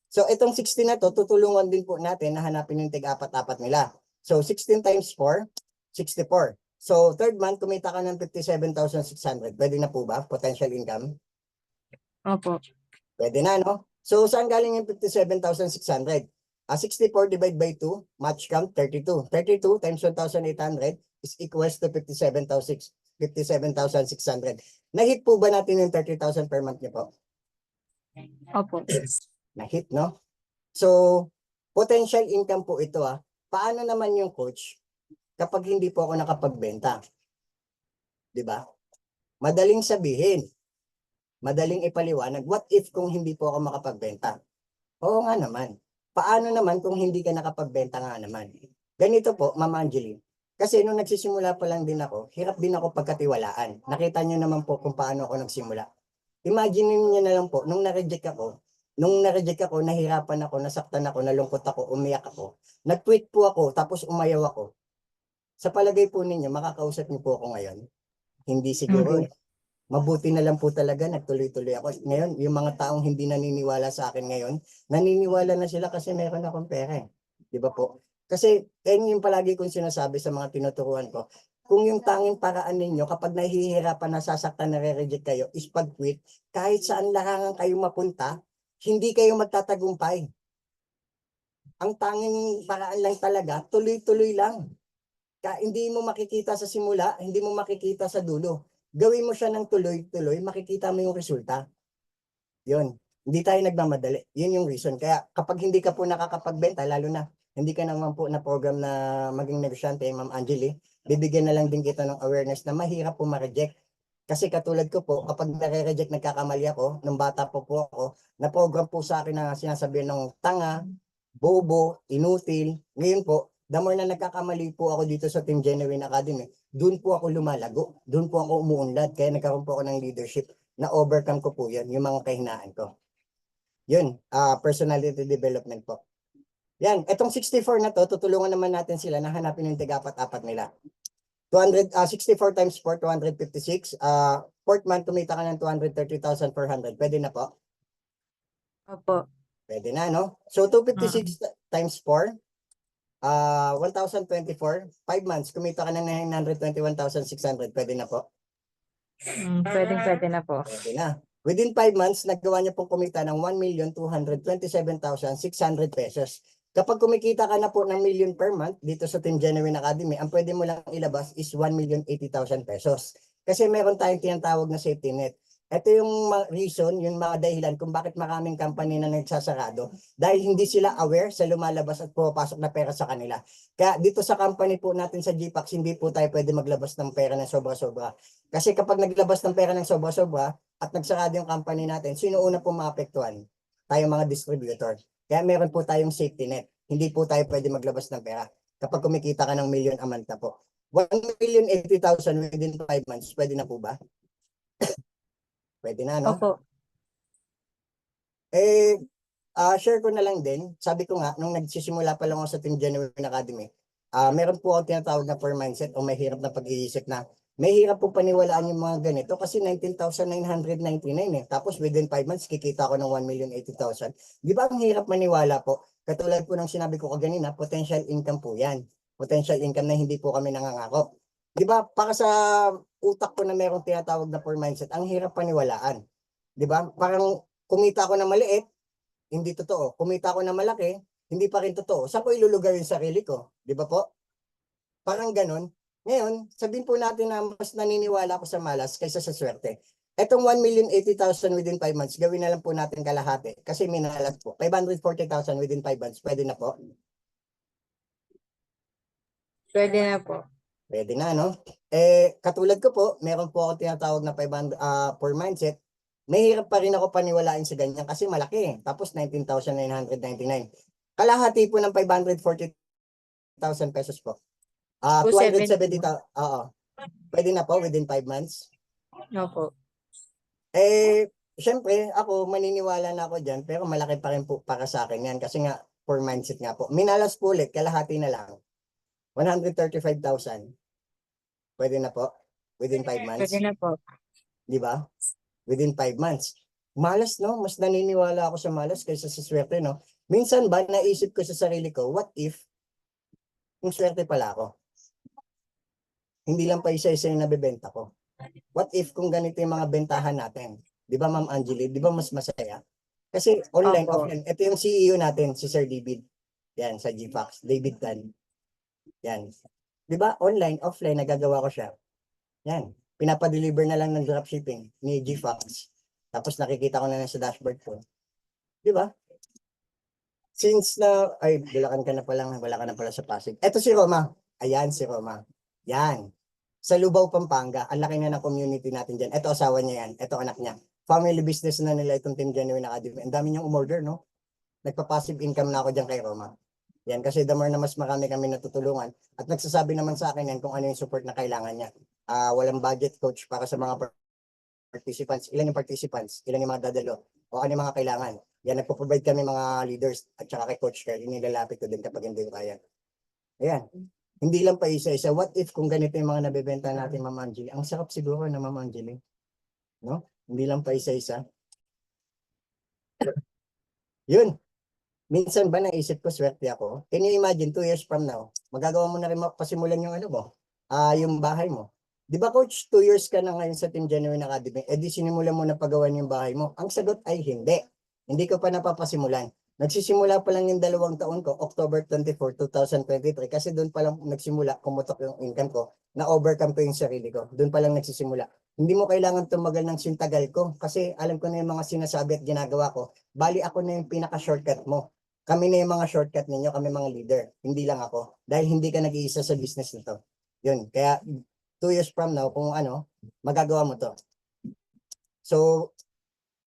So itong 16 na to, tutulungan din po natin na hanapin yung tig-apat-apat nila. So 16 times 4, 64. So third month, kumita ka ng 57,600. Pwede na po ba? Potential income? Opo. Pwede na, no? So saan galing yung 57,600? 64 divided by 2, match count 32. 32 times 1,800 is equals to 57,600. Na-hit po ba natin yung 30,000 per month niyo po? Opo. Na-hit, no? So, potential income po ito Paano naman yung coach kapag hindi po ako nakapagbenta? 'Di ba? Madaling sabihin. Madaling ipaliwanag. What if kung hindi po ako makapagbenta? Oo nga naman. Paano naman kung hindi ka nakapagbenta nga naman? Ganito po, Ma'am Angeline. Kasi nung nagsisimula pa lang din ako, hirap din ako pagkatiwalaan. Nakita nyo naman po kung paano ako nagsimula. Imagine niyo na lang po, nung na-reject ako, nahirapan ako, nasaktan ako, nalungkot ako, umiyak ako. Nag-quit po ako, tapos umayaw ako. Sa palagay po ninyo, makakausap niyo po ako ngayon? Hindi siguro. Mabuti na lang po talaga, nagtuloy-tuloy ako. Ngayon, yung mga taong hindi naniniwala sa akin ngayon, naniniwala na sila kasi meron akong pera. Di ba po? Kasi, yung palagi kong sinasabi sa mga tinuturuan ko, kung yung tanging paraan ninyo, kapag nahihirapan, nasasaktan, nare-reject kayo, is pag-quit, kahit saan larangan kayo mapunta, hindi kayo magtatagumpay. Ang tanging paraan lang talaga, tuloy-tuloy lang. Hindi mo makikita sa simula, hindi mo makikita sa dulo. Gawin mo siya ng tuloy-tuloy, makikita mo yung resulta. Yun. Hindi tayo nagmamadali. Yun yung reason. Kaya kapag hindi ka po nakakapagbenta, lalo na hindi ka naman po na program na maging negosyante, Ma'am Angeli, bibigyan na lang din kita ng awareness na mahirap po ma-reject. Kasi katulad ko po, kapag nare-reject, nagkakamali ako, nung bata po ako, na-program po sa akin na sinasabihan ng tanga, bobo, inutil. Ngayon po, the more na nagkakamali po ako dito sa Team Genuine Academy, doon po ako lumalago, doon po ako umuunlad, kaya nagkaroon po ako ng leadership na overcome ko po yan, yung mga kahinaan ko. Yun, personality development po. Yan, etong 64 na to, tutulungan naman natin sila na hanapin yung tiga-apat-apat nila. 64 times 4, 256. Fourth month, kumita ka ng 230,400. Pwede na po? Opo. Pwede na, no? So, 256 times 4, 1,024. 5 months, kumita ka ng 921,600. Pwede na po? Pwede na po. Pwede na. Within 5 months, naggawa niya pong kumita ng 1,227,600 pesos. Kapag kumikita ka na po ng million per month dito sa Team Genuine Academy, ang pwede mo lang ilabas is 1,080,000 pesos. Kasi meron tayong tinatawag na safety net. Ito yung reason, yung mga dahilan kung bakit maraming company na nagsasarado. Dahil hindi sila aware sa lumalabas at pumapasok na pera sa kanila. Kaya dito sa company po natin sa GPAX, hindi po tayo pwede maglabas ng pera ng sobra-sobra. Kasi kapag naglabas ng pera ng sobra-sobra at nagsarado yung company natin, sino una po maapektuhan? Tayong mga distributor. Kaya meron po tayong safety net. Hindi po tayo pwede maglabas ng pera. Kapag kumikita ka ng million a month na po. 1,080,000 within 5 months, pwede na po ba? Pwede na, no? Opo. Share ko na lang din. Sabi ko nga, nung nagsisimula pa lang ako sa Team Genuine Academy, meron po ako tinatawag na poor mindset o may hirap na pag-iisip na may hirap po paniwalaan yung mga ganito kasi 19,999 Tapos within 5 months, kikita ko ng 1,080,000. Di ba ang hirap maniwala po? Katulad po ng sinabi ko kaganina, potential income po yan. Potential income na hindi po kami nangangako. Di ba? Para sa utak ko na merong tinatawag na poor mindset, ang hirap paniwalaan. Di ba? Parang kumita ko na maliit, hindi totoo. Kumita ko na malaki, hindi pa rin totoo. Saan ko ilulugar yung sarili ko? Di ba po? Parang ganun. Ngayon, sabihin po natin na mas naniniwala ako sa malas kaysa sa swerte. Etong 1,080,000 within 5 months, gawin na lang po natin kalahati kasi minalat po. 540,000 within 5 months, pwede na po? Pwede na po. Pwede na, no? Katulad ko po, meron po ako tinatawag na 500 per mindset. Mahirap pa rin ako paniwalain sa ganyan kasi malaki eh. Tapos 19,999. Kalahati po ng 540,000 pesos po. 270,000. Oo. Pwede na po within 5 months. Opo. Syempre, ako maniniwala na ako dyan, pero malaki pa rin po para sa akin yan kasi nga, per mindset nga po. Minalas po ulit, kalahati na lang. 135,000. Pwede na po. Within 5 months. Pwede na po. Di ba? Within 5 months. Malas, no? Mas naniniwala ako sa malas kaysa sa swerte, no? Minsan ba, naisip ko sa sarili ko, what if, kung swerte pala ako? Hindi lang pa isa-isa yung nabibenta ko. What if kung ganito yung mga bentahan natin? Di ba, Ma'am Angeli? Di ba mas masaya? Kasi online, Opo. offline. Ito yung CEO natin, si Sir David. Yan, sa GFAX. David Tan. Yan. Di ba? Online, offline, nagagawa ko siya. Yan. Pinapadeliver na lang ng dropshipping ni GFAX. Tapos nakikita ko na lang sa dashboard ko. Di ba? Since na, ay, Bulacan ka na pala, wala ka na pala sa Pasig. Eto si Roma. Ayan si Roma. Yan. Sa Lubao, Pampanga. Ang laki na ng community natin dyan. Eto asawa niya yan. Eto anak niya. Family business na nila itong Team Genuine Academy. Ang dami niyang umorder, no? Nagpa-passive income na ako dyan kay Roma. Yan, kasi the more na mas marami kami natutulungan. At nagsasabi naman sa akin yan kung ano yung support na kailangan niya. Walang budget coach para sa mga participants. Ilan yung participants? Ilan yung mga dadalo? O ano yung mga kailangan? Yan, nagpo-provide kami mga leaders at saka kay Coach Kerr. Inilalapit ko din kapag hindi ko kaya. Ayan. Hindi lang pa isa-isa. What if kung ganito yung mga nabibenta natin, Ma'am Angeli? Ang sarap siguro na Ma'am Angeli. No? Hindi lang pa isa-isa. Yun. Minsan ba naisip ko swerte ako? Can you imagine 2 years from now, magagawa mo na rin pasimulan yung ano mo, yung bahay mo. Di ba coach, 2 years ka na ngayon sa Team Genuine Academy, di sinimulan mo na pagawan yung bahay mo? Ang sagot ay hindi. Hindi ko pa napapasimulan. Nagsisimula pa lang yung 2 taon ko, October 24, 2023, kasi doon pa lang nagsimula, kumutok yung income ko, na-overcome ko yung sarili ko. Doon pa lang nagsisimula. Hindi mo kailangan tumagal ng sintagal ko, kasi alam ko na yung mga sinasabi at ginagawa ko. Bali ako na yung pinaka-shortcut mo. Kami na yung mga shortcut ninyo, kami mga leader. Hindi lang ako. Dahil hindi ka nag-iisa sa business nito. Yun. Kaya 2 years from now, kung ano, magagawa mo to. So,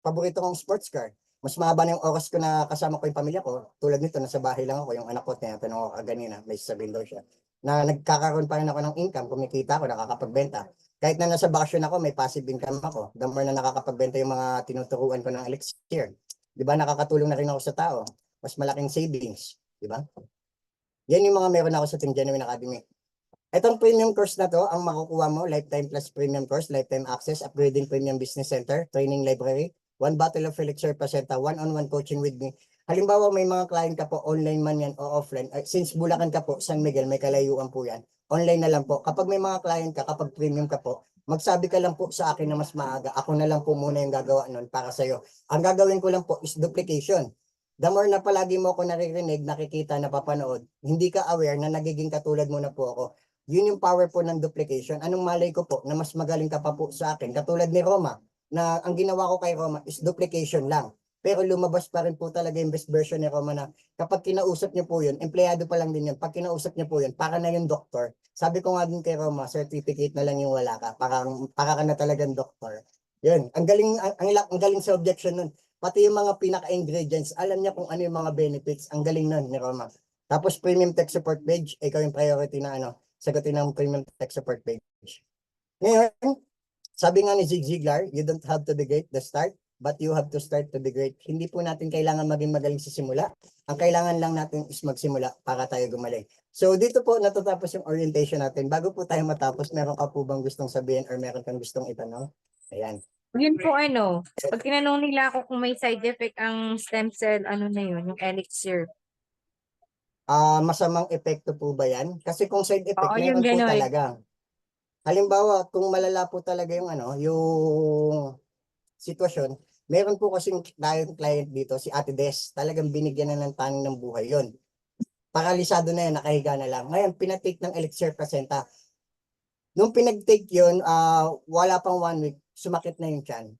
paborito kong sports car. Mas mahaba na yung oras ko na kasama ko yung pamilya ko. Tulad nito, nasa bahay lang ako. Yung anak ko, tinatanong ko kaganina, may sasabihin daw siya. Na nagkakaroon pa rin ako ng income, kumikita ako, nakakapagbenta. Kahit na nasa bakasyon ako, may passive income ako. The more na nakakapagbenta yung mga tinuturuan ko ng elixir. Di ba, nakakatulong na rin ako sa tao. Mas malaking savings. Di ba? Yan yung mga meron ako sa Team Genuine Academy. Itong premium course na to, ang makukuha mo, Lifetime Plus Premium Course, Lifetime Access, Upgrading Premium Business Center, Training Library, 1 bottle of Elixir Pasenta, one-on-one coaching with me. Halimbawa, may mga client ka po, online man yan o offline. Since Bulacan ka po, San Miguel, may kalayuan po yan. Online na lang po. Kapag may mga client ka, kapag premium ka po, magsabi ka lang po sa akin na mas maaga. Ako na lang po muna yung gagawa nun para sa'yo. Ang gagawin ko lang po is duplication. The more na palagi mo ako naririnig, nakikita, napapanood, hindi ka aware na nagiging katulad mo na po ako. Yun yung power po ng duplication. Anong malay ko po na mas magaling ka pa po sa akin? Katulad ni Roma, na ang ginawa ko kay Roma is duplication lang. Pero lumabas pa rin po talaga yung best version ni Roma na kapag kinausap niyo po yun, empleyado pa lang din yun. Pag kinausap niyo po yun, para na yung doktor. Sabi ko nga din kay Roma, certificate na lang yung wala ka. Para ka na talagang doktor. Yun. Ang galing sa objection nun. Pati yung mga pinaka-ingredients, alam niya kung ano yung mga benefits. Ang galing nun ni Roma. Tapos premium tech support page, ikaw yung priority na sagutin ng premium tech support page. Ngayon, sabi nga ni Zig Ziglar, you don't have to be great to start, but you have to start to be great. Hindi po natin kailangan maging magaling sa simula. Ang kailangan lang natin is magsimula para tayo gumaling. So dito po natatapos yung orientation natin. Bago po tayo matapos, meron ka po bang gustong sabihin or meron kang gustong itanong? Ayan. Yun po pag tinanong nila ako kung may side effect ang stem cell, ano na yun, yung elixir. Masamang epekto po ba yan? Kasi kung side effect, Oo, yung meron po gano'n. talaga. Halimbawa, kung malala po talaga yung yung sitwasyon, meron po kasing client dito, si Ate Des, talagang binigyan na ng taning ng buhay yon. Paralisado na yan, nakahiga na lang. Ngayon, pinatake ng Elixir Placenta. Nung pinag-take yun, wala pang 1 week, sumakit na yung tiyan.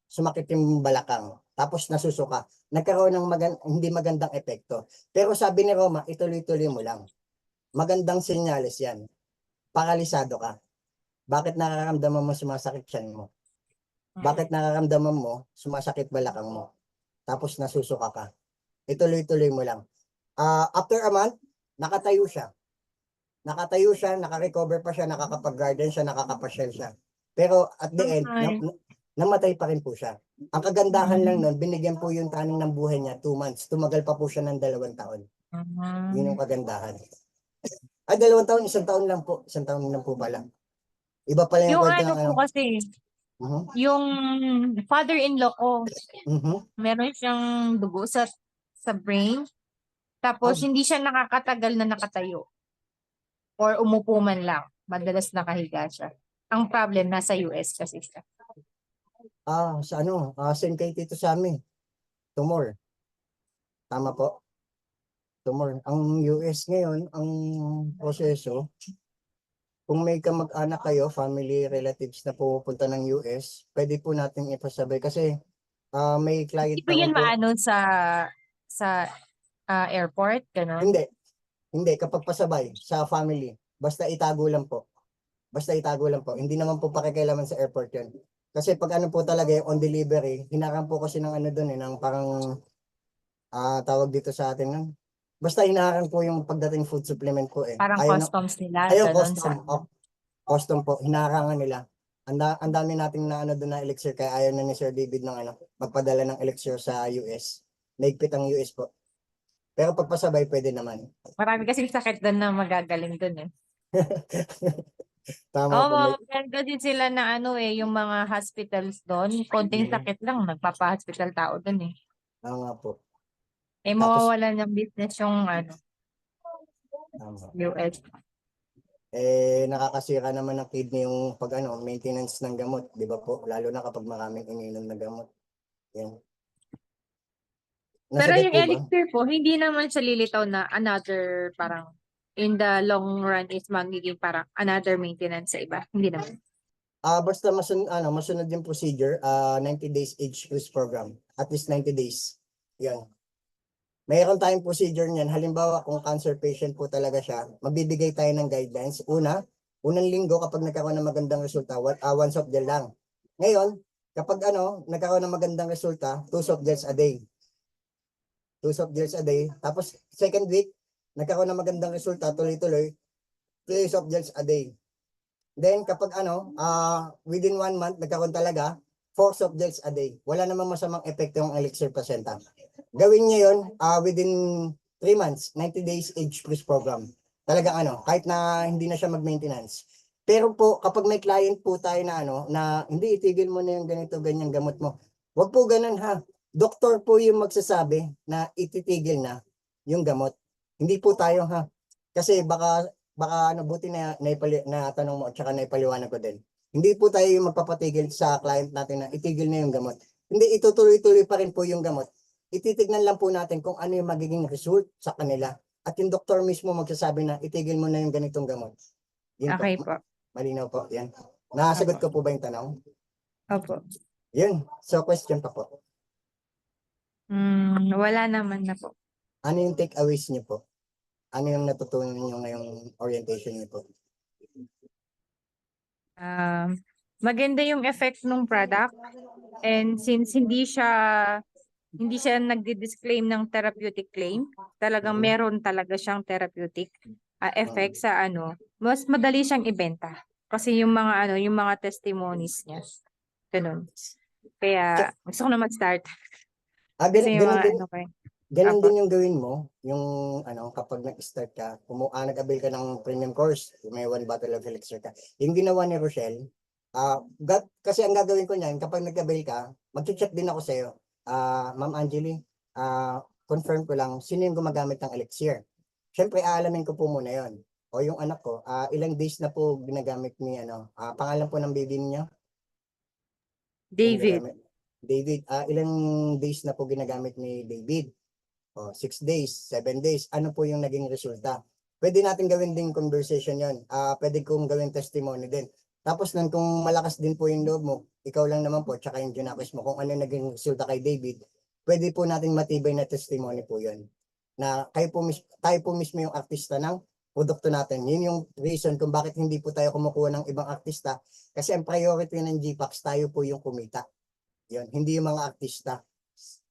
Sumakit yung balakang. Tapos nasusuka. Nagkaroon ng hindi magandang epekto. Pero sabi ni Roma, ituloy-tuloy mo lang. magandang senyales yan. Paralisado ka. Bakit nararamdaman mo sumasakit tiyan mo? Bakit nararamdaman mo sumasakit balakang mo? Tapos nasusuka ka. Ituloy-tuloy mo lang. After a month, nakatayo siya. Naka-recover pa siya, nakakapag-garden siya, nakakapasyal siya. Pero at the end, namatay pa rin po siya. Ang kagandahan lang nun, binigyan po yung taning ng buhay niya 2 months. Tumagal pa po siya ng 2 taon. Yun yung kagandahan. 2 taon, 1 taon lang po. 1 taon lang po pala. Iba pala yung Yung kwento ano ng po kasi, yung father-in-law ko, meron siyang dugo sa brain. Tapos hindi siya nakakatagal na nakatayo. Or umupo man lang. Madalas nakahiga siya. Ang problem, nasa US kasi siya. Same kay Tito Sammy. Tumor. Tama po. Tumor. Ang US ngayon, ang proseso, kung may kamag-anak kayo, family, relatives na pupunta ng US, pwede po natin ipasabay. Kasi may client Hindi po yan ako po. maano sa airport, gano'n? Hindi, kapag pasabay sa family, basta itago lang po. Hindi naman po pakikialaman sa airport yun. Kasi pag ano po talaga yung on delivery, hinaram po kasi ng ano doon ng parang tawag dito sa atin nun. Basta hinaharang po yung pagdating food supplement po eh. Parang customs nila, Ayaw gano'n. custom po, hinaharangan nila. Ang dami nating na ano doon na elixir kaya ayaw na ni Sir David ng magpadala ng elixir sa US. Naigpit ang US po. Pero pagpasabay pwede naman. Marami kasing sakit doon na magagaling doon eh. Tama Oo, po. maganda din sila na yung mga hospitals doon. Konting sakit lang, nagpapa-hospital tao doon eh. Nga po. Mawawalan ng business yung Tama. US. Nakakasira naman ng kidney yung maintenance ng gamot, di ba po? Lalo na kapag maraming ininom na gamot. Yan. Pero Nasakit yung po ba? elixir po, hindi naman siya lilitaw na another parang in the long run is magiging parang another maintenance sa iba. Hindi naman. Basta masunod yung procedure, 90 days age freeze program. At least 90 days. Yan. Mayroon tayong procedure niyan. Halimbawa, kung cancer patient po talaga siya, magbibigay tayo ng guidelines. Unang linggo kapag nagkaroon ng magandang resulta, 1 soft gel lang. Ngayon, kapag nagkaroon ng magandang resulta, 2 soft gels a day. 2 soft gels a day. Tapos, second week, nagkaroon ng magandang resulta, tuloy-tuloy, 3 soft gels a day. Then, kapag within 1 month, nagkaroon talaga, 4 soft gels a day. Wala namang masamang epekto yung elixir placenta. Gawin niyo yun within 3 months, 90 days age freeze program. Talagang kahit na hindi na siya mag-maintenance. Pero po, kapag may client po tayo na hindi itigil mo na yung ganito, ganyang gamot mo. Wag po ganun ha. Doktor po yung magsasabi na ititigil na yung gamot. Hindi po tayo ha. Kasi baka buti na tanong mo at saka naipaliwanag ko din. Hindi po tayo yung magpapatigil sa client natin na itigil na yung gamot. Hindi, itutuloy-tuloy pa rin po yung gamot. Ititignan lang po natin kung ano yung magiging result sa kanila. At yung doktor mismo magsasabi na itigil mo na yung ganitong gamot. Yun Okay po. Malinaw po. Yan. Nasagot ko po ba yung tanong? Opo. Yun. So, question pa po. Wala naman na po. Ano yung takeaways niyo po? Ano yung natutunan niyo ngayong orientation niyo po? Maganda yung effect ng product. And since hindi siya nagdi-disclaim ng therapeutic claim, talagang meron talaga siyang therapeutic effect sa mas madali siyang ibenta. Kasi yung mga testimonies niya. Ganun. Kaya gusto ko na mag-start. Ganun din yung gawin mo, yung kapag nag-start ka, nag-avail ka ng premium course, may 1 bottle of elixir ka. Yung ginawa ni Rochelle, kasi ang gagawin ko niyan, kapag nag-avail ka, mag-chat din ako sa'yo. Ma'am Angeli, confirm ko lang, sino yung gumagamit ng elixir? Siyempre, aalamin ko po muna yon. O yung anak ko, ilang days na po ginagamit ni pangalan po ng baby niya? David. Ilang days na po ginagamit ni David? 6 days, 7 days. Ano po yung naging resulta? Pwede natin gawin din conversation yon. Pwede kong gawin testimony din. Tapos nun, kung malakas din po yung loob mo, ikaw lang naman po, tsaka yung Junakis mo, kung ano naging resulta kay David, pwede po natin matibay na testimony po yon. Na tayo po mismo yung artista ng produkto natin. Yun yung reason kung bakit hindi po tayo kumukuha ng ibang artista. Kasi ang priority ng GPAX, tayo po yung kumita. Yun, hindi yung mga artista.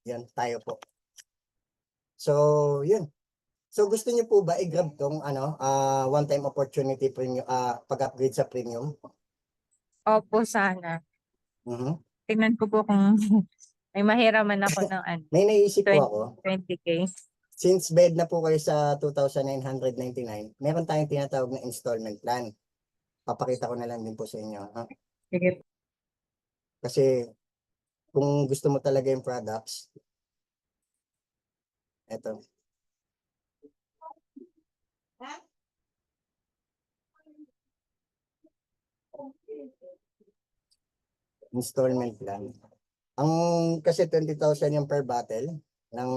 Yan, tayo po. So, yun. So, gusto niyo po ba i-grab tong one-time opportunity premium, pag-upgrade sa premium? Opo, sana. Mhm. Tingnan ko po kung may mahiraman ako ng May naisip po ako. 20K. Since bed na po kayo sa 2,999, meron tayong tinatawag na installment plan. Papakita ko na lang din po sa inyo. Ha? Sige. Kasi kung gusto mo talaga yung products, eto. Installment plan. Ang kasi 20,000 yung per battle ng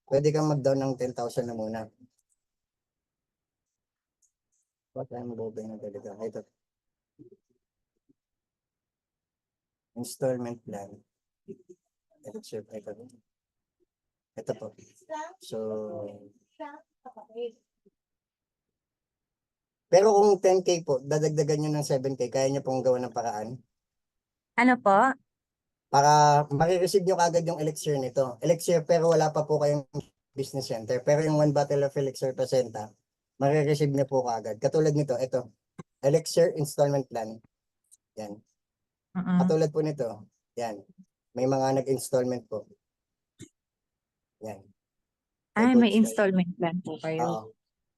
pwede kang mag-down ng 10,000 na muna. What I'm moving na talaga. Ito. Installment plan. Ito, sir. Ito po. So, pero kung 10K po, dadagdagan nyo ng 7K, kaya nyo pong gawa ng paraan Ano po? para marireceive nyo kagad yung elixir nito. Elixir pero wala pa po kayong business center. Pero yung 1 bottle of elixir presenta, marireceive nyo po kagad. Katulad nito, ito. Elixir installment plan. Yan. Katulad po nito. Yan. May mga nag-installment po. Yan. Ay, Coach may Kai. installment plan po kayo. Oo.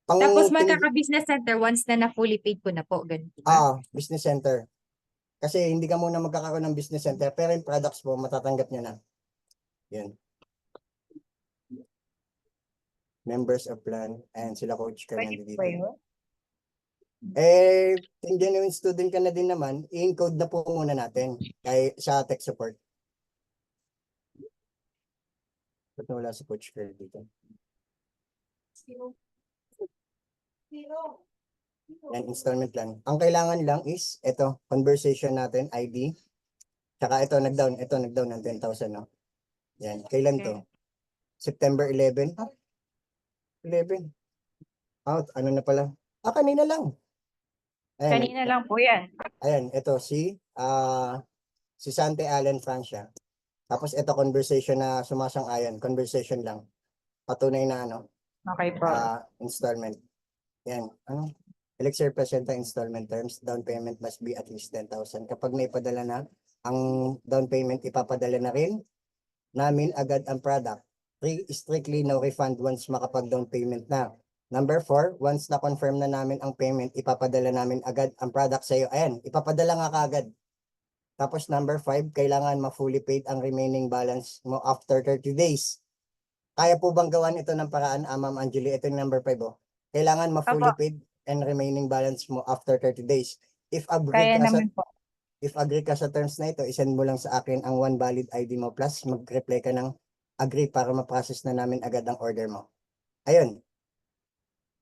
Tapos magkaka-business center once na na-fully paid ko na po. Ganun ba? Business center. Kasi hindi ka muna magkakaroon ng business center, pero yung products mo, matatanggap nyo na. Yan. Members of plan, and sila Coach Kai Pwede nandito. po yun? Kung genuine student ka na din naman, i-encode na po muna natin sa tech support. Ba't wala si Coach Kai dito? Yan, installment plan. Ang kailangan lang is, ito, conversation natin, ID. Tsaka ito, nag-down ng 10,000, no? Yan, kailan to? September 11? 11. Ano na pala? Kanina lang. Ayan, Kanina lang po yan. ayan, ito, si Sante Allen Francia. Tapos ito, conversation na sumasang-ayon. Conversation lang. Patunay na Okay po. installment. Yan, Elixir presenta installment terms, down payment must be at least 10,000. Kapag naipadala na, ang down payment ipapadala na rin namin agad ang product. 3, strictly no refund once makapag-down payment na. Number 4, once na-confirm na namin ang payment, ipapadala namin agad ang product sa iyo. Ayan, ipapadala nga kaagad. Tapos number 5, kailangan ma-fully paid ang remaining balance mo after 30 days. Kaya po bang gawan ito ng paraan, Ma'am Angeli? Ito yung number 5, oh. Kailangan ma-fully paid and remaining balance mo after 30 days. If Kaya naman po. agree ka sa terms na ito, isend mo lang sa akin ang 1 valid ID mo plus mag-reply ka ng agree para ma-process na namin agad ang order mo. Ayun.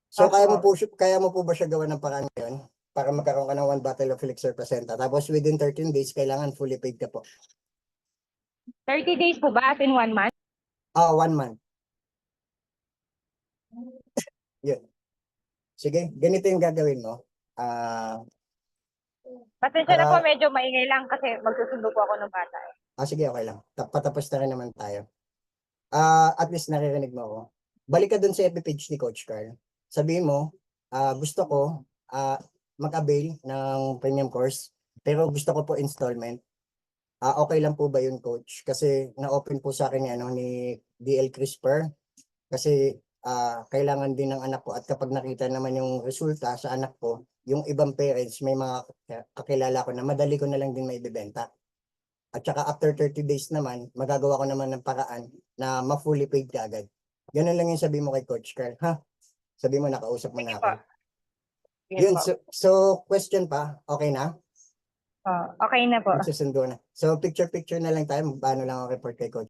So kaya mo po ba siya gawa ng paraan ngayon para magkaroon ka ng 1 bottle of elixir presenta? Tapos within 13 days, kailangan fully paid ka po. 30 days po ba? As in 1 month? 1 month. Yun. Sige, ganito yung gagawin mo. Pasensya na po, medyo maingay lang kasi magsusundo po ako ng bata. Sige, okay lang. Patapos na rin naman tayo. At least naririnig mo ako. Balik ka dun sa FB page ni Coach Carl. Sabihin mo, gusto ko mag-avail ng premium course, pero gusto ko po installment. Okay lang po ba yun, Coach? Kasi na-open po sa akin ni DL Crisper. Kasi kailangan din ng anak ko at kapag nakita naman yung resulta sa anak ko, yung ibang parents, may mga kakilala ko na madali ko na lang din maibibenta. At saka after 30 days naman, magagawa ko naman ng paraan na ma-fully paid ka agad. Ganun lang yung sabi mo kay Coach Carl, ha? Sabi mo, nakausap mo na ako. Yun, so question pa, okay na? Okay na po. Magsusundo na. So picture-picture na lang tayo, paano lang ako report kay Coach.